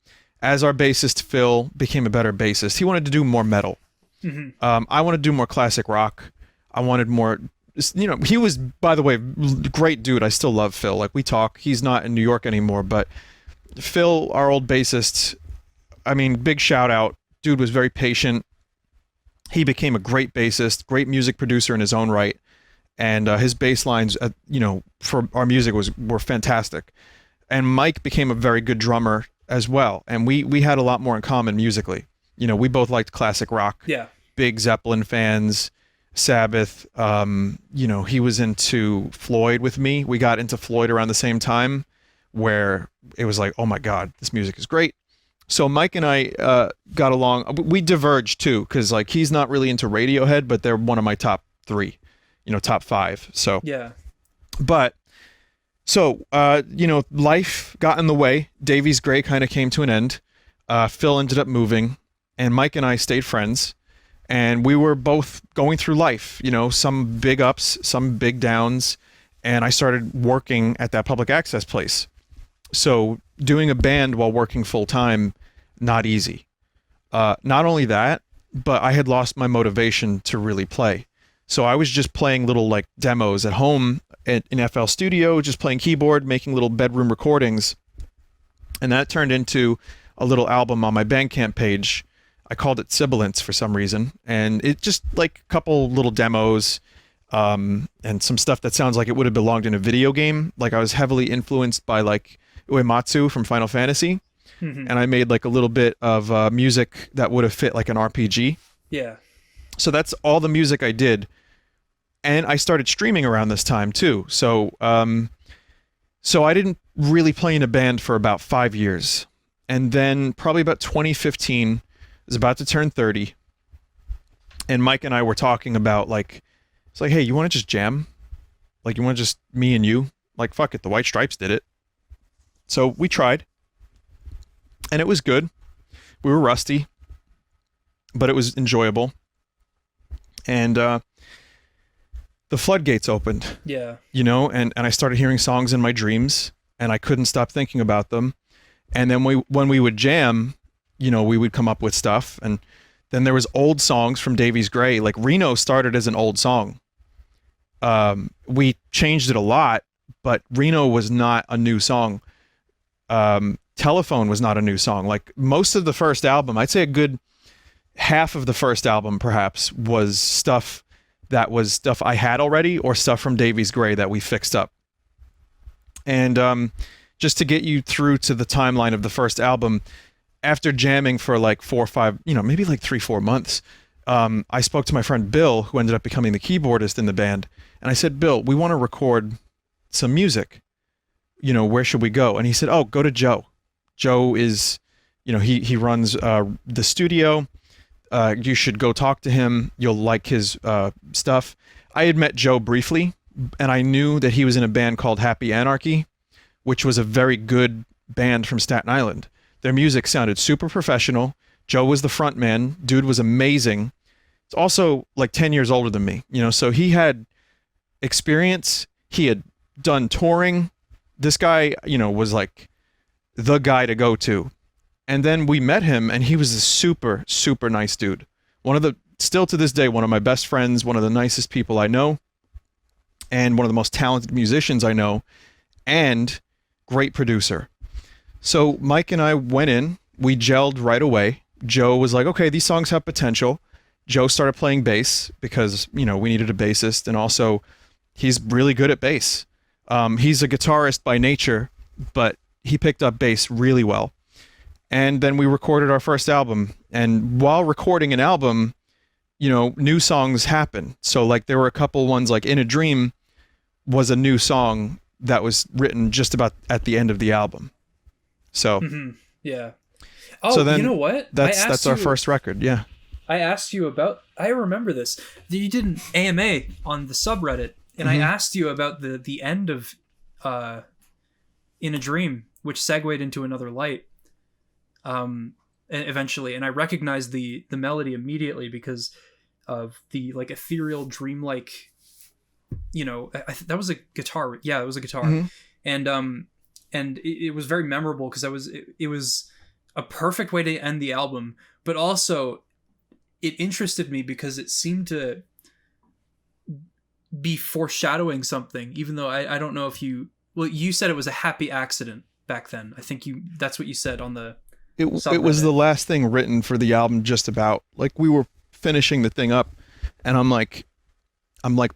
As our bassist Phil became a better bassist, he wanted to do more metal. Mm-hmm. I wanted to do more classic rock. I wanted more, he was, by the way, great dude. I still love Phil. Like we talk, he's not in New York anymore, but Phil, our old bassist, big shout out. Dude was very patient. He became a great bassist, great music producer in his own right. And his bass lines, for our music were fantastic. And Mike became a very good drummer as well. And we had a lot more in common musically. We both liked classic rock. Yeah. Big Zeppelin fans, Sabbath. He was into Floyd with me. We got into Floyd around the same time, where it was like, oh my God, this music is great. So Mike and I got along. We diverged too, because like he's not really into Radiohead, but they're one of my top 3. Top 5. So yeah. But so life got in the way. Davies Gray kind of came to an end. Phil ended up moving, and Mike and I stayed friends, and we were both going through life. Some big ups, some big downs, and I started working at that public access place. So doing a band while working full time, not easy. Not only that, but I had lost my motivation to really play. So I was just playing little like demos at home in FL Studio, just playing keyboard, making little bedroom recordings. And that turned into a little album on my Bandcamp page. I called it Sibilance for some reason. And it just like a couple little demos and some stuff that sounds like it would have belonged in a video game. Like I was heavily influenced by like Uematsu from Final Fantasy. Mm-hmm. And I made like a little bit of music that would have fit like an RPG. Yeah. So that's all the music I did. And I started streaming around this time too. So I didn't really play in a band for about 5 years. And then probably about 2015, I was about to turn 30. And Mike and I were talking about like, it's like, hey, you want to just jam? Like, you want to just me and you? Like, fuck it. The White Stripes did it. So we tried. And it was good. We were rusty, but it was enjoyable. And the floodgates opened. Yeah. And I started hearing songs in my dreams, and I couldn't stop thinking about them. And then when we would jam, we would come up with stuff. And then there was old songs from Davies Gray. Like Reno started as an old song. We changed it a lot, but Reno was not a new song. Telephone was not a new song. Like most of the first album, I'd say a good half of the first album perhaps was stuff I had already, or stuff from Davies Gray that we fixed up. And just to get you through to the timeline of the first album, after jamming for like 4 or 5, maybe like 3-4 months, I spoke to my friend Bill, who ended up becoming the keyboardist in the band, and I said, Bill, we want to record some music. Where should we go? And he said, oh, go to Joe. Joe is, he runs the studio. You should go talk to him. You'll like his stuff. I had met Joe briefly, and I knew that he was in a band called Happy Anarchy, which was a very good band from Staten Island. Their music sounded super professional. Joe was the front man. Dude was amazing. It's also like 10 years older than me, so he had experience. He had done touring. This guy, was like the guy to go to. And then we met him, and he was a super, super nice dude. One of the still to this day, one of my best friends, one of the nicest people I know, and one of the most talented musicians I know, and great producer. So Mike and I went in, we gelled right away. Joe was like, okay, these songs have potential. Joe started playing bass because, we needed a bassist, and also he's really good at bass. He's a guitarist by nature, but he picked up bass really well. And then we recorded our first album. And while recording an album, new songs happen. So like there were a couple ones, like In a Dream was a new song that was written just about at the end of the album. So yeah. Oh, so then you know what? That's our first record. Yeah. I asked you about, I remember this. You did an AMA on the subreddit, and I asked you about the end of In a Dream, which segued into Another Light. Eventually, and I recognized the melody immediately because of the like ethereal, dreamlike. That was a guitar. Yeah, it was a guitar, and it was very memorable because it was a perfect way to end the album, but also it interested me because it seemed to be foreshadowing something, even though I don't know if you said it was a happy accident back then. I think that's what you said on the it was the last thing written for the album, just about. Like we were finishing the thing up, and I'm like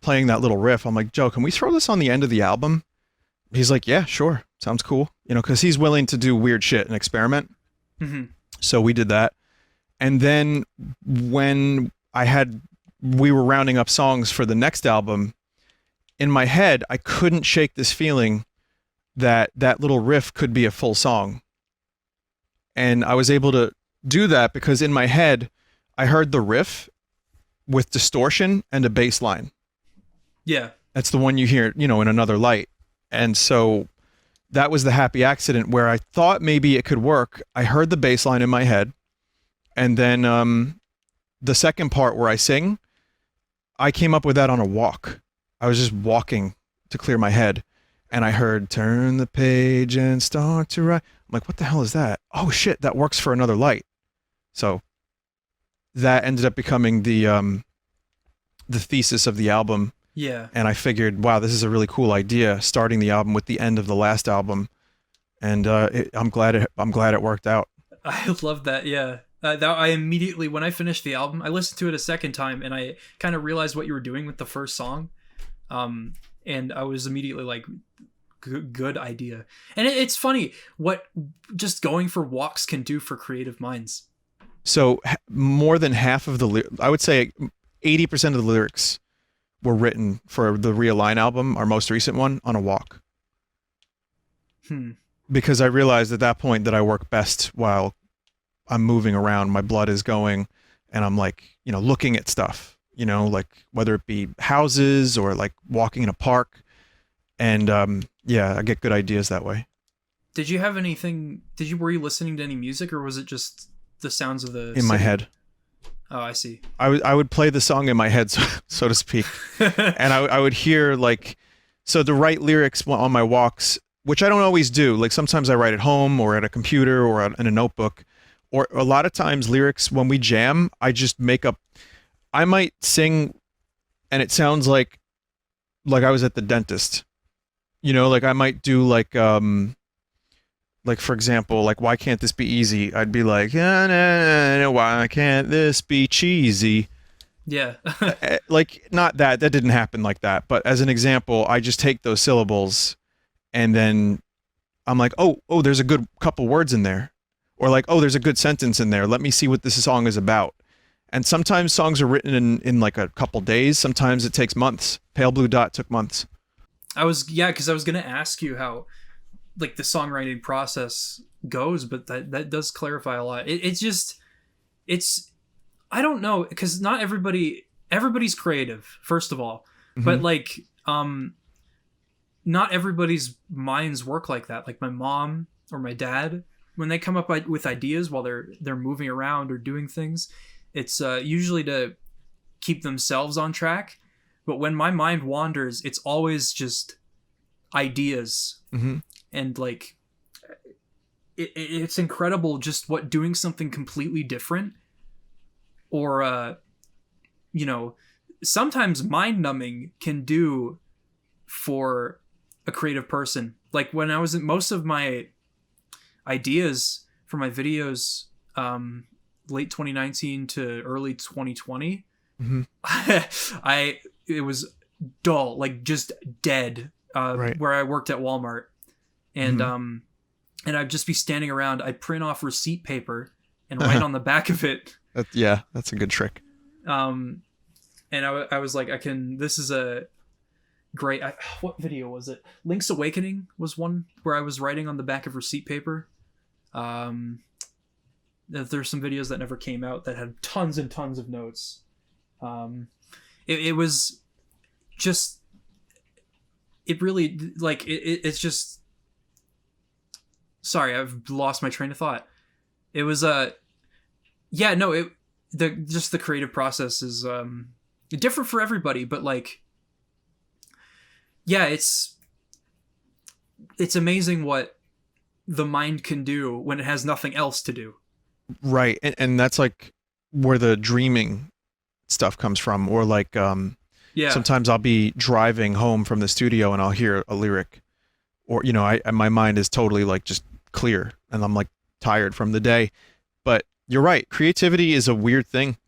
playing that little riff. I'm like, Joe, can we throw this on the end of the album? He's like, yeah, sure. Sounds cool. Because he's willing to do weird shit and experiment. So we did that. And then when we were rounding up songs for the next album, in my head, I couldn't shake this feeling that little riff could be a full song. And I was able to do that because in my head, I heard the riff with distortion and a bass line. Yeah. That's the one you hear, in Another Light. And so that was the happy accident where I thought maybe it could work. I heard the bass line in my head. And then the second part where I sing, I came up with that on a walk. I was just walking to clear my head. And I heard, turn the page and start to write. I'm like, what the hell is that? Oh shit, that works for Another Light. So that ended up becoming the thesis of the album. Yeah. And I figured, wow, this is a really cool idea, starting the album with the end of the last album. And I'm glad it worked out. I love that. Yeah. I immediately, when I finished the album, I listened to it a second time, and I kind of realized what you were doing with the first song. And I was immediately like, good idea. And it's funny what just going for walks can do for creative minds. So more than half of I would say 80% of the lyrics were written for the Realign album, our most recent one, on a walk. Because I realized at that point that I work best while I'm moving around, my blood is going, and I'm like, looking at stuff, like whether it be houses or like walking in a park. And I get good ideas that way. Did you have anything, were you listening to any music, or was it just the sounds of the in my head? Oh, I see. I would play the song in my head, so to speak. And I would hear so to write lyrics on my walks, which I don't always do. Like sometimes I write at home or at a computer or in a notebook, or a lot of times lyrics when we jam, I just make up. I might sing and it sounds like I was at the dentist, like I might do like for example, like, why can't this be easy? I'd be like, why can't this be cheesy? Yeah. Like, not that didn't happen like that, but as an example, I just take those syllables and then I'm like, oh, there's a good couple words in there. Or like, oh, there's a good sentence in there. Let me see what this song is about. And sometimes songs are written in like a couple days. Sometimes it takes months. Pale Blue Dot took months. Because I was going to ask you how like the songwriting process goes, but that does clarify a lot. It's I don't know, because not everybody's creative, first of all, but like not everybody's minds work like that. Like my mom or my dad, when they come up with ideas while they're moving around or doing things, it's usually to keep themselves on track. But when my mind wanders, it's always just ideas. And like it's incredible just what doing something completely different or you know, sometimes mind numbing can do for a creative person. Like when I was in most of my ideas for my videos, late 2019 to early 2020, it was dull, like just dead, where I worked at Walmart. And and I'd just be standing around. I'd print off receipt paper and write on the back of it. That's a good trick. And I was like, this is a great, what video was it? Link's Awakening was one where I was writing on the back of receipt paper. There's some videos that never came out that had tons and tons of notes. It was just, it really, like, it's just, sorry, I've lost my train of thought. It was, the creative process is, different for everybody, but like, yeah, it's amazing what the mind can do when it has nothing else to do. Right. And that's like where the dreaming stuff comes from, or like, sometimes I'll be driving home from the studio and I'll hear a lyric, or, you know, my mind is totally like just clear and I'm like tired from the day. But you're right. Creativity is a weird thing,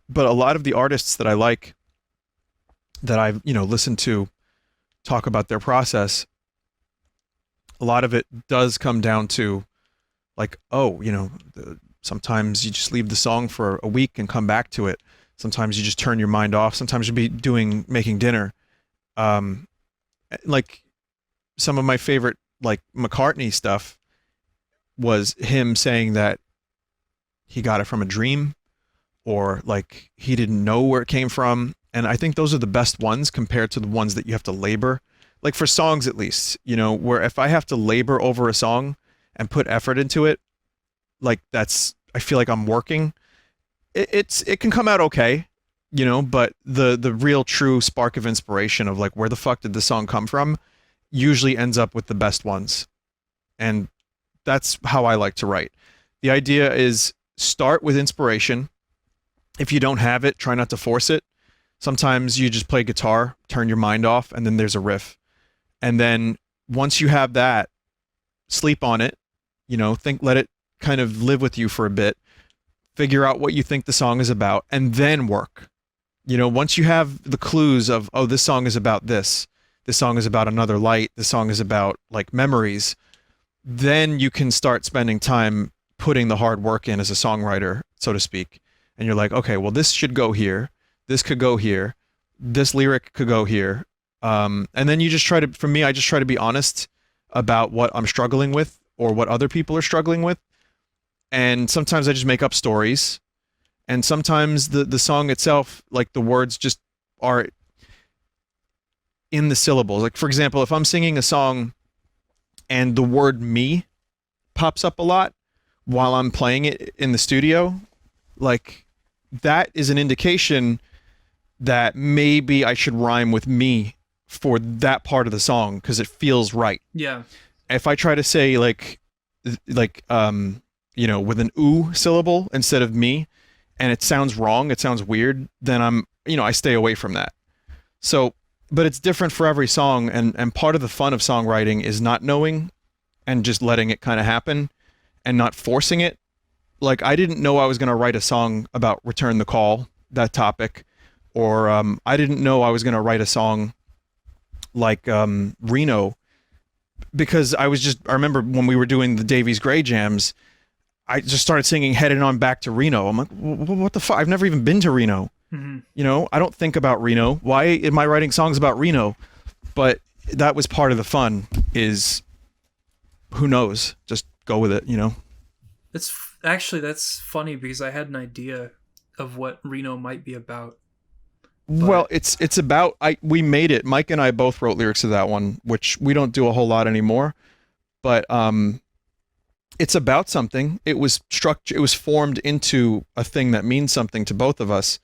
but a lot of the artists that I like, that I've, listened to talk about their process, a lot of it does come down to like, sometimes you just leave the song for a week and come back to it. Sometimes you just turn your mind off. Sometimes you'll be making dinner. Like some of my favorite, like McCartney stuff was him saying that he got it from a dream, or like he didn't know where it came from. And I think those are the best ones compared to the ones that you have to labor. Like for songs, at least, where if I have to labor over a song and put effort into it, like I feel like I'm working. It can come out okay, but the real true spark of inspiration of like, where the fuck did the song come from, usually ends up with the best ones. And that's how I like to write. The idea is start with inspiration. If you don't have it, try not to force it. Sometimes you just play guitar, turn your mind off, and then there's a riff. And then once you have that, sleep on it, let it kind of live with you for a bit, figure out what you think the song is about, and then work. Once you have the clues of, oh, this song is about this song is about another light, this song is about like memories, then you can start spending time putting the hard work in as a songwriter, so to speak. And you're like, okay, well, this should go here. This could go here. This lyric could go here. And then you just try to, for me, I just try to be honest about what I'm struggling with or what other people are struggling with. And sometimes I just make up stories. And sometimes the song itself, like the words just are in the syllables. Like, for example, if I'm singing a song and the word me pops up a lot while I'm playing it in the studio, like that is an indication that maybe I should rhyme with me for that part of the song because it feels right. Yeah. If I try to say like with an ooh syllable instead of me, and it sounds wrong, it sounds weird, then I stay away from that. So, but it's different for every song, and part of the fun of songwriting is not knowing and just letting it kind of happen and not forcing it. Like, I didn't know I was going to write a song about Return the Call, that topic, or I didn't know I was going to write a song like Reno, because I remember when we were doing the Davies Gray jams, I just started singing Headed On Back to Reno. I'm like, what the fuck? I've never even been to Reno. Mm-hmm. I don't think about Reno. Why am I writing songs about Reno? But that was part of the fun, is who knows? Just go with it, That's funny because I had an idea of what Reno might be about. Well, it's about, we made it. Mike and I both wrote lyrics to that one, which we don't do a whole lot anymore. But it's about something. It was formed into a thing that means something to both of us.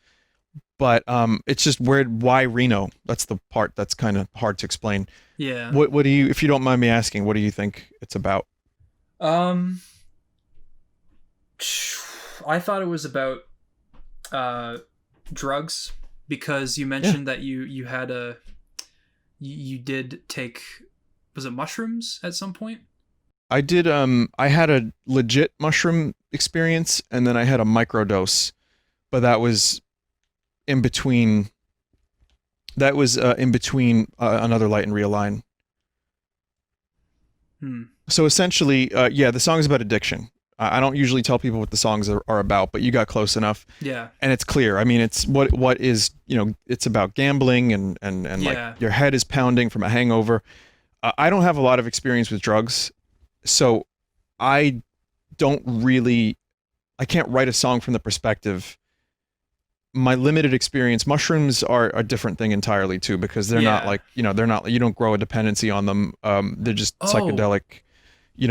But it's just weird. Why Reno? That's the part that's kind of hard to explain. Yeah. What do you, if you don't mind me asking, what do you think it's about? I thought it was about drugs because you mentioned that you had you did take, was it mushrooms at some point? I did. I had a legit mushroom experience, and then I had a microdose, but that was in between. That was in between Another Light and Realign. So essentially, the song is about addiction. I don't usually tell people what the songs are about, but you got close enough. Yeah. And it's clear. I mean, it's what is, it's about gambling and like your head is pounding from a hangover. I don't have a lot of experience with drugs, so I can't write a song from the perspective. My limited experience, mushrooms are a different thing entirely too, because they're not like, they're not, you don't grow a dependency on them. They're just psychedelic, you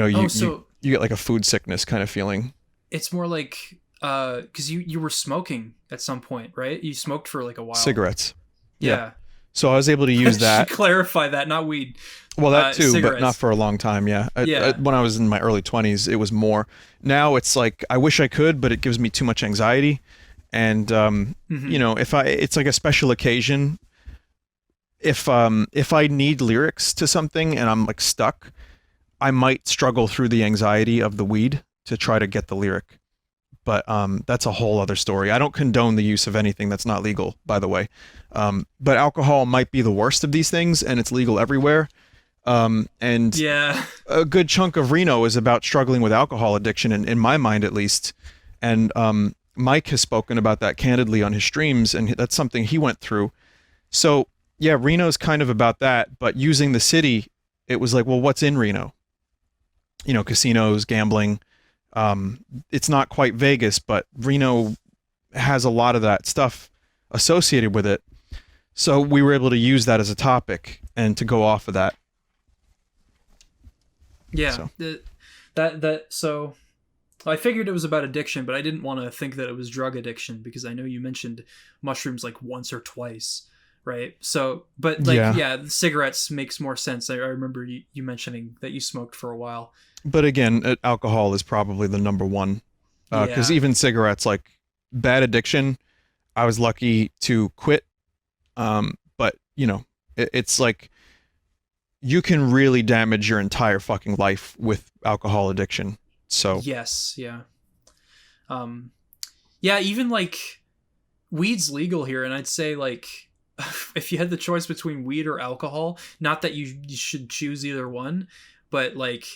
get like a food sickness kind of feeling. It's more like, cause you were smoking at some point, right? You smoked for like a while. Cigarettes. Yeah. So I was able to use that. Clarify that, not weed. Well, that too, cigarettes. But not for a long time. Yeah. When I was in my early 20s, it was more. Now it's like, I wish I could, but it gives me too much anxiety. And, it's like a special occasion. If I need lyrics to something and I'm like stuck, I might struggle through the anxiety of the weed to try to get the lyric. But that's a whole other story. I don't condone the use of anything that's not legal, by the way. But alcohol might be the worst of these things, and it's legal everywhere. And a good chunk of Reno is about struggling with alcohol addiction, in my mind at least. And Mike has spoken about that candidly on his streams, and that's something he went through. So yeah, Reno's kind of about that, but using the city, it was like, well, what's in Reno? Casinos, gambling. It's not quite Vegas, but Reno has a lot of that stuff associated with it. So we were able to use that as a topic and to go off of that. Yeah. So I figured it was about addiction, but I didn't want to think that it was drug addiction, because I know you mentioned mushrooms like once or twice, right? So, but like, cigarettes makes more sense. I remember you mentioning that you smoked for a while. But again, alcohol is probably the number one, because even cigarettes, like bad addiction, I was lucky to quit. But it's like you can really damage your entire fucking life with alcohol addiction. So yes, yeah. Even like weed's legal here, and I'd say like if you had the choice between weed or alcohol, not that you should choose either one, but like,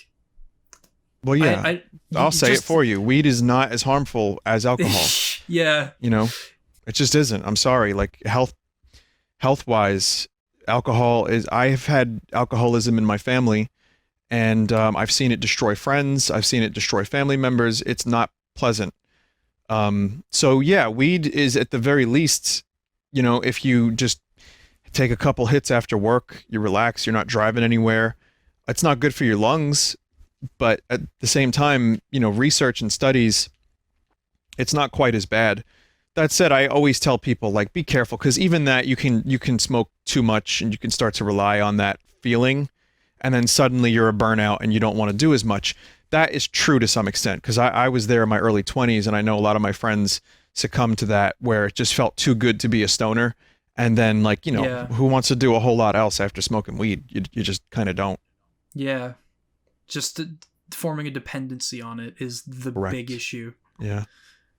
well, yeah, I'll say it for you. Weed is not as harmful as alcohol. Yeah. It just isn't. I'm sorry. Like health-wise, alcohol is, I've had alcoholism in my family, and I've seen it destroy friends. I've seen it destroy family members. It's not pleasant. So yeah, weed is at the very least, if you just take a couple hits after work, you relax, you're not driving anywhere. It's not good for your lungs. But at the same time, research and studies, it's not quite as bad. That said, I always tell people, like, be careful, because even that you can smoke too much and you can start to rely on that feeling, and then suddenly you're a burnout and you don't want to do as much. That is true to some extent, because I was there in my early 20s, and I know a lot of my friends succumbed to that, where it just felt too good to be a stoner. And then, like, who wants to do a whole lot else after smoking weed? You just kind of don't. Yeah. Just forming a dependency on it is the big issue. Yeah.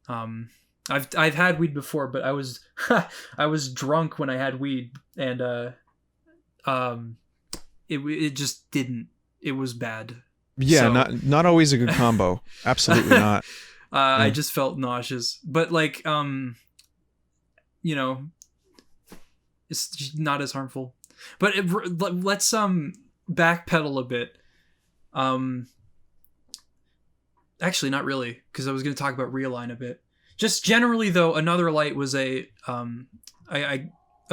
I've had weed before, but I was drunk when I had weed, and it just didn't. It was bad. Yeah, so. not always a good combo. Absolutely not. I just felt nauseous, but like it's just not as harmful. But let's backpedal a bit. Actually, not really, because I was going to talk about Realign a bit. Just generally, though, Another Light was a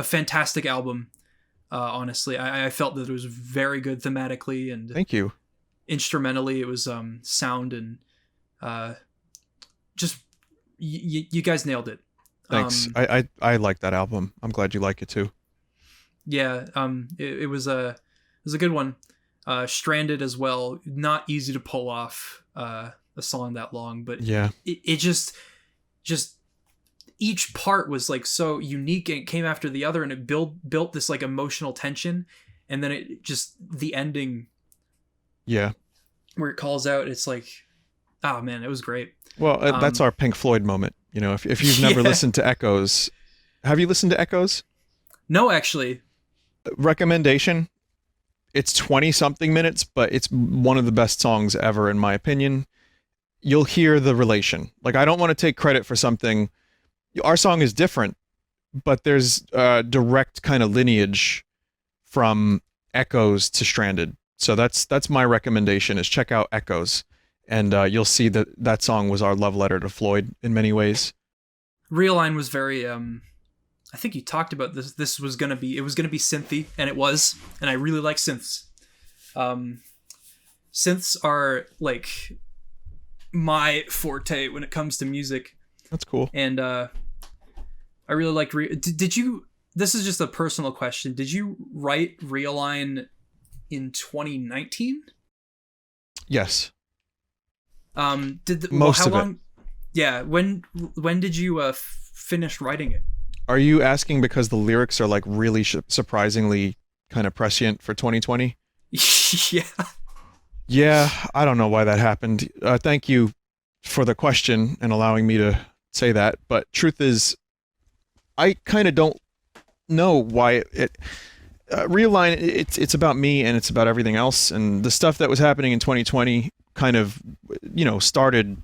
fantastic album. Honestly, I felt that it was very good thematically, and thank you. Instrumentally, it was sound, and just you guys nailed it. Thanks. I like that album. I'm glad you like it too. Yeah. It was a good one. Stranded as well. Not easy to pull off a song that long, but yeah, it just each part was like so unique, and it came after the other, and it built this like emotional tension, and then it just the ending, where it calls out, it's like, oh man, it was great. Well, that's our Pink Floyd moment. You know, if you've never listened to Echoes, have you listened to Echoes? No, actually. Recommendation. It's 20 something minutes, but it's one of the best songs ever, in my opinion. You'll hear the relation. Like, I don't want to take credit for something. Our song is different, but there's a direct kind of lineage from Echoes to Stranded. So that's my recommendation, is check out Echoes. And you'll see that song was our love letter to Floyd in many ways. Realign was very, I think you talked about this. It was going to be synthy, and it was. And I really like synths. Synths are like my forte when it comes to music. That's cool. And I really liked did you, this is just a personal question, did you write Realign in 2019? Yes. How long? Yeah, when did you finish writing it? Are you asking because the lyrics are like really surprisingly kind of prescient for 2020? Yeah. Yeah, I don't know why that happened. Thank you for the question and allowing me to say that. But truth is, I kind of don't know why it Realign. It's about me, and it's about everything else. And the stuff that was happening in 2020 kind of, started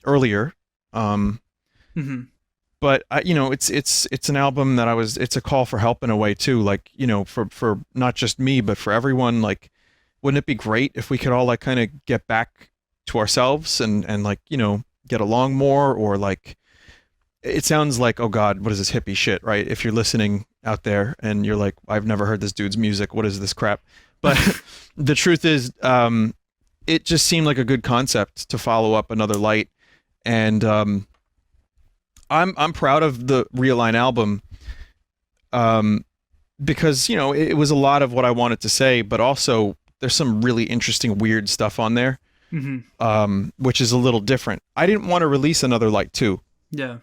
earlier. But it's an album that it's a call for help in a way too. Like, for not just me, but for everyone. Like, wouldn't it be great if we could all like kind of get back to ourselves and like, get along more? Or like, it sounds like, oh God, what is this hippie shit, right? If you're listening out there and you're like, I've never heard this dude's music, what is this crap? But the truth is, it just seemed like a good concept to follow up Another Light. And I'm proud of the Realign album, because it was a lot of what I wanted to say, but also there's some really interesting weird stuff on there, which is a little different. I didn't want to release Another Light 2. Yeah.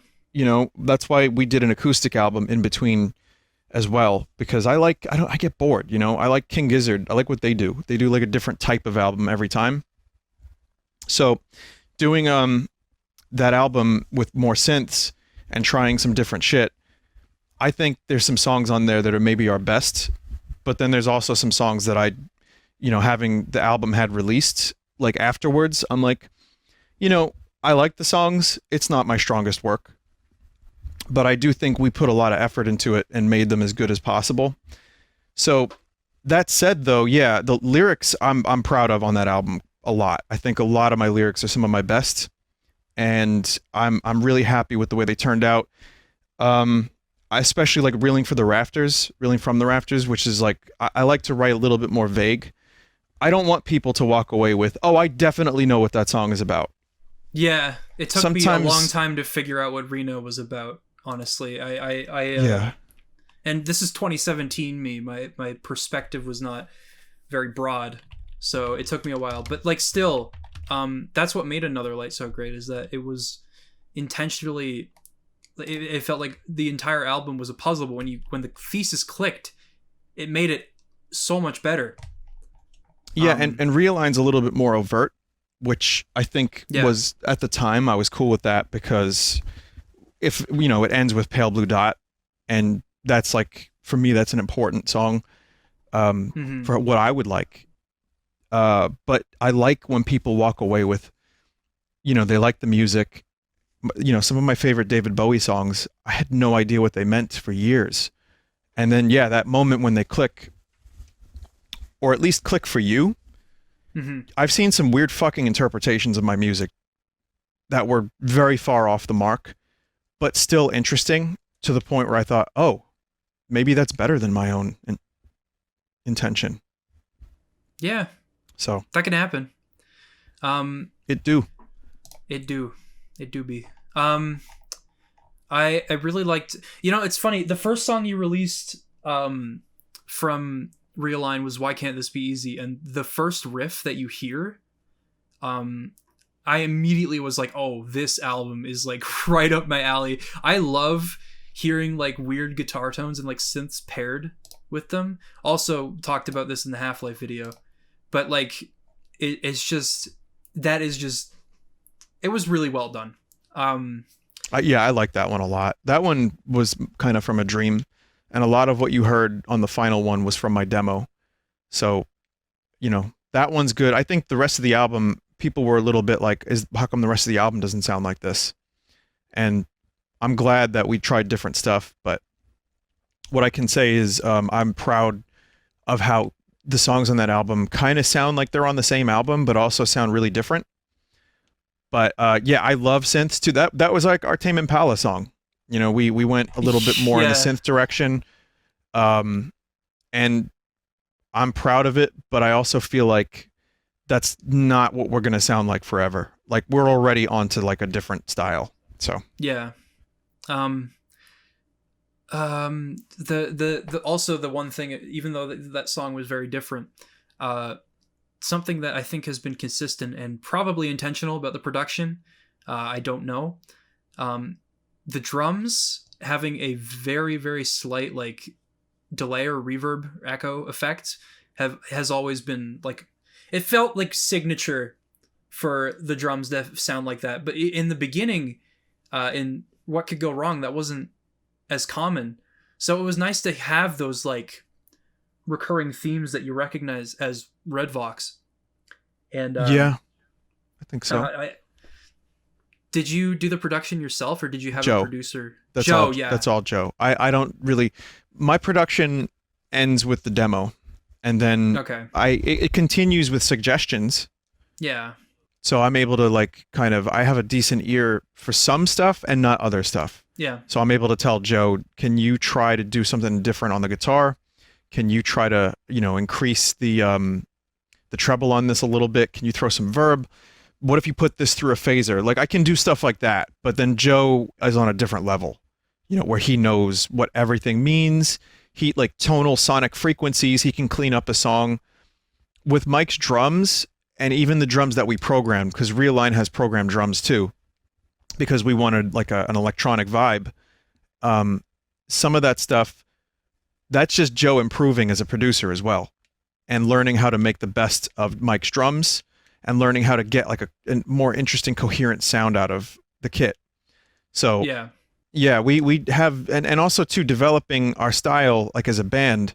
That's why we did an acoustic album in between as well, because I get bored. I like King Gizzard. I like what they do. They do like a different type of album every time. So doing that album with more synths and trying some different shit, I think there's some songs on there that are maybe our best, but then there's also some songs that having the album had released like afterwards, I'm like, I like the songs. It's not my strongest work, but I do think we put a lot of effort into it and made them as good as possible. So that said, though, yeah, the lyrics I'm proud of on that album a lot. I think a lot of my lyrics are some of my best, and I'm really happy with the way they turned out. I especially like Reeling from the Rafters, which is like, I like to write a little bit more vague. I don't want people to walk away with, oh, I definitely know what that song is about. Yeah, it took me a long time to figure out what Reno was about, honestly. Yeah. And this is 2017 me. My perspective was not very broad, so it took me a while. But like still, that's what made Another Light so great, is that it was intentionally, it felt like the entire album was a puzzle, but when the thesis clicked, it made it so much better. Yeah, and Realign's a little bit more overt, which I think was, at the time, I was cool with that, because if, it ends with Pale Blue Dot, and that's like, for me, that's an important song for what I would like. But I like when people walk away with, they like the music. Some of my favorite David Bowie songs, I had no idea what they meant for years. And then, that moment when they click, or at least click for you. I've seen some weird fucking interpretations of my music that were very far off the mark, but still interesting, to the point where I thought, oh, maybe that's better than my own intention. Yeah. So that can happen. It do be. I really liked, it's funny, the first song you released from Realign was Why Can't This Be Easy, and the first riff that you hear, I I immediately was like, oh, this album is like right up my alley. I love hearing like weird guitar tones and like synths paired with them. Also talked about this in the Half-Life video, but like it's just, that is just, it was really well done. Yeah, I like that one a lot. That one was kind of from a dream, and a lot of what you heard on the final one was from my demo. So, you know, that one's good. I think the rest of the album, people were a little bit like, how come the rest of the album doesn't sound like this? And I'm glad that we tried different stuff, but what I can say is I'm proud of how the songs on that album kind of sound like they're on the same album, but also sound really different. But yeah, I love synths too. That was like our Tame Impala song. You know, we went a little bit more in the synth direction, and I'm proud of it. But I also feel like that's not what we're gonna sound like forever. Like we're already onto like a different style. So yeah. The also the one thing, even though that song was very different, something that I think has been consistent and probably intentional about the production, I don't know, the drums having a very, very slight like delay or reverb echo effect has always been like, it felt like signature for the drums that sound like that. But in the beginning, in What Could Go Wrong, that wasn't as common. So it was nice to have those like recurring themes that you recognize as Red Vox. And yeah, I think so. Did you do the production yourself, or did you have Joe. a producer? That's Joe, all, yeah. That's all Joe. I don't really, my production ends with the demo, and then it continues with suggestions. Yeah. So I'm able to like kind of, I have a decent ear for some stuff and not other stuff. Yeah. So I'm able to tell Joe, can you try to do something different on the guitar? Can you try to, you know, increase the treble on this a little bit? Can you throw some verb? What if you put this through a phaser? Like I can do stuff like that, but then Joe is on a different level, you know, where he knows what everything means. He like tonal sonic frequencies. He can clean up a song. With Mike's drums and even the drums that we programmed, because Realign has programmed drums too, because we wanted like an electronic vibe. Some of that stuff, that's just Joe improving as a producer as well, and learning how to make the best of Mike's drums and learning how to get like a more interesting, coherent sound out of the kit. So yeah, we have, and also too, developing our style like as a band.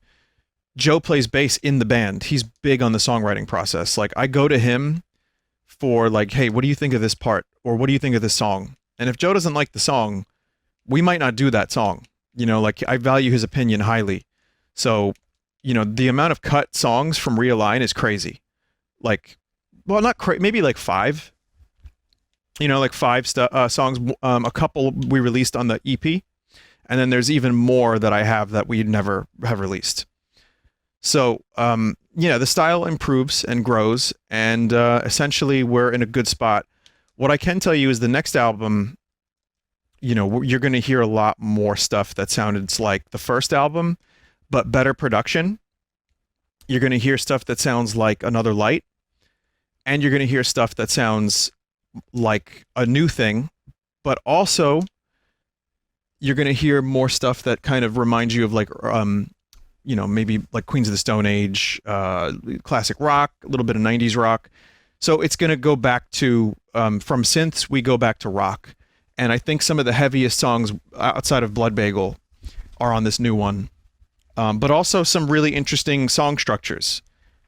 Joe plays bass in the band. He's big on the songwriting process. Like I go to him for like, hey, what do you think of this part? Or what do you think of this song? And if Joe doesn't like the song, we might not do that song. You know, like I value his opinion highly. So, you know, the amount of cut songs from Realign is crazy. Like, well, not maybe like 5. You know, like 5 songs. A couple we released on the EP, and then there's even more that I have that we never have released. So, yeah, the style improves and grows, and essentially we're in a good spot. What I can tell you is the next album, you know, you're going to hear a lot more stuff that sounded like the first album, but better production. You're going to hear stuff that sounds like Another Light, and you're going to hear stuff that sounds like a new thing, but also you're going to hear more stuff that kind of reminds you of like, you know, maybe like Queens of the Stone Age, classic rock, a little bit of 90s rock. So it's going to go back to, from synths, we go back to rock. And I think some of the heaviest songs outside of Blood Bagel are on this new one. But also some really interesting song structures,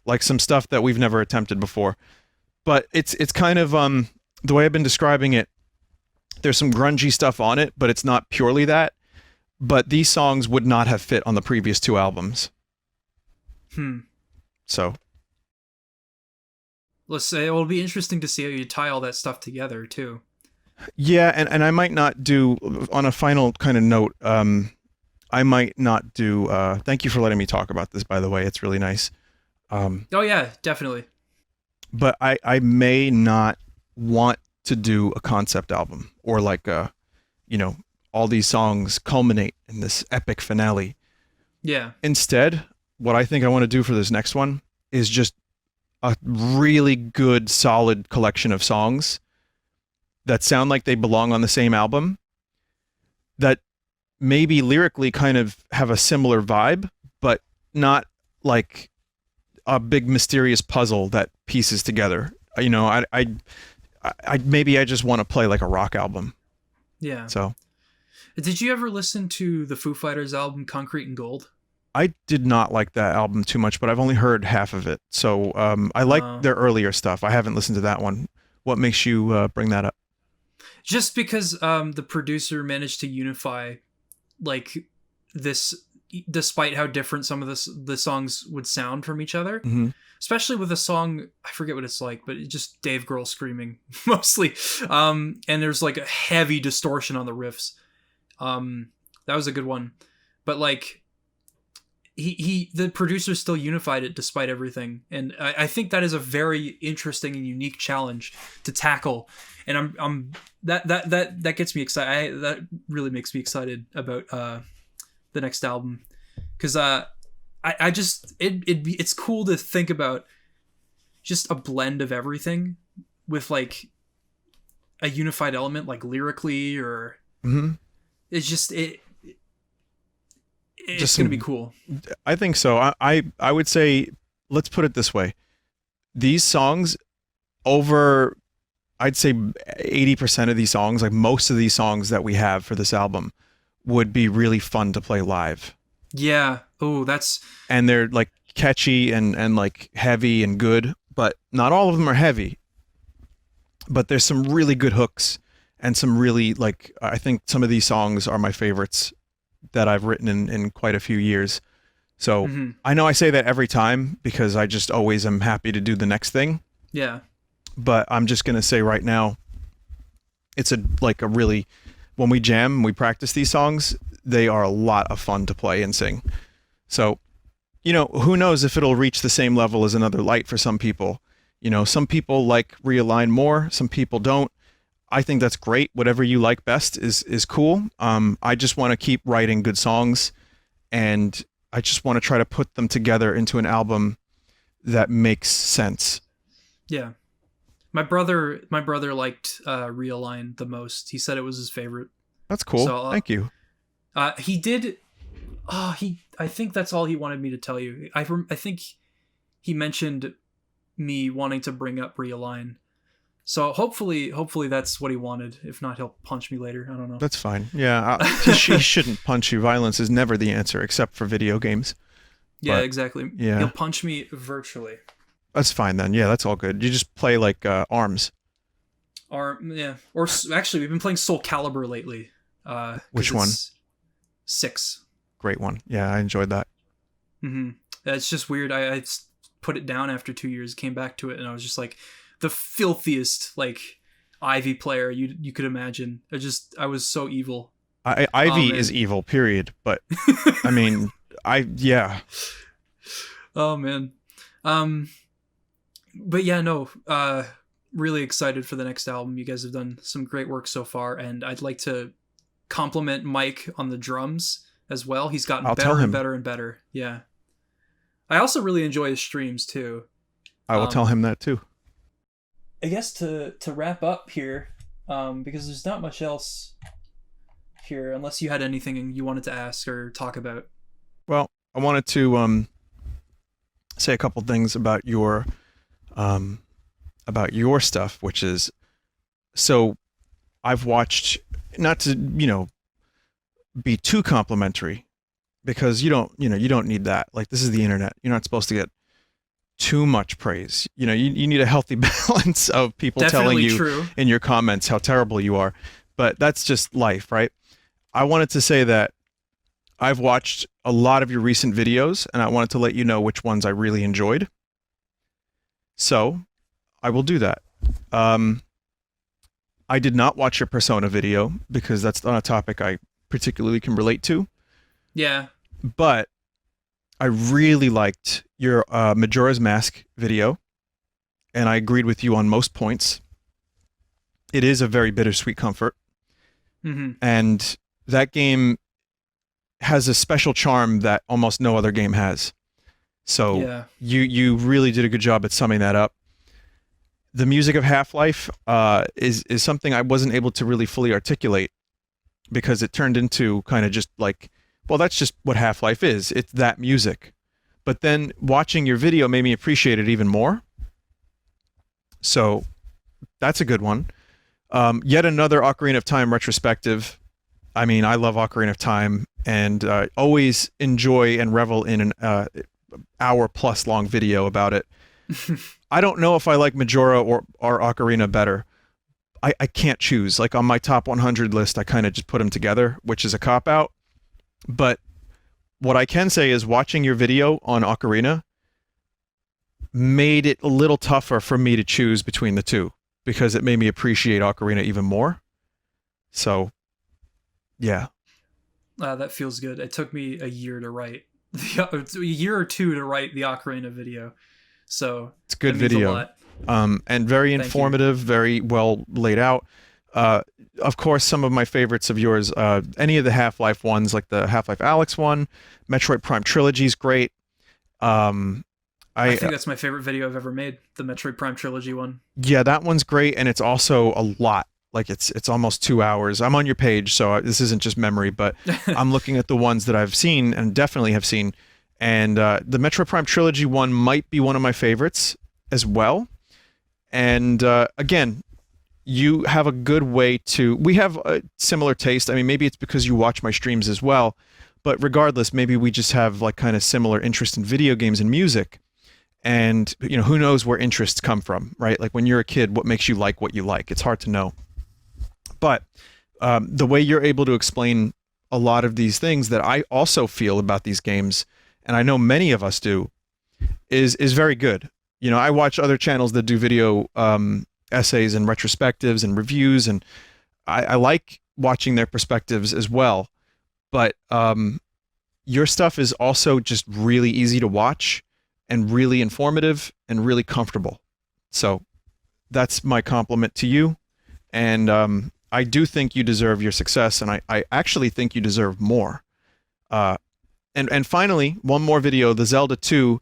like some stuff that we've never attempted before. But it's kind of, the way I've been describing it, there's some grungy stuff on it, but it's not purely that. But these songs would not have fit on the previous 2 albums. So let's say it will be interesting to see how you tie all that stuff together too. Yeah, and I might not do, on a final kind of note, I might not do, thank you for letting me talk about this, by the way. It's really nice. Oh yeah, definitely. But I may not want to do a concept album, or like you know, all these songs culminate in this epic finale. Yeah. Instead, what I think I want to do for this next one is just a really good, solid collection of songs that sound like they belong on the same album, that maybe lyrically kind of have a similar vibe, but not like a big mysterious puzzle that pieces together. You know, I maybe I just want to play like a rock album. Yeah. So, did you ever listen to the Foo Fighters album Concrete and Gold? I did not like that album too much, but I've only heard half of it. So I like their earlier stuff. I haven't listened to that one. What makes you bring that up? Just because the producer managed to unify like this, despite how different some of the songs would sound from each other. Mm-hmm. Especially with a song, I forget what it's like, but it's just Dave Grohl screaming mostly. And there's like a heavy distortion on the riffs. That was a good one. But like the producer still unified it despite everything. And I think that is a very interesting and unique challenge to tackle. And I'm that gets me excited. That really makes me excited about the next album. Cause I just it's cool to think about just a blend of everything with like a unified element, like lyrically, or it's just it's gonna be cool. I think so. I would say, let's put it this way: these songs, over, I'd say 80% of these songs, like most of these songs that we have for this album, would be really fun to play live. Yeah. Oh, and they're like catchy and like heavy and good, but not all of them are heavy. But there's some really good hooks and some really, like, I think some of these songs are my favorites that I've written in quite a few years. So I know I say that every time because I just always am happy to do the next thing. Yeah. But I'm just going to say right now, it's a really, when we jam, we practice these songs, they are a lot of fun to play and sing. So, you know, who knows if it'll reach the same level as Another Light for some people. You know, some people like Realign more, some people don't. I think that's great. Whatever you like best is cool. I just want to keep writing good songs, and I just want to try to put them together into an album that makes sense. Yeah. My brother liked Realign the most. He said it was his favorite. That's cool. So, thank you. He did. I think that's all he wanted me to tell you. I think he mentioned me wanting to bring up Realign. So hopefully that's what he wanted. If not, he'll punch me later. I don't know. That's fine. Yeah, he shouldn't punch you. Violence is never the answer, except for video games. Yeah, exactly. Yeah. He'll punch me virtually. That's fine then. Yeah, that's all good. You just play like ARMS. Yeah. Or actually, we've been playing Soul Calibur lately. Which one? 6. Great one. Yeah, I enjoyed that. It's just weird. I put it down after 2 years, came back to it, and I was just like the filthiest like Ivy player you could imagine. I was so evil. Ivy is evil, period. But I mean, yeah. Oh man. But yeah, no. Really excited for the next album. You guys have done some great work so far, and I'd like to compliment Mike on the drums as well. He's gotten better and better and better. Yeah. I also really enjoy his streams too. I will tell him that too. I guess to wrap up here, because there's not much else here, unless you had anything you wanted to ask or talk about. Well, I wanted to say a couple things about your stuff, which is, so I've watched, not to, be too complimentary, because you don't need that. Like, this is the internet. You're not supposed to get too much praise. You need a healthy balance of people Definitely telling you in your comments how terrible you are. But that's just life, right? I wanted to say that I've watched a lot of your recent videos, and I wanted to let you know which ones I really enjoyed. So I will do that. I did not watch your Persona video because that's not a topic I particularly can relate to. Yeah. But I really liked your Majora's Mask video, and I agreed with you on most points. It is a very bittersweet comfort. And that game has a special charm that almost no other game has. So you really did a good job at summing that up. the music of Half-Life is something I wasn't able to really fully articulate because it turned into kind of just like, well, that's just what Half-Life is. It's that music. But then watching your video made me appreciate it even more. So that's a good one. Yet another Ocarina of Time retrospective. I mean, I love Ocarina of Time and always enjoy and revel in an hour-plus long video about it. I don't know if I like Majora or Ocarina better. I can't choose. Like on my top 100 list, I kind of just put them together, which is a cop-out. But what I can say is watching your video on Ocarina made it a little tougher for me to choose between the two because it made me appreciate Ocarina even more. So, yeah. That feels good. It took me a year to write. A year or two to write the Ocarina video. So it's a good video. And very informative, very well laid out. Of course, some of my favorites of yours, any of the Half-Life ones, like the Half-Life Alyx one, Metroid Prime Trilogy is great. I think that's my favorite video I've ever made, the Metroid Prime Trilogy one. Yeah, that one's great, and it's also a lot. Like, it's almost 2 hours. I'm on your page, so this isn't just memory, but I'm looking at the ones that I've seen, and definitely have seen. And the Metroid Prime Trilogy one might be one of my favorites as well. And again, you have a good way to... We have a similar taste. I mean, maybe it's because you watch my streams as well. But regardless, maybe we just have like kind of similar interest in video games and music. And, you know, who knows where interests come from, right? Like when you're a kid, what makes you like what you like? It's hard to know. But the way you're able to explain a lot of these things that I also feel about these games, and I know many of us do, is very good. You know, I watch other channels that do video essays and retrospectives and reviews, and I like watching their perspectives as well. But your stuff is also just really easy to watch and really informative and really comfortable. So that's my compliment to you. And I do think you deserve your success, and I actually think you deserve more. And finally, one more video, the Zelda 2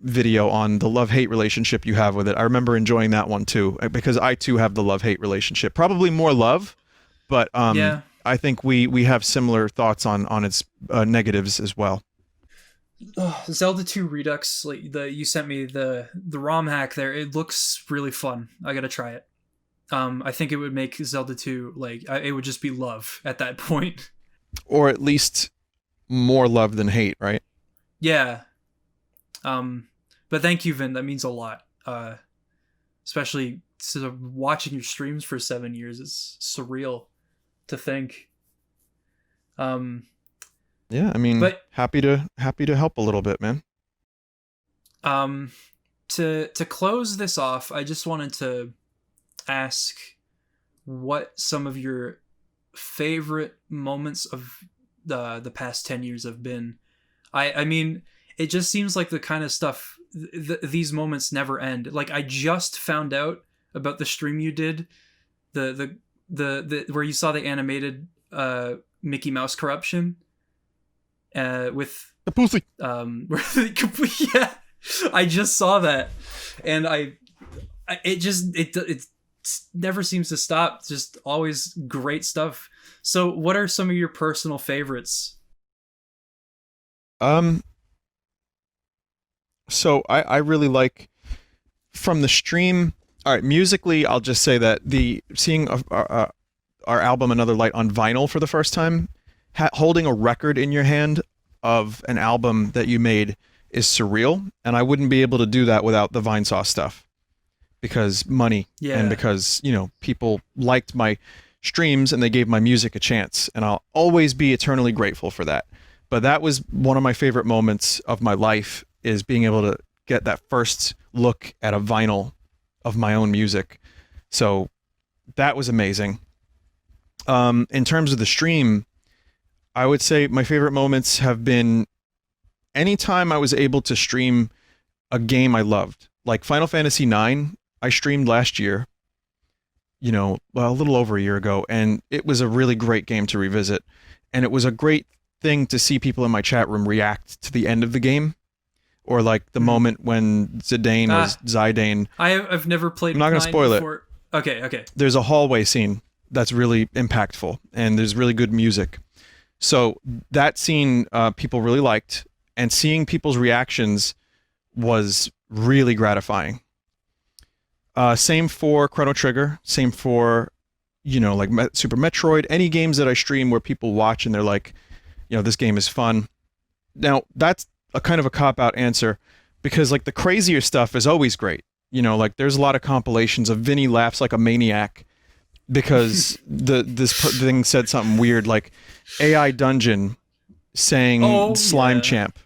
video on the love-hate relationship you have with it. I remember enjoying that one too, because I too have the love-hate relationship. Probably more love, but yeah. I think we have similar thoughts on its negatives as well. Zelda 2 Redux, like you sent me the ROM hack there. It looks really fun. I gotta try it. I think it would make Zelda 2 like it would just be love at that point, or at least more love than hate, right? Yeah. But thank you, Vin. That means a lot. Especially sort of watching your streams for 7 years is surreal to think. Yeah, I mean, but happy to help a little bit, man. To close this off, I just wanted to ask what some of your favorite moments of the past 10 years have been. I mean, it just seems like the kind of stuff these moments never end. Like I just found out about the stream you did, the where you saw the animated Mickey Mouse corruption with the pussy. Yeah, I just saw that, and it never seems to stop. Just always great stuff. So, what are some of your personal favorites? So I really like from the stream. All right, musically, I'll just say that seeing our album Another Light on vinyl for the first time, holding a record in your hand of an album that you made is surreal, and I wouldn't be able to do that without the Vinesauce stuff, because money, and because, you know, people liked my streams and they gave my music a chance, and I'll always be eternally grateful for that. But that was one of my favorite moments of my life, is being able to get that first look at a vinyl of my own music. So that was amazing. In terms of the stream, I would say my favorite moments have been anytime I was able to stream a game I loved. Like Final Fantasy IX, I streamed last year, you know, well, a little over a year ago, and it was a really great game to revisit. And it was a great thing to see people in my chat room react to the end of the game. or like the moment when Zidane was Zidane. I've never played. I'm not going to spoil before. It. Okay. There's a hallway scene that's really impactful, and there's really good music. So that scene people really liked, and seeing people's reactions was really gratifying. Same for Chrono Trigger, same for, like Super Metroid, any games that I stream where people watch and they're like, this game is fun. Now, that's a kind of a cop-out answer, because like the crazier stuff is always great. Like there's a lot of compilations of Vinny laughs like a maniac because this thing said something weird, like AI Dungeon saying Slime Champ.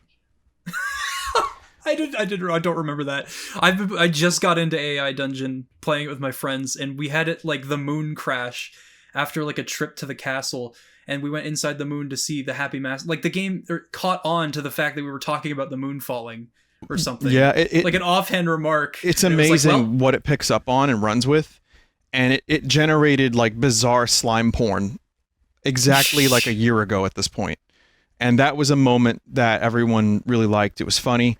I don't remember that. I just got into AI Dungeon playing it with my friends, and we had it like the moon crash after like a trip to the castle, and we went inside the moon to see the Happy Mask. Like the game caught on to the fact that we were talking about the moon falling or something. Yeah, it like an offhand remark. It's amazing what it picks up on and runs with, and it generated like bizarre slime porn exactly like a year ago at this point, and that was a moment that everyone really liked. It was funny.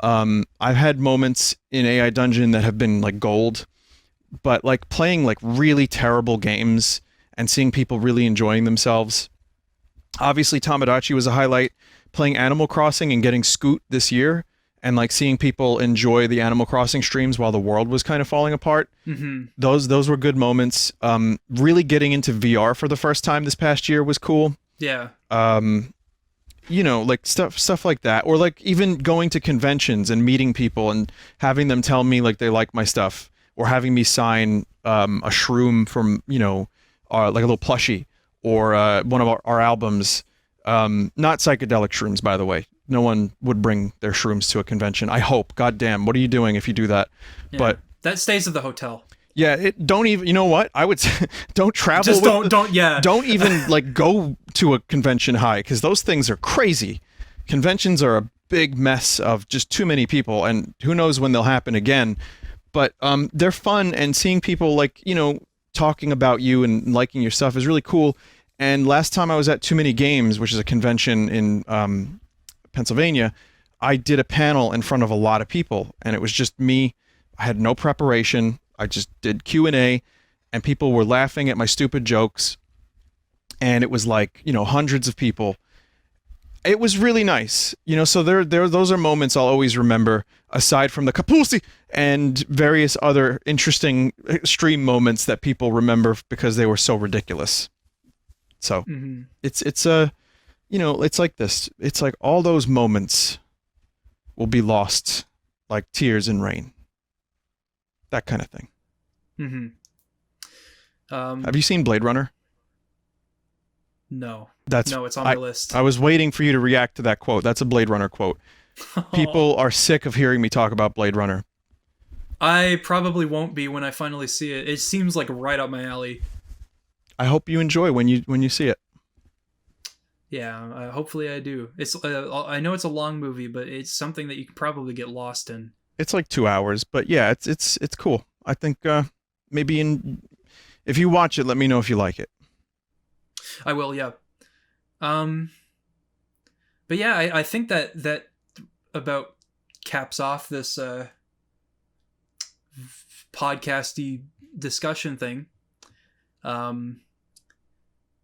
I've had moments in AI Dungeon that have been like gold, but like playing like really terrible games and seeing people really enjoying themselves. Obviously, Tomodachi was a highlight. Playing Animal Crossing and getting Scoot this year, and like seeing people enjoy the Animal Crossing streams while the world was kind of falling apart. Mm-hmm. Those were good moments. Really getting into VR for the first time this past year was cool. Yeah. Like stuff like that, or like even going to conventions and meeting people and having them tell me like they like my stuff, or having me sign a shroom from like a little plushie, or one of our albums. Not psychedelic shrooms, by the way. No one would bring their shrooms to a convention. I hope. God damn, what are you doing if you do that? Yeah, but that stays at the hotel. Yeah, don't even. You know what? I would say, don't travel. Just don't even like go to a convention high, because those things are crazy. Conventions are a big mess of just too many people, and who knows when they'll happen again. But they're fun, and seeing people like talking about you and liking your stuff is really cool. And last time I was at Too Many Games, which is a convention in Pennsylvania, I did a panel in front of a lot of people, and it was just me. I had no preparation. I just did Q&A, and people were laughing at my stupid jokes, and it was like, hundreds of people. It was really nice, so those are moments I'll always remember, aside from the Kapulsi and various other interesting stream moments that people remember because they were so ridiculous. So it's it's like this. It's like all those moments will be lost like tears in rain. That kind of thing. Have you seen Blade Runner? No. It's on my list. I was waiting for you to react to that quote. That's a Blade Runner quote. People are sick of hearing me talk about Blade Runner. I probably won't be when I finally see it. It seems like right up my alley. I hope you enjoy when you see it. Yeah, hopefully I do. It's I know it's a long movie, but it's something that you can probably get lost in. It's like 2 hours, but yeah, it's cool. I think maybe if you watch it, let me know if you like it. I will, yeah. But yeah, I think that about caps off this podcasty discussion thing.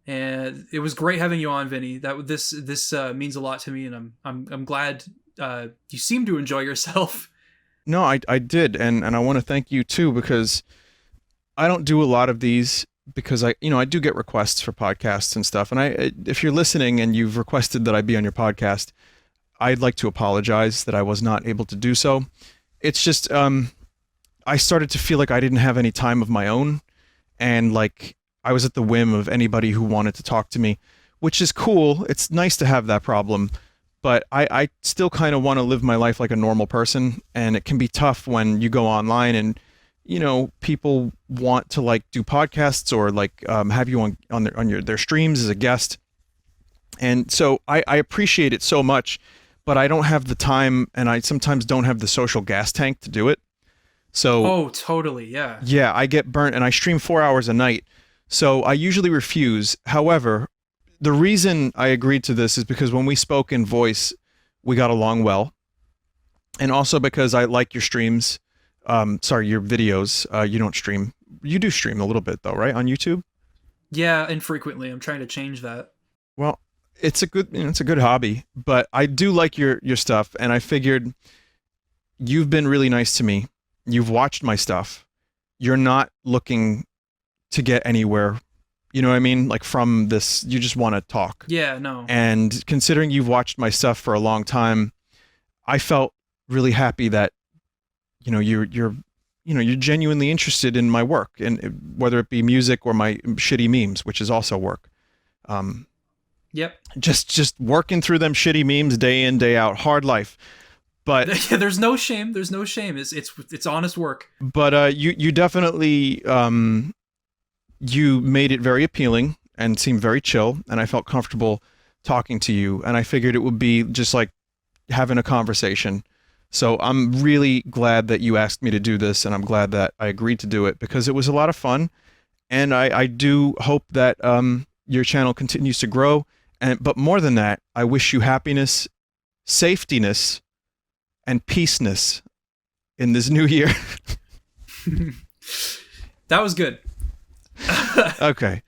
And it was great having you on, Vinny. This means a lot to me, and I'm glad you seem to enjoy yourself. No, I did, and I want to thank you too, because I don't do a lot of these, because I do get requests for podcasts and stuff, and if you're listening and you've requested that I be on your podcast, I'd like to apologize that I was not able to do so. It's just I started to feel like I didn't have any time of my own, and like I was at the whim of anybody who wanted to talk to me, which is cool. It's nice to have that problem. But I still kind of want to live my life like a normal person, and it can be tough when you go online and, people want to like do podcasts or like have you on their streams as a guest. And so I appreciate it so much, but I don't have the time, and I sometimes don't have the social gas tank to do it. So oh, totally, yeah. Yeah, I get burnt, and I stream 4 hours a night, so I usually refuse. However, the reason I agreed to this is because when we spoke in voice, we got along well. And also because I like your streams. Sorry, your videos. You don't stream. You do stream a little bit though, right? On YouTube? Yeah, infrequently. I'm trying to change that. Well, it's a good hobby, but I do like your stuff, and I figured you've been really nice to me. You've watched my stuff. You're not looking to get anywhere. You know what I mean? Like from this, you just want to talk. Yeah, no. And considering you've watched my stuff for a long time, I felt really happy that you're genuinely interested in my work, and whether it be music or my shitty memes, which is also work. Yep. Just working through them shitty memes day in, day out, hard life. But there's no shame. There's no shame. It's honest work. But you definitely you made it very appealing and seemed very chill, and I felt comfortable talking to you, and I figured it would be just like having a conversation. So I'm really glad that you asked me to do this, and I'm glad that I agreed to do it because it was a lot of fun, and I do hope that your channel continues to grow. But more than that, I wish you happiness, safetyness, and peaceness in this new year. That was good. Okay.